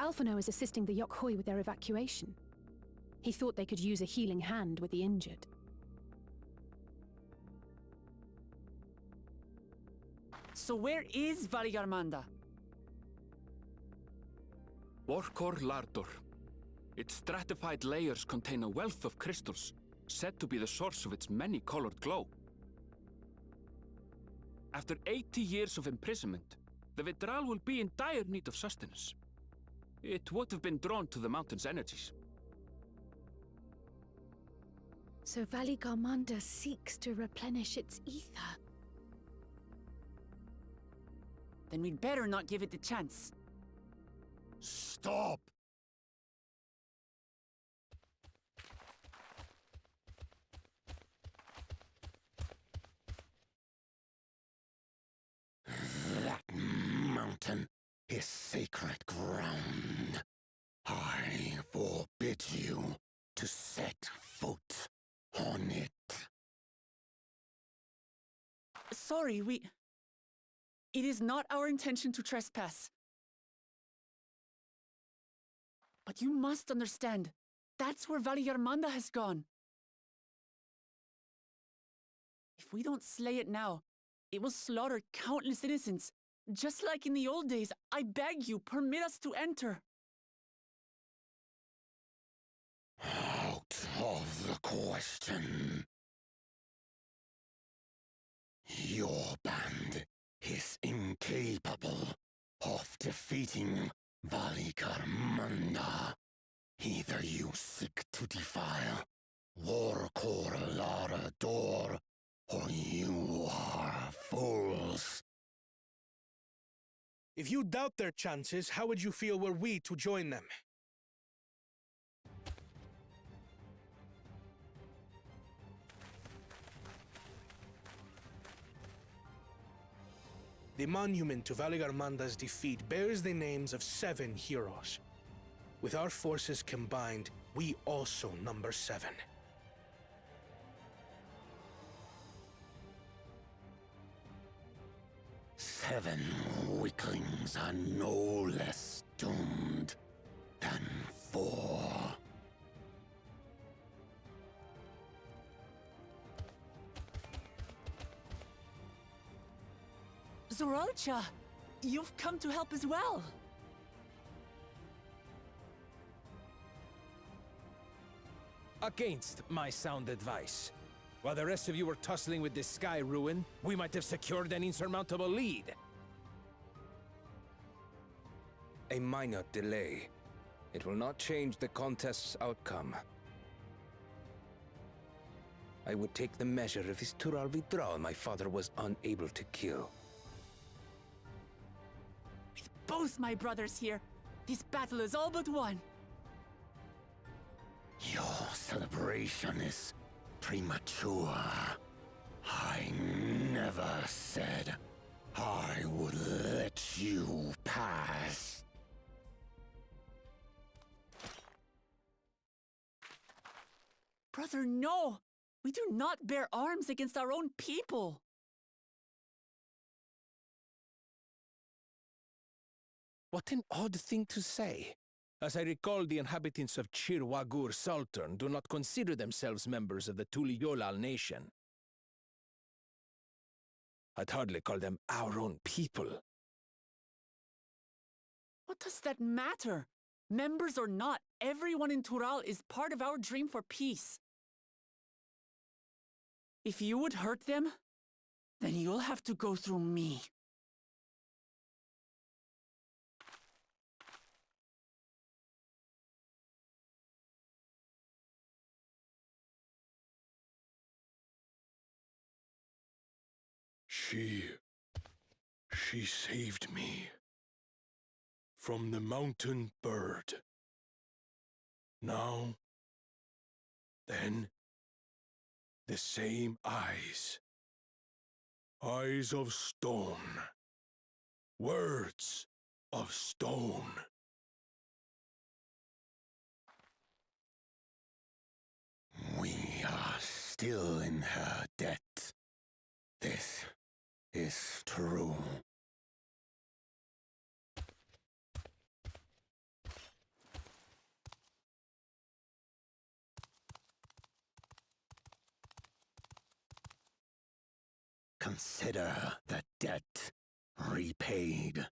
Alphino is assisting the Yokhoi with their evacuation. He thought they could use a healing hand with the injured. So where is Valigarmanda? Vorkor Lardor. Its stratified layers contain a wealth of crystals, said to be the source of its many-colored glow. After 80 years of imprisonment, the Vidral will be in dire need of sustenance. It would have been drawn to the mountain's energies. So Valigarmanda seeks to replenish its ether. Then we'd better not give it the chance. Stop! That mountain is sacred ground. I forbid you to set foot on it. Sorry, It is not our intention to trespass. But you must understand, that's where Valigarmanda has gone. If we don't slay it now, it will slaughter countless innocents. Just like in the old days, I beg you, permit us to enter. Out of the question. Your band is incapable of defeating Valigarmanda. Either you seek to defile Vorkor Lardor, or you are fools. If you doubt their chances, how would you feel were we to join them? The monument to Valigarmanda's defeat bears the names of 7 heroes. With our forces combined, we also number 7. Seven weaklings are no less doomed than 4. Zoralcha, you've come to help as well. Against my sound advice. While the rest of you were tussling with this sky ruin, we might have secured an insurmountable lead. A minor delay. It will not change the contest's outcome. I would take the measure of this Tural Vidral my father was unable to kill. With both my brothers here, this battle is all but won. Your celebration is premature. I never said I would let you pass. Brother, no! We do not bear arms against our own people! What an odd thing to say. As I recall, the inhabitants of Chirwagur Sultan do not consider themselves members of the Tuliyolal nation. I'd hardly call them our own people. What does that matter? Members or not, everyone in Tural is part of our dream for peace. If you would hurt them, then you'll have to go through me. She saved me from the mountain bird. Now, then, the same eyes. Eyes of stone. Words of stone. We are still in her debt. This is true. Consider the debt repaid.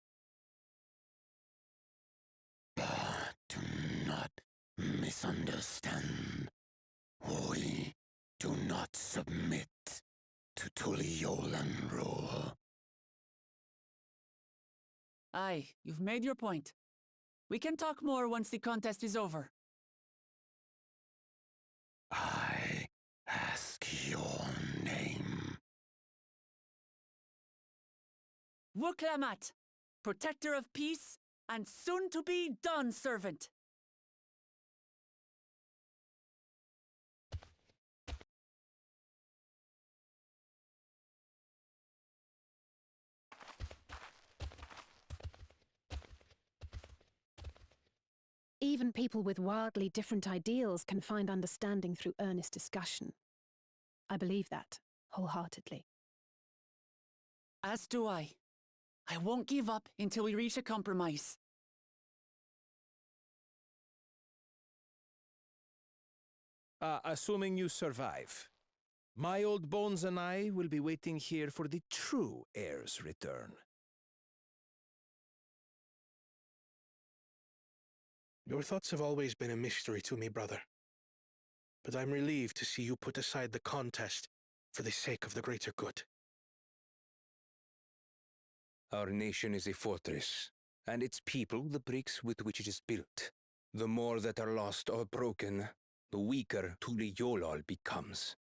Do not misunderstand. We do not submit to Tuliolan rule. Aye, you've made your point. We can talk more once the contest is over. I ask your name. Wuklamat, protector of peace and soon-to-be Dawn servant. Even people with wildly different ideals can find understanding through earnest discussion. I believe that, wholeheartedly. As do I. I won't give up until we reach a compromise. Assuming you survive, my old bones and I will be waiting here for the true heir's return. Your thoughts have always been a mystery to me, brother. But I'm relieved to see you put aside the contest for the sake of the greater good. Our nation is a fortress, and its people the bricks with which it is built. The more that are lost or broken, the weaker Tuliolol becomes.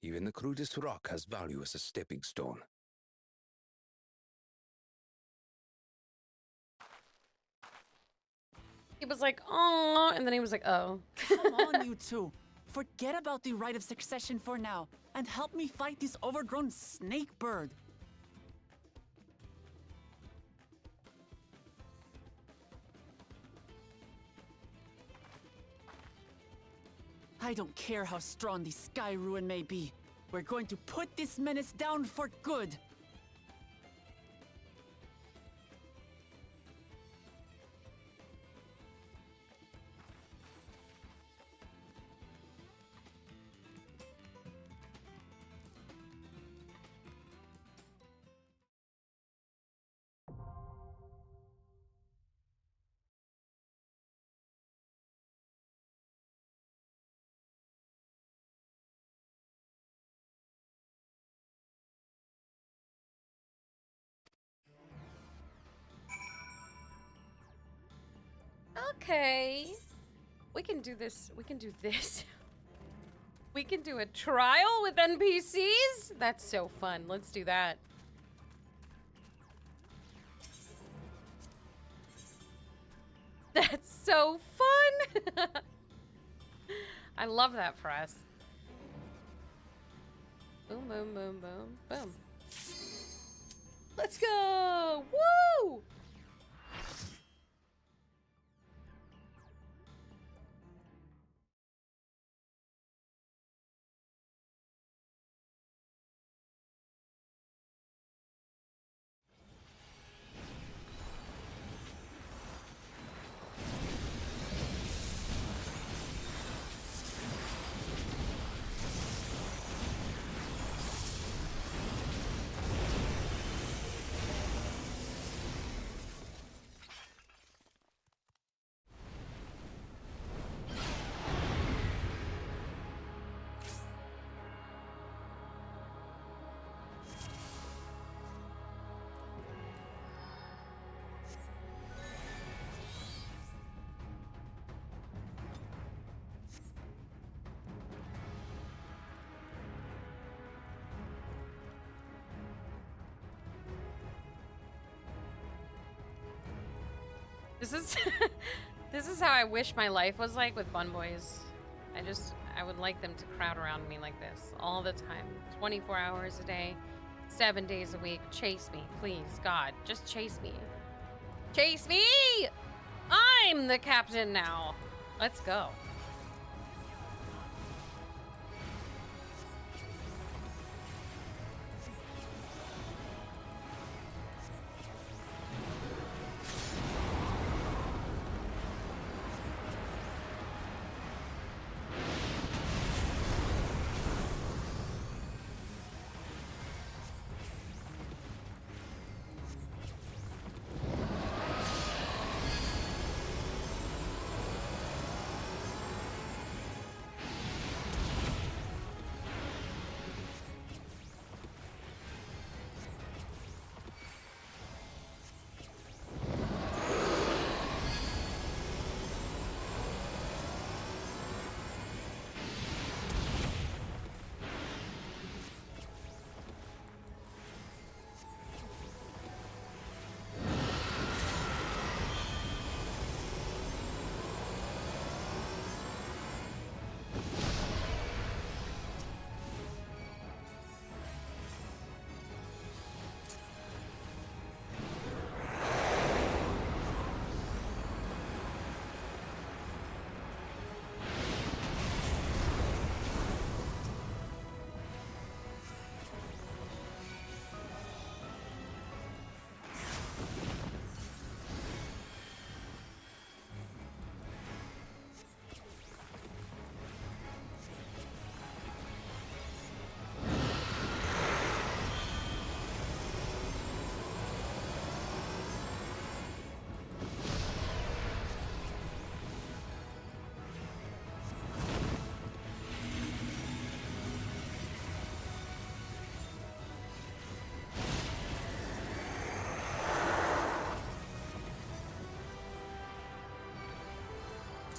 Even the crudest rock has value as a stepping stone. He was like, "Oh," and then he was like, "Oh." Come on, you two. Forget about the right of succession for now, and help me fight this overgrown snake bird. I don't care how strong the Sky Ruin may be. We're going to put this menace down for good. Okay. We can do this. We can do this. We can do a trial with NPCs? That's so fun. Let's do that. That's so fun! I love that for us. Boom, boom, boom, boom, boom. Let's go! Woo! This is this is how I wish my life was like with Bun Boys. I would like them to crowd around me like this all the time. 24 hours a day, 7 days a week. Chase me, please. God, just chase me. Chase me! I'm the captain now. Let's go.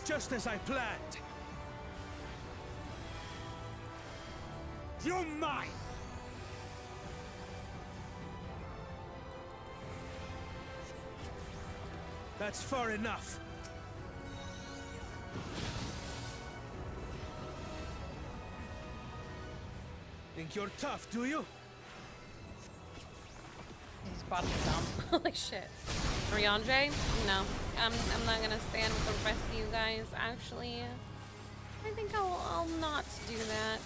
just as I planned. You're mine! That's far enough. Think you're tough, do you? He's bottom down. Holy shit. Riandre? No. I'm not gonna stand with the rest of you guys, actually. I think I'll not do that.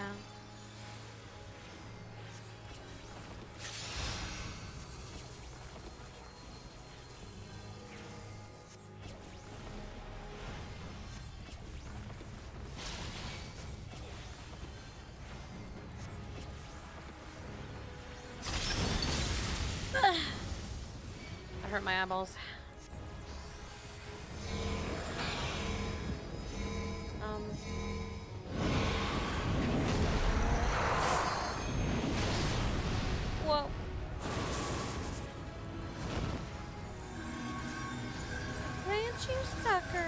Ow. I hurt my eyeballs. Whoa. Ranch, you sucker.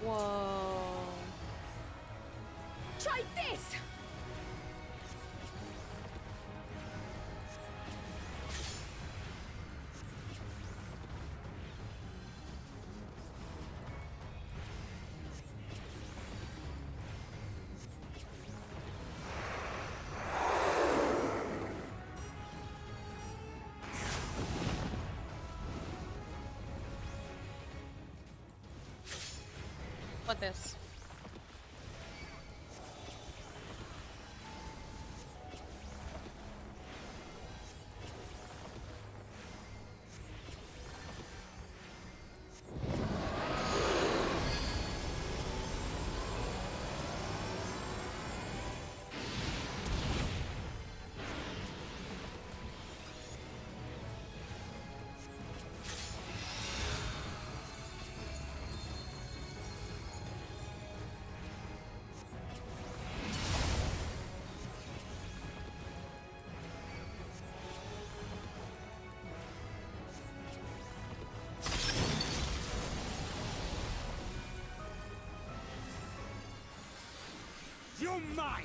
Whoa. Try this! What this? You're mine!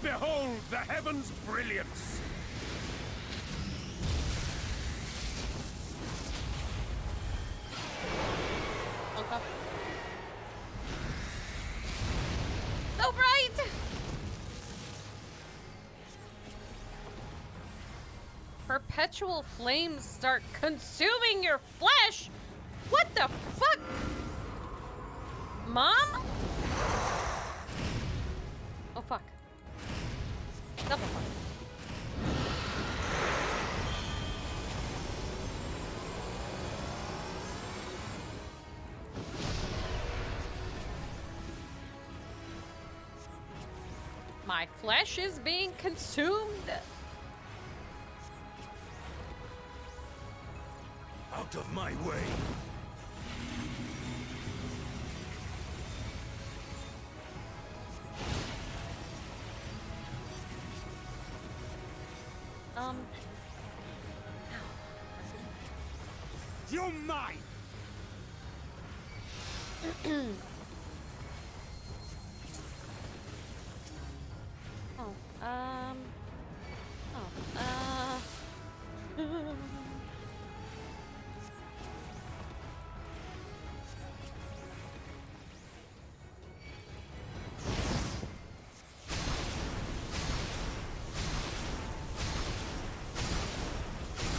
Behold the heavens' brilliance! Okay. So bright! Perpetual flames start consuming your flesh? What the fuck? Mom? Oh fuck. Double fuck. My flesh is being consumed. Out of my way! You're mine!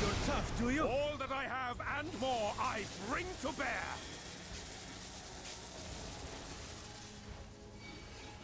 You're tough, do you? All that I have and more I bring to bear.